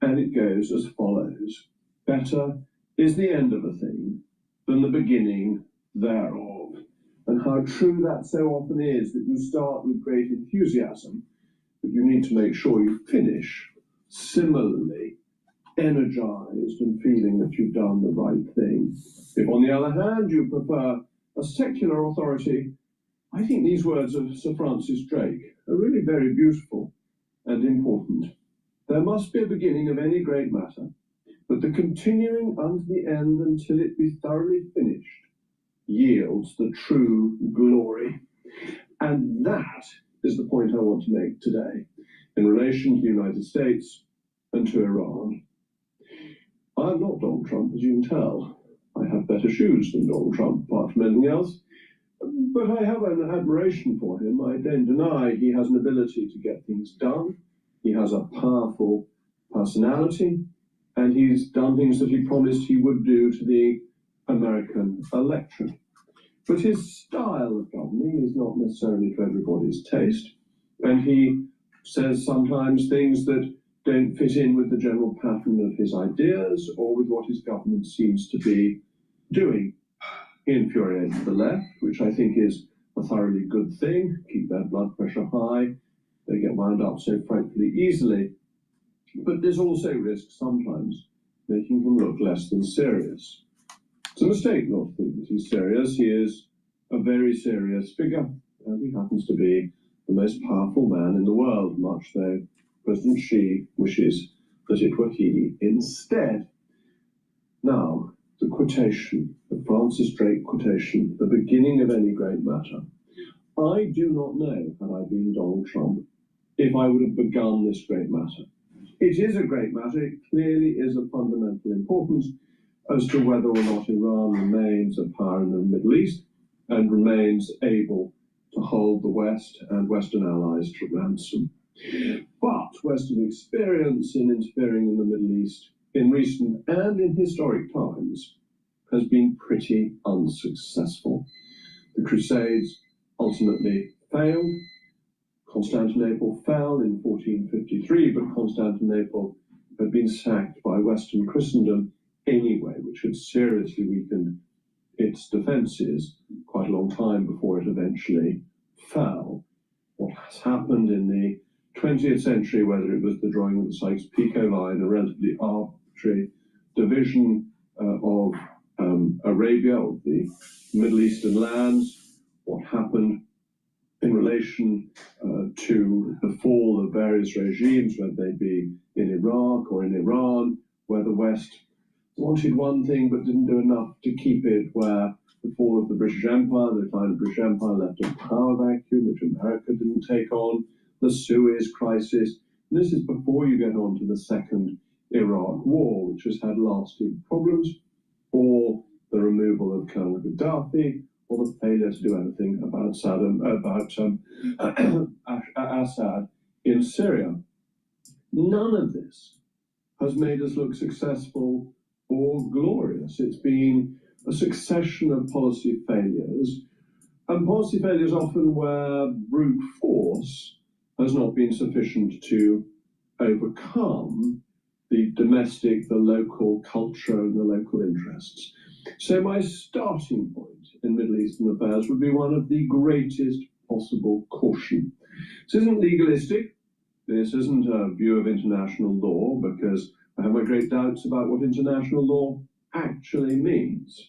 and it goes as follows. Better is the end of a thing than the beginning thereof. And how true that so often is, that you start with great enthusiasm, but you need to make sure you finish similarly energized and feeling that you've done the right thing. If, on the other hand, you prefer a secular authority, I think these words of Sir Francis Drake are really very beautiful and important. There must be a beginning of any great matter, but the continuing unto the end until it be thoroughly finished yields the true glory. And that is the point I want to make today in relation to the United States and to Iran. I'm not Donald Trump, as you can tell. I have better shoes than Donald Trump, apart from anything else. But I have an admiration for him. I don't deny he has an ability to get things done. He has a powerful personality, and he's done things that he promised he would do to the American electorate. But his style of governing is not necessarily to everybody's taste, and he says sometimes things that don't fit in with the general pattern of his ideas or with what his government seems to be doing. He infuriates the left, which I think is a thoroughly good thing. Keep their blood pressure high. They get wound up so frightfully easily. But there's also risk sometimes making him look less than serious. It's a mistake not to think that he's serious. He is a very serious figure, and he happens to be the most powerful man in the world, much though President Xi wishes that it were he instead. Now, the quotation, the Francis Drake quotation, the beginning of any great matter. I do not know, had I been Donald Trump, if I would have begun this great matter. It is a great matter. It clearly is of fundamental importance as to whether or not Iran remains a power in the Middle East and remains able to hold the West and Western allies to ransom. But Western experience in interfering in the Middle East in recent and in historic times has been pretty unsuccessful. The Crusades ultimately failed. Constantinople fell in 1453, but Constantinople had been sacked by Western Christendom anyway, which had seriously weakened its defenses quite a long time before it eventually fell. What has happened in the 20th century, whether it was the drawing of the Sykes-Picot line, a relatively arbitrary division of Arabia, of the Middle Eastern lands, what happened in relation to the fall of various regimes, whether they be in Iraq or in Iran, where the West wanted one thing but didn't do enough to keep it, where the fall of the British Empire, the decline of the British Empire left a power vacuum which America didn't take on, the Suez crisis. And this is before you get on to the Second Iraq War, which has had lasting problems, or the removal of Colonel Gaddafi, or the failure to do anything about Assad in Syria. None of this has made us look successful or glorious. It's been a succession of policy failures, and policy failures often where brute force has not been sufficient to overcome the domestic, the local culture, and the local interests. So my starting point in Middle Eastern affairs would be one of the greatest possible caution. This isn't legalistic. This isn't a view of international law, because I have my great doubts about what international law actually means.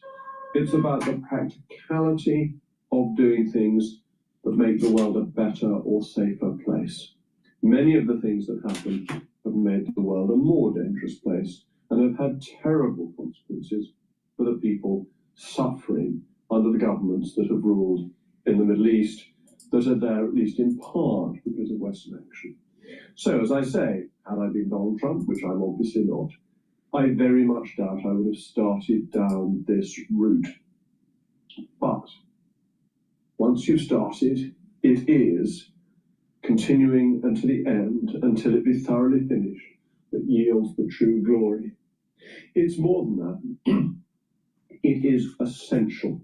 It's about the practicality of doing things that make the world a better or safer place. Many of the things that happen have made the world a more dangerous place and have had terrible consequences for the people suffering under the governments that have ruled in the Middle East, that are there at least in part because of Western action. So, as I say, had I been Donald Trump, which I'm obviously not, I very much doubt I would have started down this route. But once you've started, it is continuing until the end, until it be thoroughly finished, that yields the true glory. It's more than that. It is essential.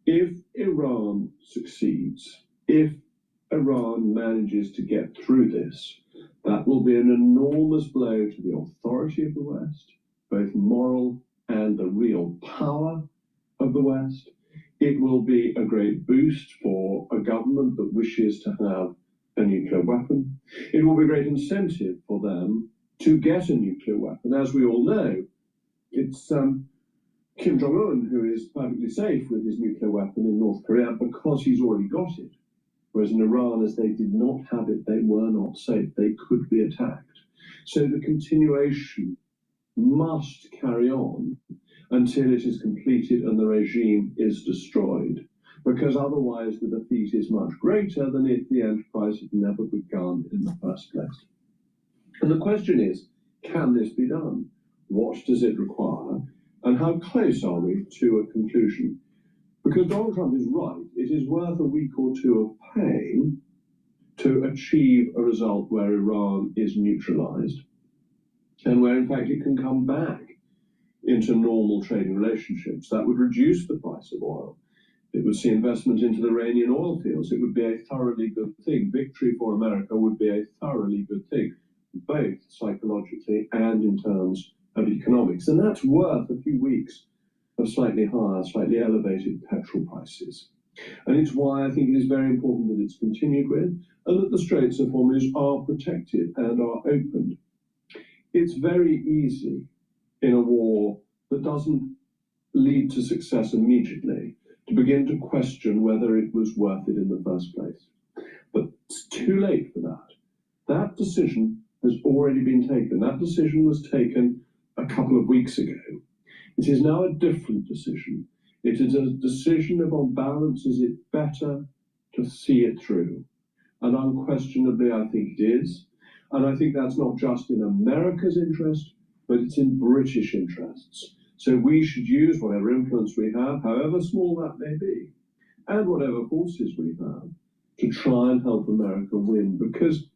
If Iran succeeds, if Iran manages to get through this, That will be an enormous blow to the authority of the West, both moral and the real power of the West. It will be a great boost for a government that wishes to have a nuclear weapon. It will be a great incentive for them to get a nuclear weapon. As we all know, it's Kim Jong-un who is perfectly safe with his nuclear weapon in North Korea because he's already got it. Whereas in Iran, as they did not have it, they were not safe. They could be attacked. So the continuation must carry on until it is completed and the regime is destroyed, because otherwise the defeat is much greater than if the enterprise had never begun in the first place. And the question is, can this be done? What does it require? And how close are we to a conclusion? Because Donald Trump is right, it is worth a week or two of pain to achieve a result where Iran is neutralized and where in fact it can come back into normal trading relationships. That would reduce the price of oil. It would see investment into the Iranian oil fields. It would be a thoroughly good thing. Victory for America would be a thoroughly good thing, both psychologically and in terms of economics. And that's worth a few weeks of slightly higher, slightly elevated petrol prices. And it's why I think it is very important that it's continued with and that the Straits of Hormuz are protected and are opened. It's very easy in a war that doesn't lead to success immediately to begin to question whether it was worth it in the first place. But it's too late for that. That decision has already been taken. That decision was taken a couple of weeks ago. It is now a different decision. It is a decision of, on balance, is it better to see it through? And unquestionably, I think it is. And I think that's not just in America's interest, but it's in British interests. So we should use whatever influence we have, however small that may be, and whatever forces we have, to try and help America win. Because,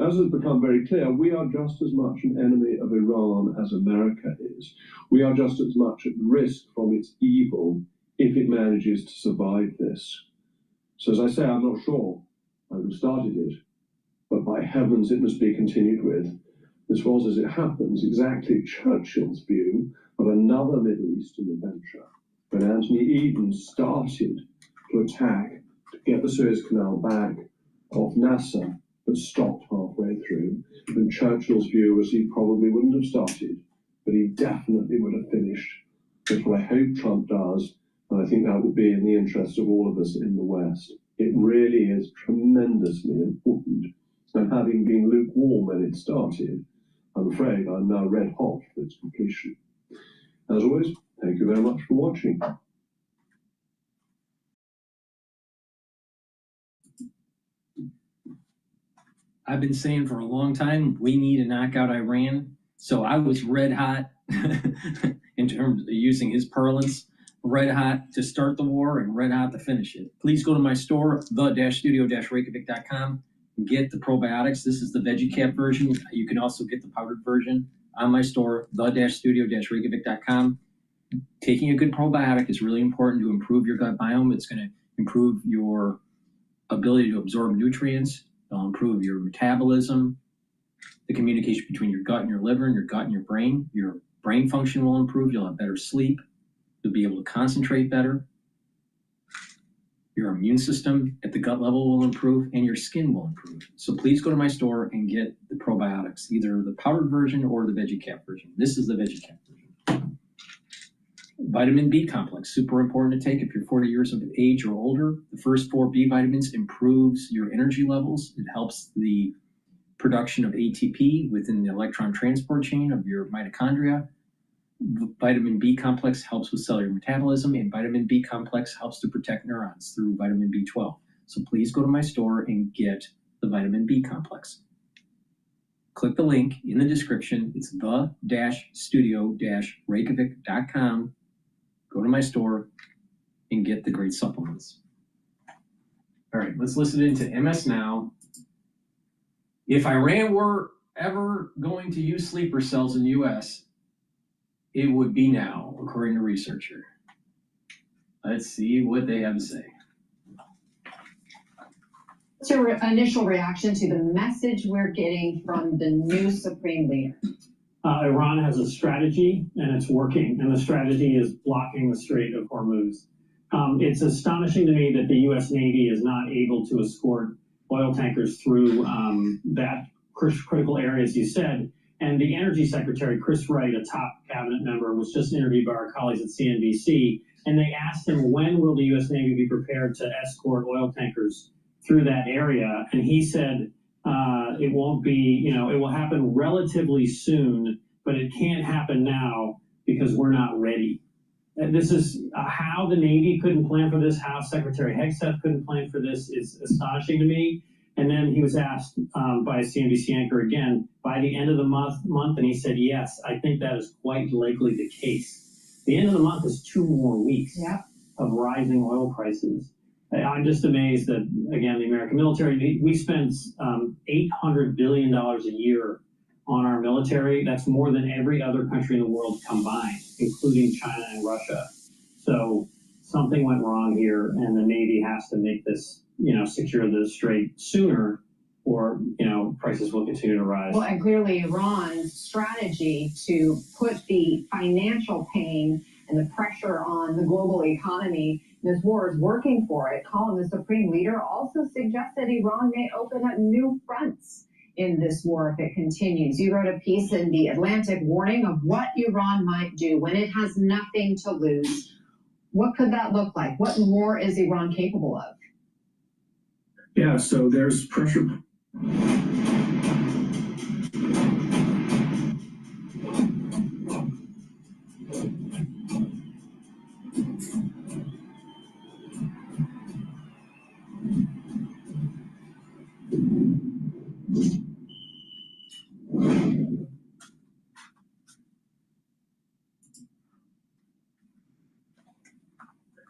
as has become very clear, we are just as much an enemy of Iran as America is. We are just as much at risk from its evil if it manages to survive this. So as I say, I'm not sure I would have started it, but by heavens it must be continued with. This was, as it happens, exactly Churchill's view of another Middle Eastern adventure, when Anthony Eden started to attack to get the Suez Canal back off Nasser, but stopped halfway through. And Churchill's view was he probably wouldn't have started, but he definitely would have finished. That's what I hope Trump does, and I think that would be in the interest of all of us in the West. It really is tremendously important. And having been lukewarm when it started, I'm afraid I'm now red hot for its completion. As always, thank you very much for watching. I've been saying for a long time, we need to knock out Iran. So I was red hot in terms of using his parlance, red hot to start the war and red hot to finish it. Please go to my store, the-studio-reykjavik.com, and get the probiotics. This is the veggie cap version. You can also get the powdered version on my store, the-studio-reykjavik.com. Taking a good probiotic is really important to improve your gut biome. It's going to improve your ability to absorb nutrients. It'll improve your metabolism, the communication between your gut and your liver and your gut and your brain. Your brain function will improve. You'll have better sleep. You'll be able to concentrate better. Your immune system at the gut level will improve, and your skin will improve. So please go to my store and get the probiotics, either the powdered version or the veggie cap version. This is the veggie cap version. Vitamin B complex, super important to take if you're 40 years of age or older. The first 4 B vitamins improves your energy levels. It helps the production of ATP within the electron transport chain of your mitochondria. Vitamin B complex helps with cellular metabolism, and vitamin B complex helps to protect neurons through vitamin B12. So please go to my store and get the vitamin B complex. Click the link in the description. It's the-studio-reykjavik.com. Go to my store and get the great supplements. All right, let's listen into MS Now. If Iran were ever going to use sleeper cells in the U.S., it would be now, according to researcher. Let's see what they have to say. What's your initial reaction to the message we're getting from the new Supreme Leader? Iran has a strategy, and it's working, and the strategy is blocking the Strait of Hormuz. It's astonishing to me that the U.S. Navy is not able to escort oil tankers through that critical area, as you said. And the Energy Secretary, Chris Wright, a top cabinet member, was just interviewed by our colleagues at CNBC, and they asked him, when will the U.S. Navy be prepared to escort oil tankers through that area? And he said, it won't be, it will happen relatively soon, but it can't happen now because we're not ready. And this is how the Navy couldn't plan for this, how Secretary Hegseth couldn't plan for this is astonishing to me. And then he was asked by a CNBC anchor again, by the end of the month, and he said, yes, I think that is quite likely the case. The end of the month is 2 more weeks of rising oil prices. I'm just amazed that, again, the American military, we spend $800 billion a year on our military. That's more than every other country in the world combined, including China and Russia. So something went wrong here, and the Navy has to make this, secure the strait sooner, or, prices will continue to rise. Well, and clearly Iran's strategy to put the financial pain and the pressure on the global economy, this war is working for it. Colin, the Supreme Leader, also suggested Iran may open up new fronts in this war if it continues. You wrote a piece in The Atlantic warning of what Iran might do when it has nothing to lose. What could that look like? What more is Iran capable of? Yeah, so there's pressure.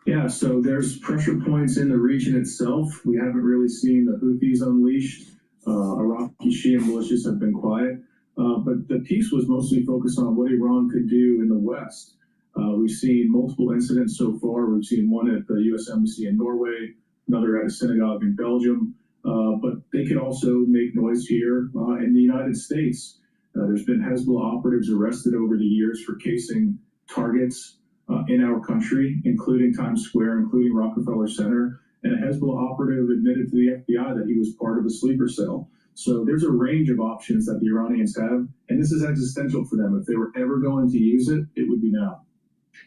Yeah, so there's pressure points in the region itself. We haven't really seen the Houthis unleashed. Iraqi Shia militias have been quiet. But the piece was mostly focused on what Iran could do in the West. We've seen multiple incidents so far. We've seen one at the U.S. Embassy in Norway, another at a synagogue in Belgium. But they could also make noise here in the United States. There's been Hezbollah operatives arrested over the years for casing targets in our country, including Times Square, including Rockefeller Center. And a Hezbollah operative admitted to the FBI that he was part of a sleeper cell. So there's a range of options that the Iranians have, and this is existential for them. If they were ever going to use it, it would be now.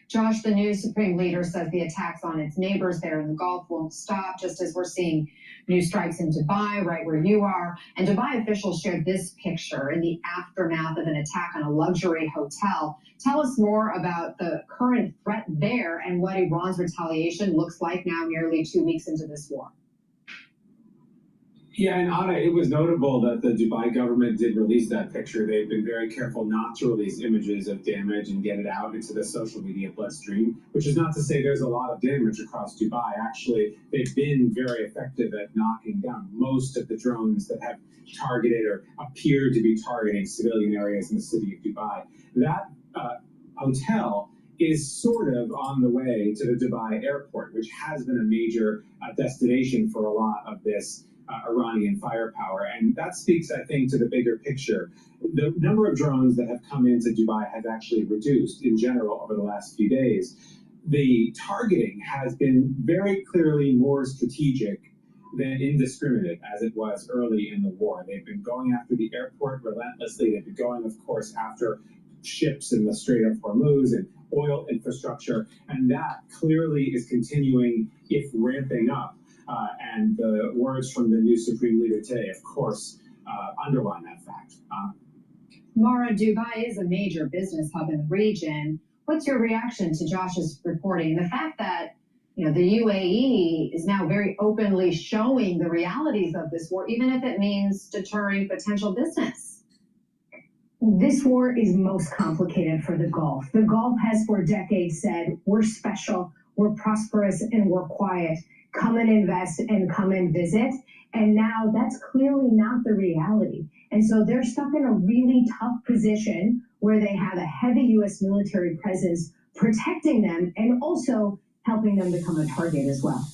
Josh, the new Supreme Leader says the attacks on its neighbors there in the Gulf won't stop, just as we're seeing new strikes in Dubai, right where you are. And Dubai officials shared this picture in the aftermath of an attack on a luxury hotel. Tell us more about the current threat there and what Iran's retaliation looks like now, nearly 2 weeks into this war. Yeah, and Anna, it was notable that the Dubai government did release that picture. They've been very careful not to release images of damage and get it out into the social media bloodstream, which is not to say there's a lot of damage across Dubai. Actually, they've been very effective at knocking down most of the drones that have targeted or appeared to be targeting civilian areas in the city of Dubai. That hotel is sort of on the way to the Dubai airport, which has been a major destination for a lot of this Iranian firepower. And that speaks, I think, to the bigger picture. The number of drones that have come into Dubai has actually reduced in general over the last few days. The targeting has been very clearly more strategic than indiscriminate as it was early in the war. They've been going after the airport relentlessly. They've been going, of course, after ships in the Strait of Hormuz and oil infrastructure. And that clearly is continuing, if ramping up. And the words from the new Supreme Leader today, of course, underline that fact. Mara, Dubai is a major business hub in the region. What's your reaction to Josh's reporting? The fact that the UAE is now very openly showing the realities of this war, even if it means deterring potential business. This war is most complicated for the Gulf. The Gulf has for decades said, we're special, we're prosperous, and we're quiet. Come and invest and come and visit. And now that's clearly not the reality. And so they're stuck in a really tough position where they have a heavy U.S. military presence protecting them and also helping them become a target as well.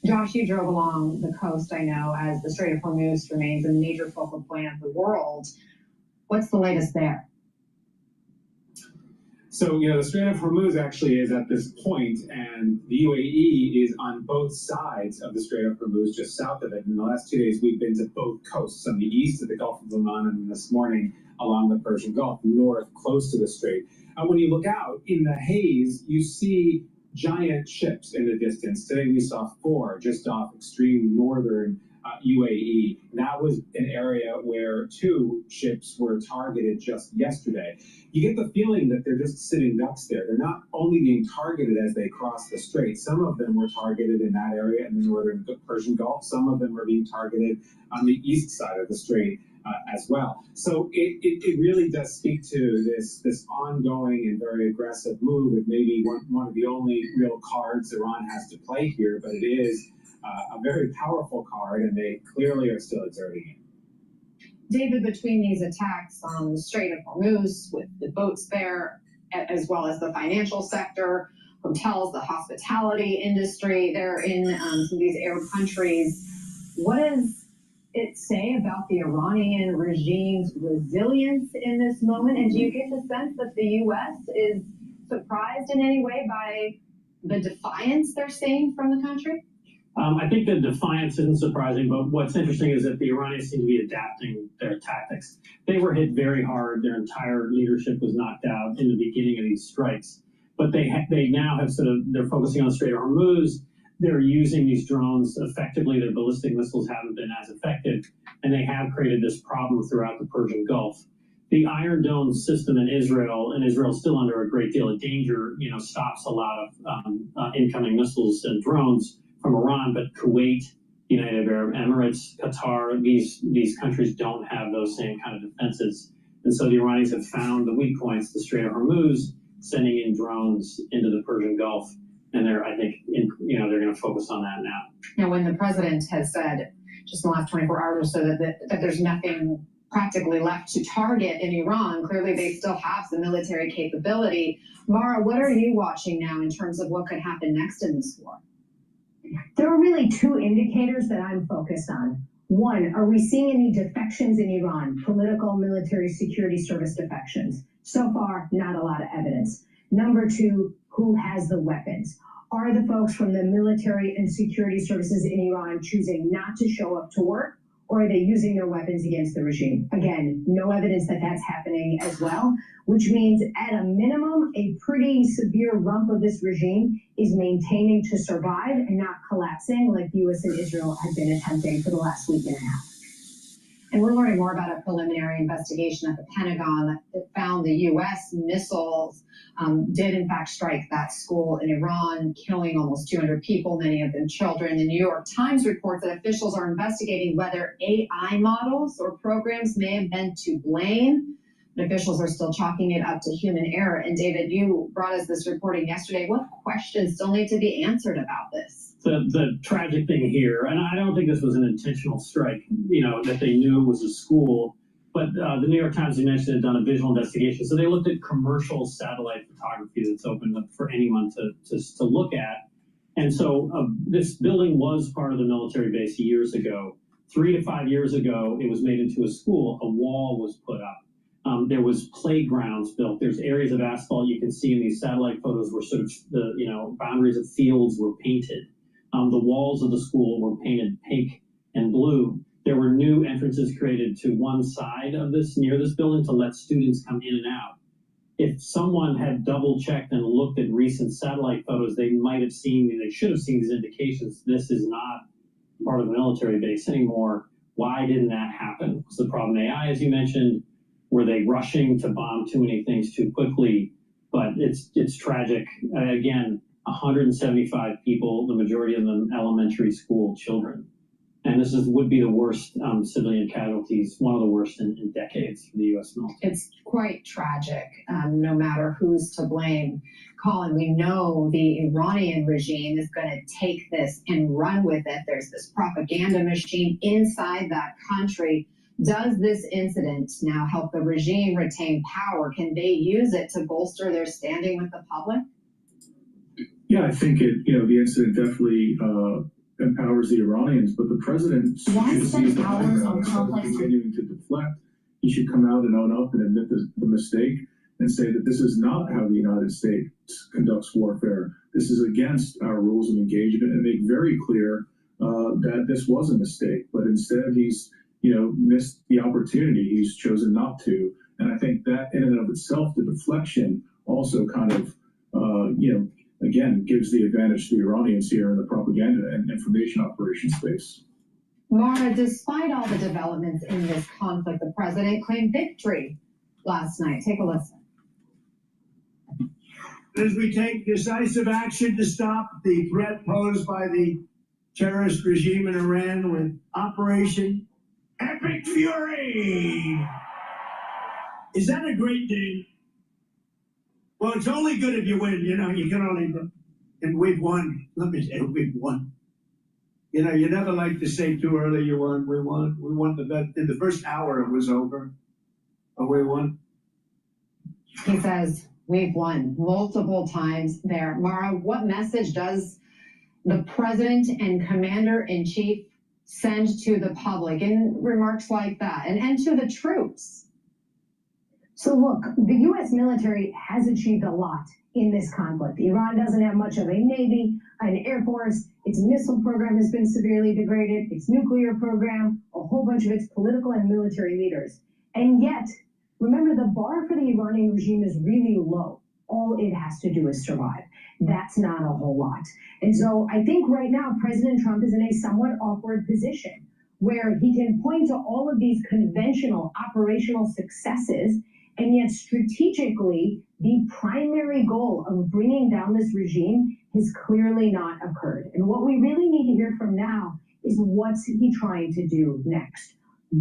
Josh, you drove along the coast, I know, as the Strait of Hormuz remains a major focal point of the world. What's the latest there? So, the Strait of Hormuz actually is at this point, and the UAE is on both sides of the Strait of Hormuz, just south of it. In the last 2 days, we've been to both coasts, on the east of the Gulf of Oman, and this morning along the Persian Gulf, north, close to the strait. When you look out in the haze, you see giant ships in the distance. Today we saw 4 just off extreme northern UAE. That was an area where 2 ships were targeted just yesterday. You get the feeling that they're just sitting ducks there. They're not only being targeted as they cross the strait. Some of them were targeted in that area in the northern Persian Gulf. Some of them were being targeted on the east side of the strait as well. So it really does speak to this ongoing and very aggressive move. It may be one of the only real cards Iran has to play here, but it is a very powerful card, and they clearly are still exerting it. David, between these attacks on the Strait of Hormuz, with the boats there, as well as the financial sector, hotels, the hospitality industry, they're in some of these Arab countries, what does it say about the Iranian regime's resilience in this moment? And do you get the sense that the U.S. is surprised in any way by the defiance they're seeing from the country? I think the defiance isn't surprising, but what's interesting is that the Iranians seem to be adapting their tactics. They were hit very hard. Their entire leadership was knocked out in the beginning of these strikes. But they now have they're focusing on the Strait of Hormuz. They're using these drones effectively. Their ballistic missiles haven't been as effective, and they have created this problem throughout the Persian Gulf. The Iron Dome system in Israel, and Israel is still under a great deal of danger, stops a lot of incoming missiles and drones from Iran, but Kuwait, United Arab Emirates, Qatar, these countries don't have those same kind of defenses. And so the Iranians have found the weak points, the Strait of Hormuz, sending in drones into the Persian Gulf. And they're going to focus on that now. Now, when the president has said just in the last 24 hours or so that there's nothing practically left to target in Iran, clearly they still have the military capability. Mara, what are you watching now in terms of what could happen next in this war? There are really 2 indicators that I'm focused on. One, are we seeing any defections in Iran, political, military, security service defections? So far, not a lot of evidence. Number 2, who has the weapons? Are the folks from the military and security services in Iran choosing not to show up to work, or are they using their weapons against the regime? Again, no evidence that that's happening as well, which means at a minimum, a pretty severe rump of this regime is maintaining to survive and not collapsing like the U.S. and Israel have been attempting for the last week and a half. And we're learning more about a preliminary investigation at the Pentagon that found the U.S. missiles did in fact strike that school in Iran, killing almost 200 people, many of them children. The New York Times reports that officials are investigating whether AI models or programs may have been to blame. But officials are still chalking it up to human error. And David, you brought us this reporting yesterday. What questions still need to be answered about this? The tragic thing here, and I don't think this was an intentional strike, that they knew it was a school, but the New York Times, you mentioned, had done a visual investigation. So they looked at commercial satellite photography that's open up for anyone to look at. And so this building was part of the military base years ago. 3 to 5 years ago, it was made into a school. A wall was put up. There was playgrounds built. There's areas of asphalt you can see in these satellite photos where sort of the boundaries of fields were painted. The walls of the school were painted pink and blue. There were new entrances created to one side of near this building to let students come in and out. If someone had double checked and looked at recent satellite photos, they should have seen these indications. This is not part of the military base anymore. Why didn't that happen? Was the problem AI, as you mentioned? Were they rushing to bomb too many things too quickly? But it's tragic. Again, 175 people, the majority of them elementary school children. And this would be the worst civilian casualties, one of the worst in decades for the U.S. military. It's quite tragic, no matter who's to blame. Colin, we know the Iranian regime is going to take this and run with it. There's this propaganda machine inside that country. Does this incident now help the regime retain power? Can they use it to bolster their standing with the public? Yeah, I think the incident definitely empowers the Iranians, but the president Why should spend seize the high hours ground on instead of complex- continuing to deflect. He should come out and own up and admit the mistake and say that this is not how the United States conducts warfare. This is against our rules of engagement, and make very clear that this was a mistake. But instead, he's missed the opportunity. He's chosen not to, and I think that in and of itself, the deflection also kind of again gives the advantage to the Iranians here in the propaganda and information operation space. Mara, despite all the developments in this conflict, the president claimed victory last night. Take a listen. As we take decisive action to stop the threat posed by the terrorist regime in Iran with Operation Epic Fury. Is that a great day? Well, it's only good if you win. You can only, and we've won. Let me say, we've won. You never like to say too early you won. We won. We won the bet. In the first hour, it was over. But we won. He says, we've won multiple times there. Mara, what message does the president and commander-in-chief send to the public in remarks like that and to the troops? So look, the U.S. military has achieved a lot in this conflict. Iran doesn't have much of a navy, an air force. Its missile program has been severely degraded, its nuclear program, a whole bunch of its political and military leaders. And yet, remember, the bar for the Iranian regime is really low. All it has to do is survive. That's not a whole lot. And so I think right now, President Trump is in a somewhat awkward position where he can point to all of these conventional operational successes, and yet strategically, the primary goal of bringing down this regime has clearly not occurred. And what we really need to hear from now is what's he trying to do next?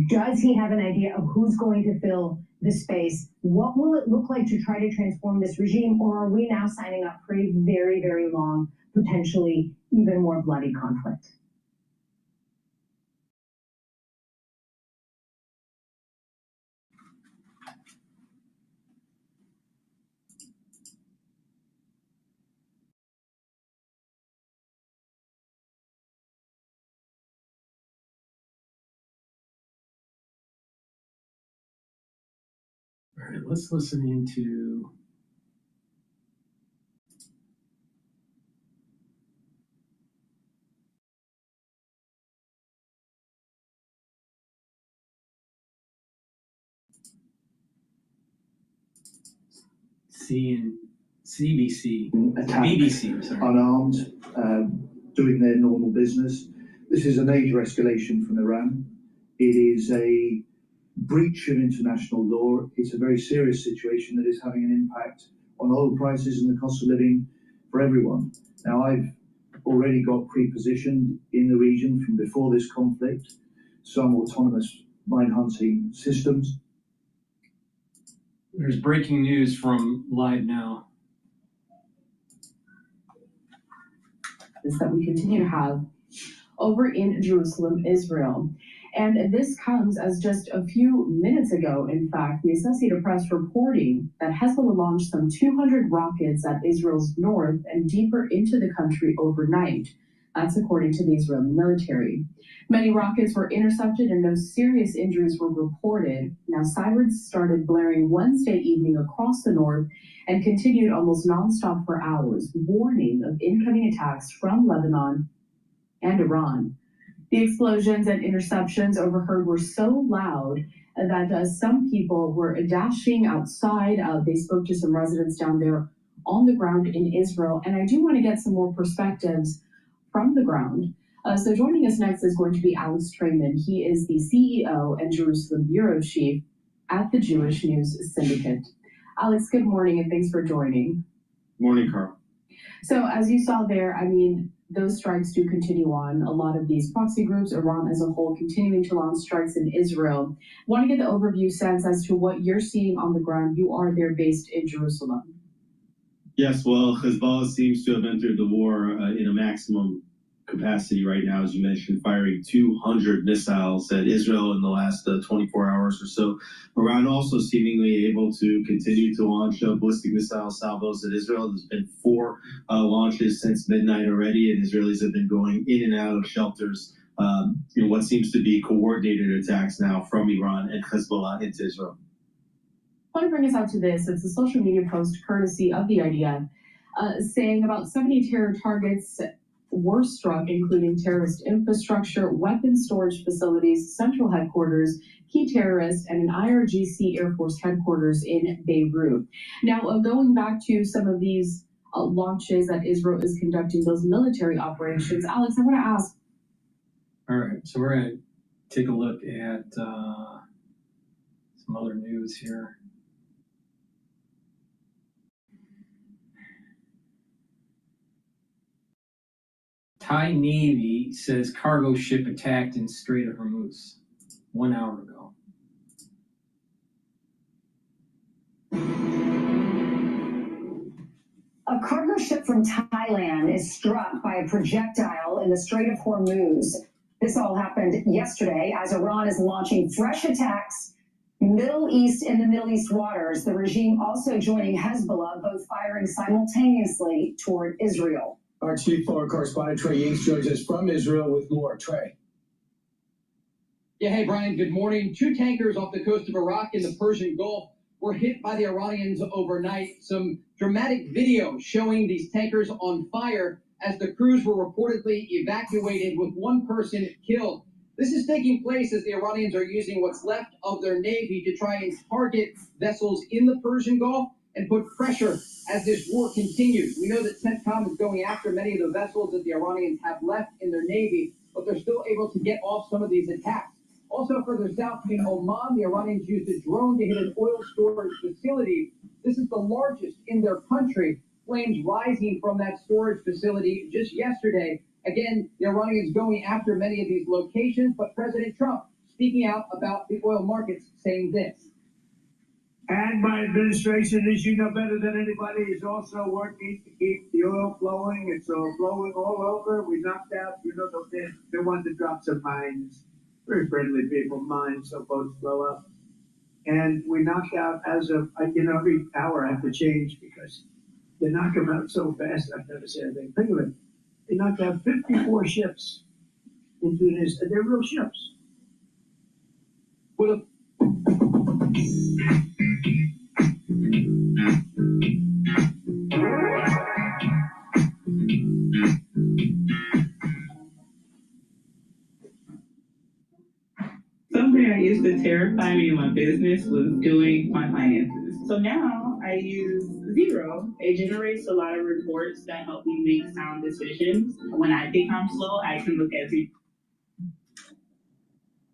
Does he have an idea of who's going to fill the space? What will it look like to try to transform this regime? Or are we now signing up for a very, very long, potentially even more bloody conflict? All right, let's listen into CBC, BBC, I'm sorry. Unarmed, doing their normal business. This is a major escalation from Iran. It is a breach of international law. It's a very serious situation that is having an impact on oil prices and the cost of living for everyone. Now, I've already got pre-positioned in the region from before this conflict, some autonomous mine hunting systems. There's breaking news from Live Now. That we continue to have over in Jerusalem, Israel. And this comes as just a few minutes ago, in fact, the Associated Press reporting that Hezbollah launched some 200 rockets at Israel's north and deeper into the country overnight. That's according to the Israeli military. Many rockets were intercepted and no serious injuries were reported. Now, sirens started blaring Wednesday evening across the north and continued almost nonstop for hours, warning of incoming attacks from Lebanon and Iran. The explosions and interceptions overheard were so loud that some people were dashing outside. They spoke to some residents down there on the ground in Israel. And I do want to get some more perspectives from the ground. So joining us next is going to be Alex Trayman. He is the CEO and Jerusalem Bureau Chief at the Jewish News Syndicate. Alex, good morning and thanks for joining. Morning, Carl. So as you saw there, I mean, those strikes do continue on. A lot of these proxy groups, Iran as a whole, continuing to launch strikes in Israel. Want to get the overview sense as to what you're seeing on the ground. You are there based in Jerusalem. Yes, well, Hezbollah seems to have entered the war in a maximum capacity right now, as you mentioned, firing 200 missiles at Israel in the last 24 hours or so. Iran also seemingly able to continue to launch ballistic missile salvos at Israel. There's been 4 launches since midnight already, and Israelis have been going in and out of shelters in what seems to be coordinated attacks now from Iran and Hezbollah into Israel. I want to bring us out to this. It's a social media post courtesy of the IDF saying about 70 terror targets were struck, including terrorist infrastructure, weapons storage facilities, central headquarters, key terrorists, and an IRGC Air Force headquarters in Beirut. Now, going back to some of these launches that Israel is conducting, those military operations, Alex, I want to ask. All right, so we're going to take a look at some other news here. Thai Navy says cargo ship attacked in Strait of Hormuz 1 hour ago. A cargo ship from Thailand is struck by a projectile in the Strait of Hormuz. This all happened yesterday as Iran is launching fresh attacks in the Middle East waters. The regime also joining Hezbollah, both firing simultaneously toward Israel. Our chief foreign correspondent Trey Yingst joins us from Israel with more. Trey. Yeah, hey, Brian, good morning. 2 tankers off the coast of Iraq in the Persian Gulf were hit by the Iranians overnight. Some dramatic video showing these tankers on fire as the crews were reportedly evacuated with 1 person killed. This is taking place as the Iranians are using what's left of their navy to try and target vessels in the Persian Gulf and put pressure as this war continues. We know that CENTCOM is going after many of the vessels that the Iranians have left in their navy, but they're still able to get off some of these attacks. Also further south in Oman, the Iranians used a drone to hit an oil storage facility. This is the largest in their country. Flames rising from that storage facility just yesterday. Again, the Iranians going after many of these locations, but President Trump speaking out about the oil markets, saying this. And my administration, as you know better than anybody, is also working to keep the oil flowing. It's all flowing all over. We knocked out, they wanted to drop some mines. Very friendly people, mines, so boats blow up. And we knocked out as of, every hour I have to change because they knock them out so fast, I've never seen anything. Think of it. They knocked out 54 ships into this. They're real ships. Well, something that used to terrify me in my business was doing my finances. So now I use Zero. It generates a lot of reports that help me make sound decisions. When I think I'm slow, I can look at Zero.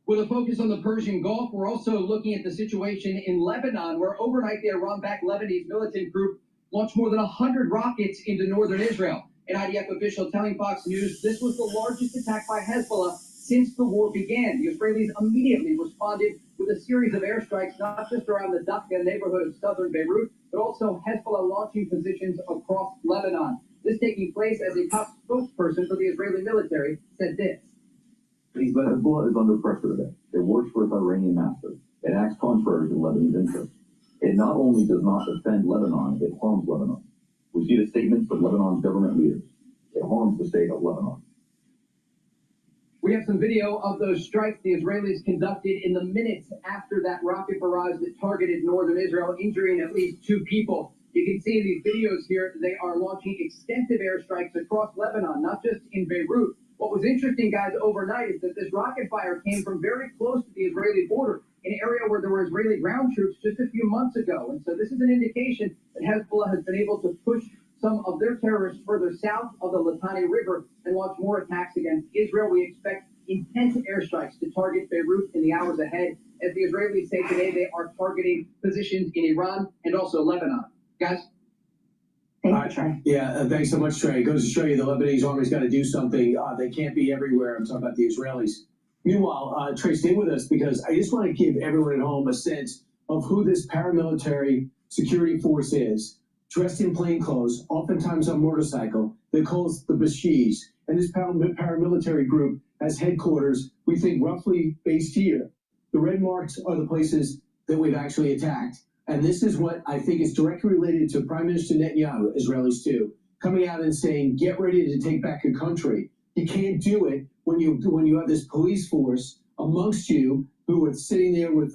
With a focus on the Persian Gulf, we're also looking at the situation in Lebanon, where overnight the Iran-backed Lebanese militant group launched more than 100 rockets into northern Israel. An IDF official telling Fox News this was the largest attack by Hezbollah since the war began. The Israelis immediately responded with a series of airstrikes, not just around the Dakka neighborhood of southern Beirut, but also Hezbollah launching positions across Lebanon. This taking place as a top spokesperson for the Israeli military said this. Hezbollah is under pressure today. It works for its Iranian master. It acts contrary to Lebanon's interests. It not only does not defend Lebanon, it harms Lebanon. We see the statements of Lebanon's government leaders. It harms the state of Lebanon. We have some video of those strikes the Israelis conducted in the minutes after that rocket barrage that targeted northern Israel, injuring at least 2 people. You can see in these videos here, they are launching extensive airstrikes across Lebanon, not just in Beirut. What was interesting, guys, overnight is that this rocket fire came from very close to the Israeli border, an area where there were Israeli ground troops just a few months ago. And so this is an indication that Hezbollah has been able to push some of their terrorists further south of the Litani River and launch more attacks against Israel. We expect intense airstrikes to target Beirut in the hours ahead. As the Israelis say today, they are targeting positions in Iran and also Lebanon. Guys? Yeah, thanks so much, Trey. It goes to show you the Lebanese army's got to do something. They can't be everywhere. I'm talking about the Israelis. Meanwhile, Trey, stay with us because I just want to give everyone at home a sense of who this paramilitary security force is. Dressed in plain clothes, oftentimes on motorcycle. They call us the Bashis. And this paramilitary group has headquarters, we think, roughly based here. The red marks are the places that we've actually attacked. And this is what I think is directly related to Prime Minister Netanyahu, Israelis too, coming out and saying, get ready to take back your country. You can't do it when you have this police force amongst you who are sitting there with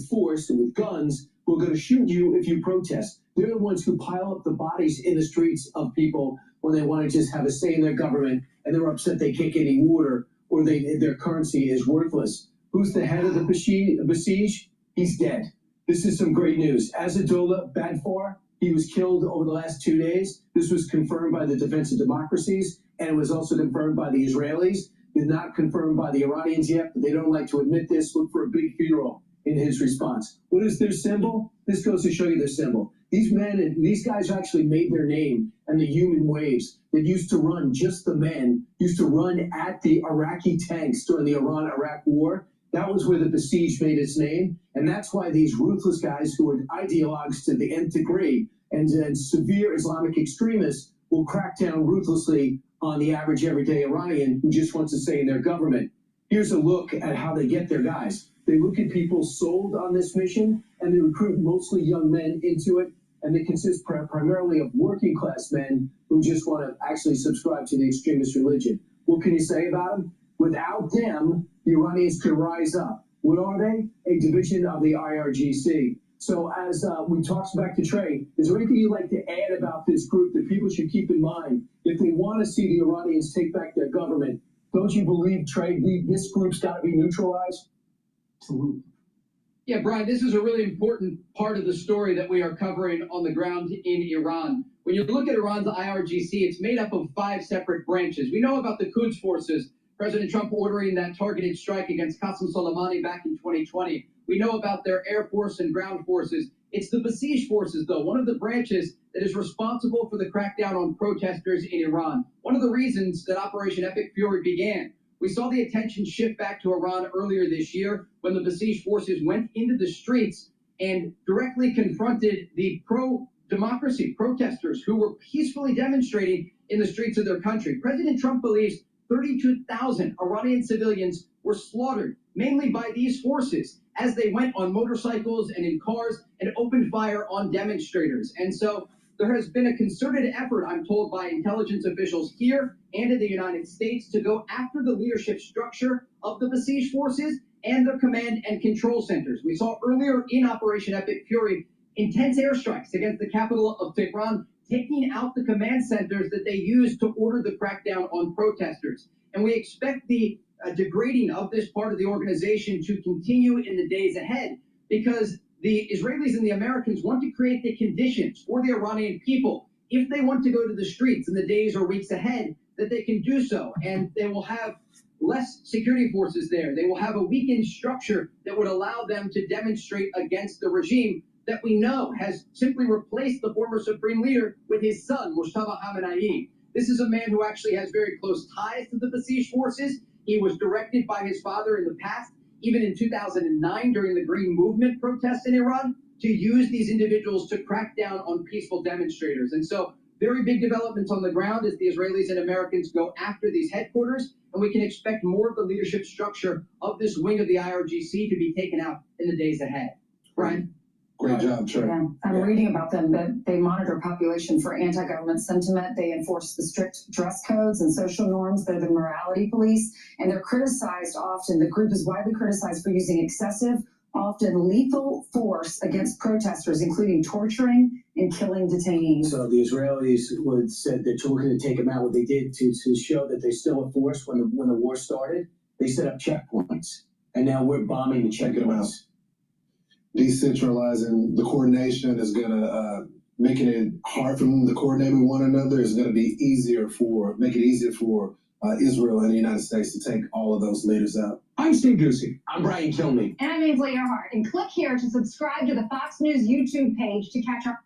force and with guns who are going to shoot you if you protest. They're the ones who pile up the bodies in the streets of people when they want to just have a say in their government and they're upset they can't get any water or their currency is worthless. Who's the head of the Besiege? He's dead. This is some great news. Azadullah Badfar, he was killed over the last 2 days. This was confirmed by the Defense of Democracies, and it was also confirmed by the Israelis. It's not confirmed by the Iranians yet, but they don't like to admit this. Look for a big funeral in his response. What is their symbol? This goes to show you their symbol. These men and these guys actually made their name and the human waves that used to run, just the men, used to run at the Iraqi tanks during the Iran-Iraq war. That was where the Besieged made its name. And that's why these ruthless guys who are ideologues to the nth degree and severe Islamic extremists will crack down ruthlessly on the average everyday Iranian who just wants to say in their government. Here's a look at how they get their guys. They look at people sold on this mission and they recruit mostly young men into it. And they consist primarily of working class men who just want to actually subscribe to the extremist religion. What can you say about them? Without them, the Iranians could rise up. What are they? A division of the IRGC. So as we talked back to Trey, is there anything you'd like to add about this group that people should keep in mind if they want to see the Iranians take back their government? Don't you believe, Trey, this group's got to be neutralized? Absolutely. Yeah, Brian, this is a really important part of the story that we are covering on the ground in Iran. When you look at Iran's IRGC, it's made up of 5 separate branches. We know about the Quds forces, President Trump ordering that targeted strike against Qasem Soleimani back in 2020. We know about their air force and ground forces. It's the Besieged forces, though, one of the branches that is responsible for the crackdown on protesters in Iran. One of the reasons that Operation Epic Fury began. We saw the attention shift back to Iran earlier this year when the Besieged forces went into the streets and directly confronted the pro-democracy protesters who were peacefully demonstrating in the streets of their country. President Trump believes 32,000 Iranian civilians were slaughtered, mainly by these forces, as they went on motorcycles and in cars and opened fire on demonstrators. And so there has been a concerted effort, I'm told, by intelligence officials here and in the United States to go after the leadership structure of the Besieged forces and their command and control centers. We saw earlier in Operation Epic Fury intense airstrikes against the capital of Tehran, taking out the command centers that they used to order the crackdown on protesters. And we expect the degrading of this part of the organization to continue in the days ahead, because the Israelis and the Americans want to create the conditions for the Iranian people, if they want to go to the streets in the days or weeks ahead, that they can do so. And they will have less security forces there. They will have a weakened structure that would allow them to demonstrate against the regime that we know has simply replaced the former supreme leader with his son, Mustafa Khamenei. This is a man who actually has very close ties to the Besieged forces. He was directed by his father in the past, even in 2009 during the Green Movement protests in Iran, to use these individuals to crack down on peaceful demonstrators. And so very big developments on the ground as the Israelis and Americans go after these headquarters, and we can expect more of the leadership structure of this wing of the IRGC to be taken out in the days ahead. Brian? Great job, Trey. Yeah, I'm reading about them that they monitor population for anti-government sentiment. They enforce the strict dress codes and social norms. They're the morality police, and they're criticized often. The group is widely criticized for using excessive, often lethal force against protesters, including torturing and killing detainees. So the Israelis said they're looking to take them out. What they did to show that they're still a force when the war started, they set up checkpoints, and now we're bombing the checkpoints. Decentralizing the coordination is going to making it hard for them to coordinate with one another. Is going to be make it easier for Israel and the United States to take all of those leaders out. I'm Steve Ducey. I'm Brian Kilmeade. And I'm Ainsley Earhart. And click here to subscribe to the Fox News YouTube page to catch up.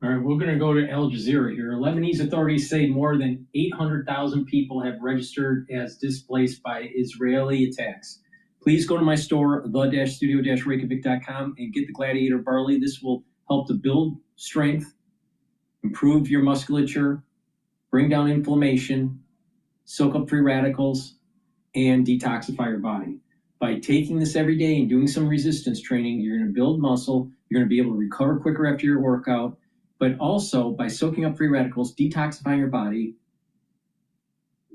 All right, we're going to go to Al Jazeera here. Lebanese authorities say more than 800,000 people have registered as displaced by Israeli attacks. Please go to my store, the-studio-reykjavik.com, and get the Gladiator Barley. This will help to build strength, improve your musculature, bring down inflammation, soak up free radicals, and detoxify your body. By taking this every day and doing some resistance training, you're going to build muscle, you're going to be able to recover quicker after your workout, but also by soaking up free radicals, detoxifying your body,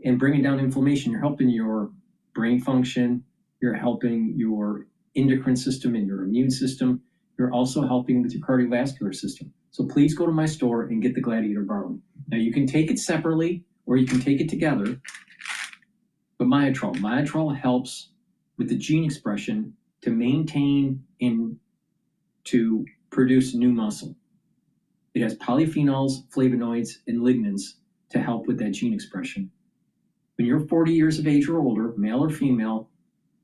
and bringing down inflammation, you're helping your brain function, you're helping your endocrine system and your immune system, you're also helping with your cardiovascular system. So please go to my store and get the Gladiator Barley. Now you can take it separately or you can take it together, but Myotrol helps with the gene expression to maintain and to produce new muscle. It has polyphenols, flavonoids, and lignans to help with that gene expression. When you're 40 years of age or older, male or female,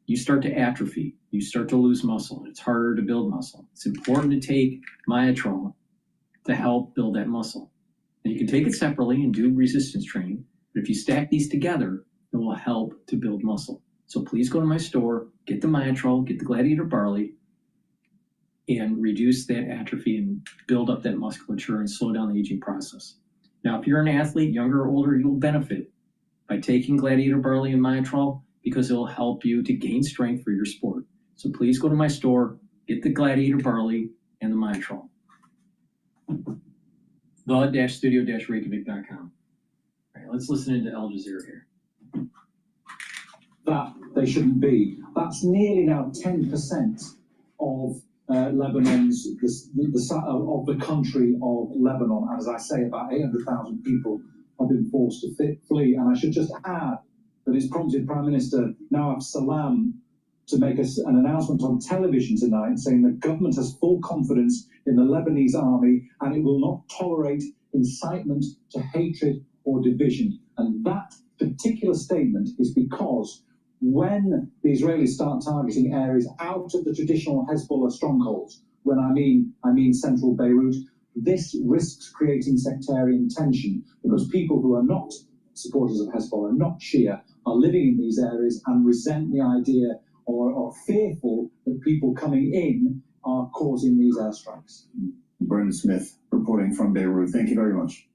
you start to atrophy. You start to lose muscle. It's harder to build muscle. It's important to take Myotrol to help build that muscle. And you can take it separately and do resistance training, but if you stack these together, it will help to build muscle. So please go to my store, get the Myotrol, get the Gladiator Barley, and reduce that atrophy and build up that musculature and slow down the aging process. Now, if you're an athlete, younger or older, you'll benefit by taking Gladiator Barley and Myotrol because it will help you to gain strength for your sport. So please go to my store, get the Gladiator Barley and the Myotrol. The-studio-reykjavik.com. All right, let's listen into Al Jazeera here. That they shouldn't be. That's nearly now 10% of Lebanon's, of the country of Lebanon. As I say, about 800,000 people have been forced to flee. And I should just add that it's prompted Prime Minister Nawaf Salam to make an announcement on television tonight saying the government has full confidence in the Lebanese army and it will not tolerate incitement to hatred or division. And that particular statement is because when the Israelis start targeting areas out of the traditional Hezbollah strongholds, when I mean central Beirut, this risks creating sectarian tension because people who are not supporters of Hezbollah, not Shia, are living in these areas and resent the idea or are fearful that people coming in are causing these airstrikes. Brendan Smith reporting from Beirut. Thank you very much.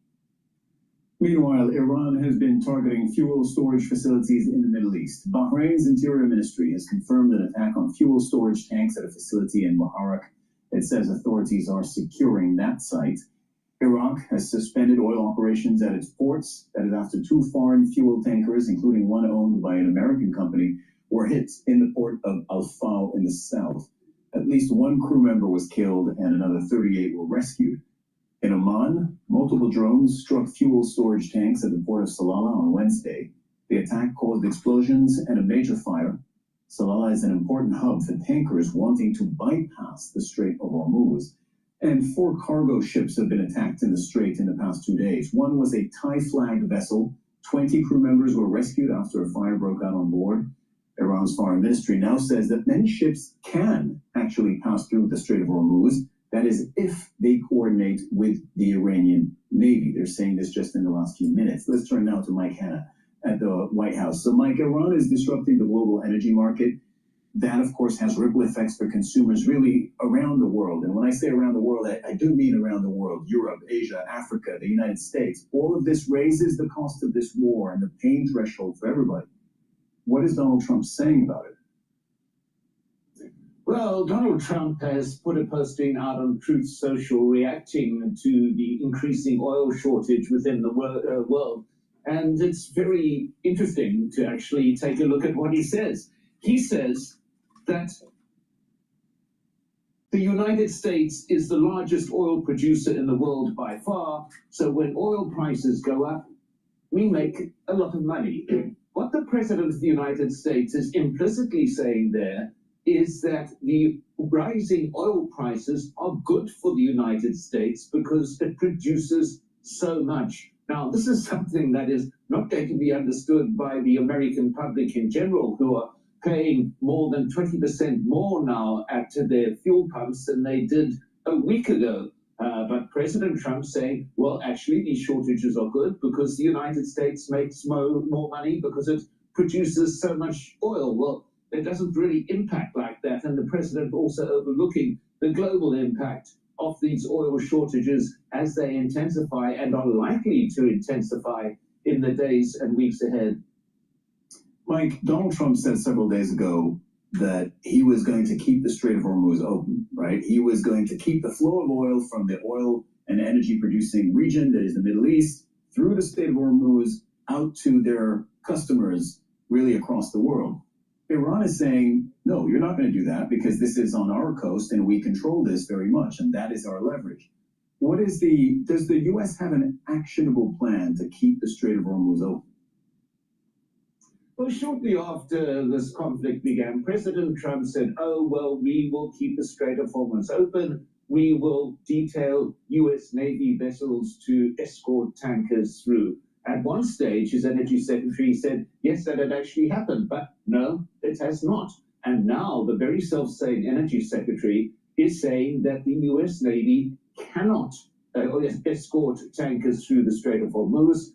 Meanwhile, Iran has been targeting fuel storage facilities in the Middle East. Bahrain's Interior Ministry has confirmed an attack on fuel storage tanks at a facility in Muharraq. It says authorities are securing that site. Iraq has suspended oil operations at its ports. That is after 2 foreign fuel tankers, including one owned by an American company, were hit in the port of Al-Fal in the south. At least 1 crew member was killed and another 38 were rescued. In Oman, multiple drones struck fuel storage tanks at the port of Salalah on Wednesday. The attack caused explosions and a major fire. Salalah is an important hub for tankers wanting to bypass the Strait of Hormuz. And 4 cargo ships have been attacked in the strait in the past 2 days. One was a Thai-flagged vessel. 20 crew members were rescued after a fire broke out on board. Iran's foreign ministry now says that many ships can actually pass through the Strait of Hormuz. That is, if they coordinate with the Iranian Navy. They're saying this just in the last few minutes. Let's turn now to Mike Hanna at the White House. So, Mike, Iran is disrupting the global energy market. That, of course, has ripple effects for consumers really around the world. And when I say around the world, I do mean around the world. Europe, Asia, Africa, the United States. All of this raises the cost of this war and the pain threshold for everybody. What is Donald Trump saying about it? Well, Donald Trump has put a posting out on Truth Social reacting to the increasing oil shortage within the world. And it's very interesting to actually take a look at what he says. He says that the United States is the largest oil producer in the world by far. So when oil prices go up, we make a lot of money. What the President of the United States is implicitly saying there is that the rising oil prices are good for the United States because it produces so much. Now, this is something that is not going to be understood by the American public in general, who are paying more than 20% more now at their fuel pumps than they did a week ago. But President Trump saying, well, actually, these shortages are good because the United States makes more money because it produces so much oil. Well, it doesn't really impact like that. And the president also overlooking the global impact of these oil shortages as they intensify and are likely to intensify in the days and weeks ahead. Mike, Donald Trump said several days ago that he was going to keep the Strait of Hormuz open, right? He was going to keep the flow of oil from the oil and energy producing region that is the Middle East through the Strait of Hormuz out to their customers really across the world. Iran is saying, no, you're not going to do that because this is on our coast and we control this very much, and that is our leverage. Does the U.S. have an actionable plan to keep the Strait of Hormuz open? Well, shortly after this conflict began, President Trump said, oh, well, we will keep the Strait of Hormuz open. We will detail U.S. Navy vessels to escort tankers through. At one stage, his energy secretary said, yes, that had actually happened, but no, it has not. And now the very self-same energy secretary is saying that the U.S. Navy cannot escort tankers through the Strait of Hormuz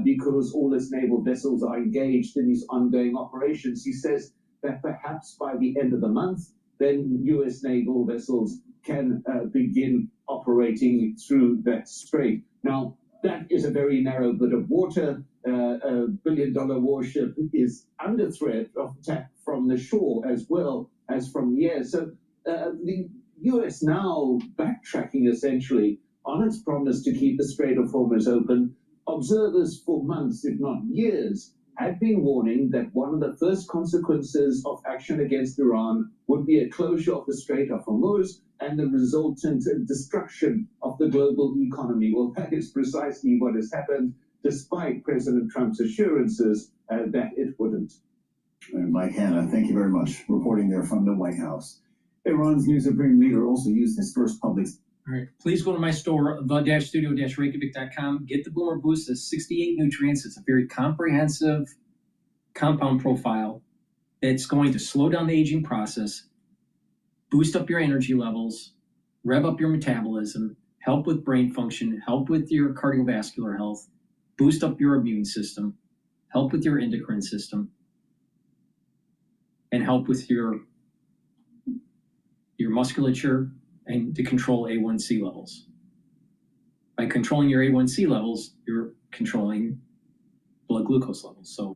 because all its naval vessels are engaged in these ongoing operations. He says that perhaps by the end of the month, then U.S. naval vessels can begin operating through that strait. Now, that is a very narrow bit of water. A billion-dollar warship is under threat of attack from the shore as well as from the air. So the U.S. now backtracking essentially on its promise to keep the Strait of Hormuz open. Observers for months, if not years, had been warning that one of the first consequences of action against Iran would be a closure of the Strait of Hormuz and the resultant destruction of the global economy. Well, that is precisely what has happened, despite President Trump's assurances that it wouldn't. Mike Hanna, thank you very much. Reporting there from the White House. Iran's new supreme leader also used his first public... All right, please go to my store, the-studio-reykjavik.com. Get the Boomer Boost. It's 68 nutrients. It's a very comprehensive compound profile. It's going to slow down the aging process, boost up your energy levels, rev up your metabolism, help with brain function, help with your cardiovascular health, boost up your immune system, help with your endocrine system, and help with your musculature and to control A1C levels. By controlling your A1C levels, you're controlling blood glucose levels. So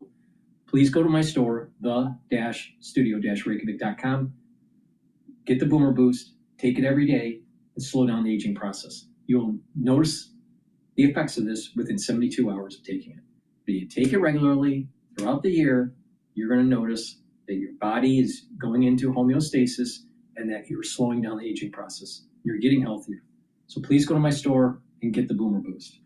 please go to my store, the-studio-reykjavik.com. Get the Boomer Boost, take it every day, and slow down the aging process. You'll notice the effects of this within 72 hours of taking it. But you take it regularly throughout the year, you're going to notice that your body is going into homeostasis and that you're slowing down the aging process. You're getting healthier. So please go to my store and get the Boomer Boost.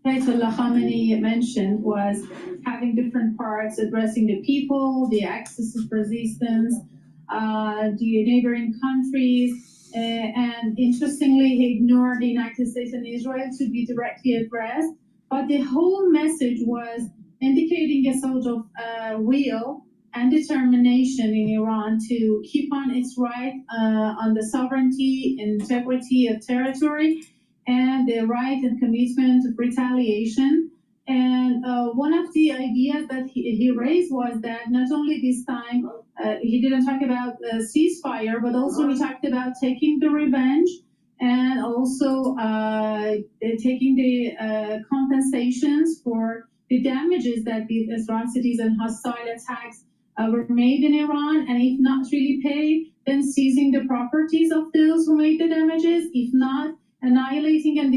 Ayatollah Khamenei mentioned was having different parts addressing the people, the axis of resistance, the neighboring countries, and interestingly, he ignored the United States and Israel to be directly addressed. But the whole message was indicating a sort of will and determination in Iran to keep on its right on the sovereignty and integrity of territory and the right and commitment of retaliation. And one of the ideas that he raised was that not only this time, he didn't talk about the ceasefire, but also he talked about taking the revenge and also taking the compensations for the damages that the atrocities and hostile attacks were made in Iran, and if not really paid, then seizing the properties of those who made the damages, if not annihilating and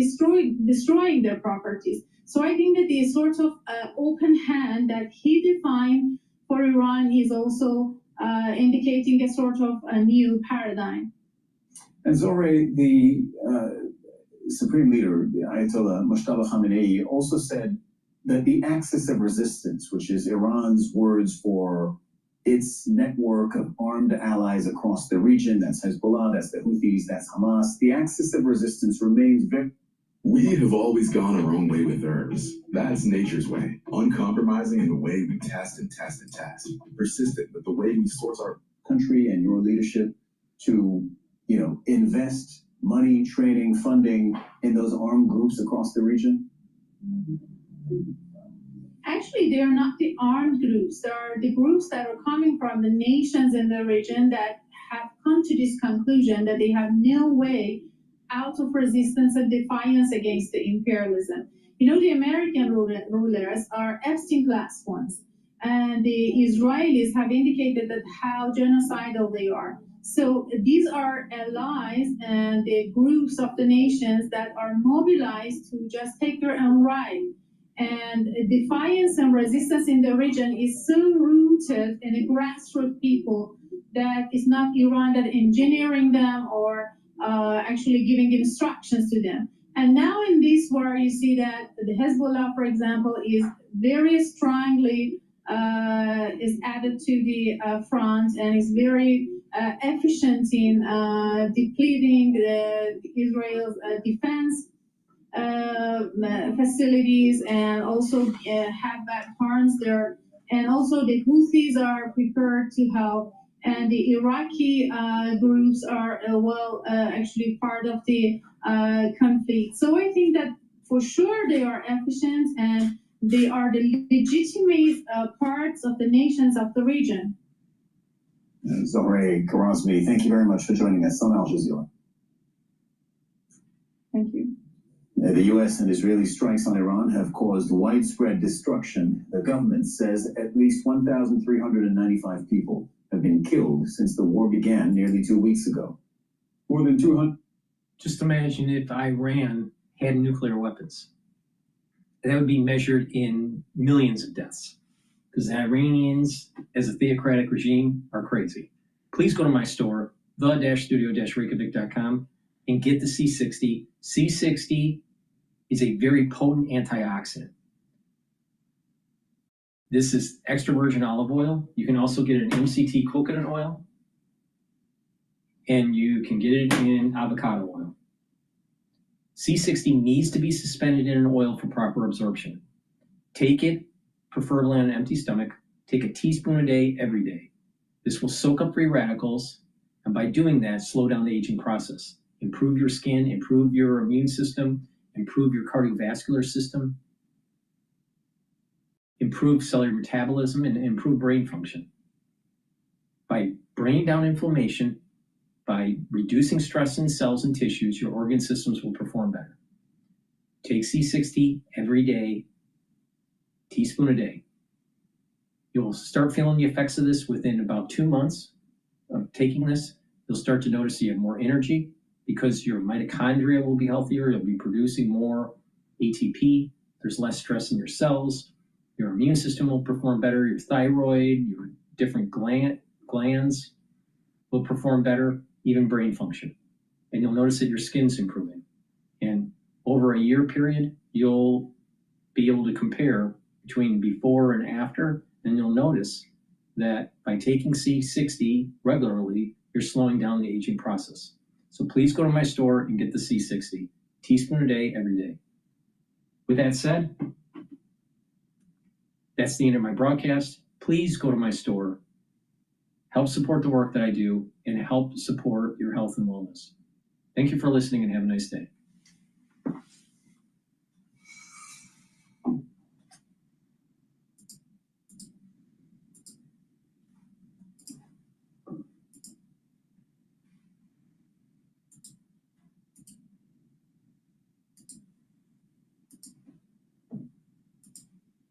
destroying their properties. So I think that the sort of open hand that he defined for Iran is also indicating a sort of a new paradigm. And Zoré, the supreme leader, the Ayatollah Mujtaba Khamenei, also said that the axis of resistance, which is Iran's words for its network of armed allies across the region, that's Hezbollah, that's the Houthis, that's Hamas, the axis of resistance remains very... We have always gone our own way with herbs. That's nature's way. Uncompromising in the way we test and test and test. Persistent with the way we source our country and your leadership to, invest money, training, funding in those armed groups across the region? Actually, they are not the armed groups. They are the groups that are coming from the nations in the region that have come to this conclusion that they have no way out of resistance and defiance against the imperialism. You know, the American rulers are Epstein class ones, and the Israelis have indicated that how genocidal they are. So these are allies and the groups of the nations that are mobilized to just take their own right. And defiance and resistance in the region is so rooted in a grassroots people that it's not Iran that engineering them or actually giving instructions to them. And now in this war, you see that the Hezbollah, for example, is very strongly is added to the front and is very efficient in depleting Israel's defense facilities, and also have that harms there. And also the Houthis are prepared to help, and the Iraqi groups are actually part of the conflict. So I think that for sure they are efficient and they are the legitimate parts of the nations of the region. Zohreh Karazmi, thank you very much for joining us on Al Jazeera. Thank you. The U.S. and Israeli strikes on Iran have caused widespread destruction. The government says at least 1,395 people have been killed since the war began nearly 2 weeks ago. More than 200. Just imagine if Iran had nuclear weapons. That would be measured in millions of deaths, because the Iranians, as a theocratic regime, are crazy. Please go to my store, the-studio-reykjavik.com, and get the C60. C60 is a very potent antioxidant. This is extra virgin olive oil. You can also get an MCT coconut oil, and you can get it in avocado oil. C60 needs to be suspended in an oil for proper absorption. Take it, preferably on an empty stomach. Take a teaspoon a day, every day. This will soak up free radicals, and by doing that, slow down the aging process. Improve your skin, improve your immune system, improve your cardiovascular system, improve cellular metabolism, and improve brain function. By bringing down inflammation, by reducing stress in cells and tissues, your organ systems will perform better. Take C60 every day, teaspoon a day. You'll start feeling the effects of this within about 2 months of taking this. You'll start to notice you have more energy because your mitochondria will be healthier. You'll be producing more ATP. There's less stress in your cells. Your immune system will perform better. Your thyroid, your different glands will perform better, even brain function. And you'll notice that your skin's improving. And over a year period, you'll be able to compare between before and after, and you'll notice that by taking C60 regularly, you're slowing down the aging process. So please go to my store and get the C60, teaspoon a day, every day. With that said, that's the end of my broadcast. Please go to my store, help support the work that I do, and help support your health and wellness. Thank you for listening and have a nice day.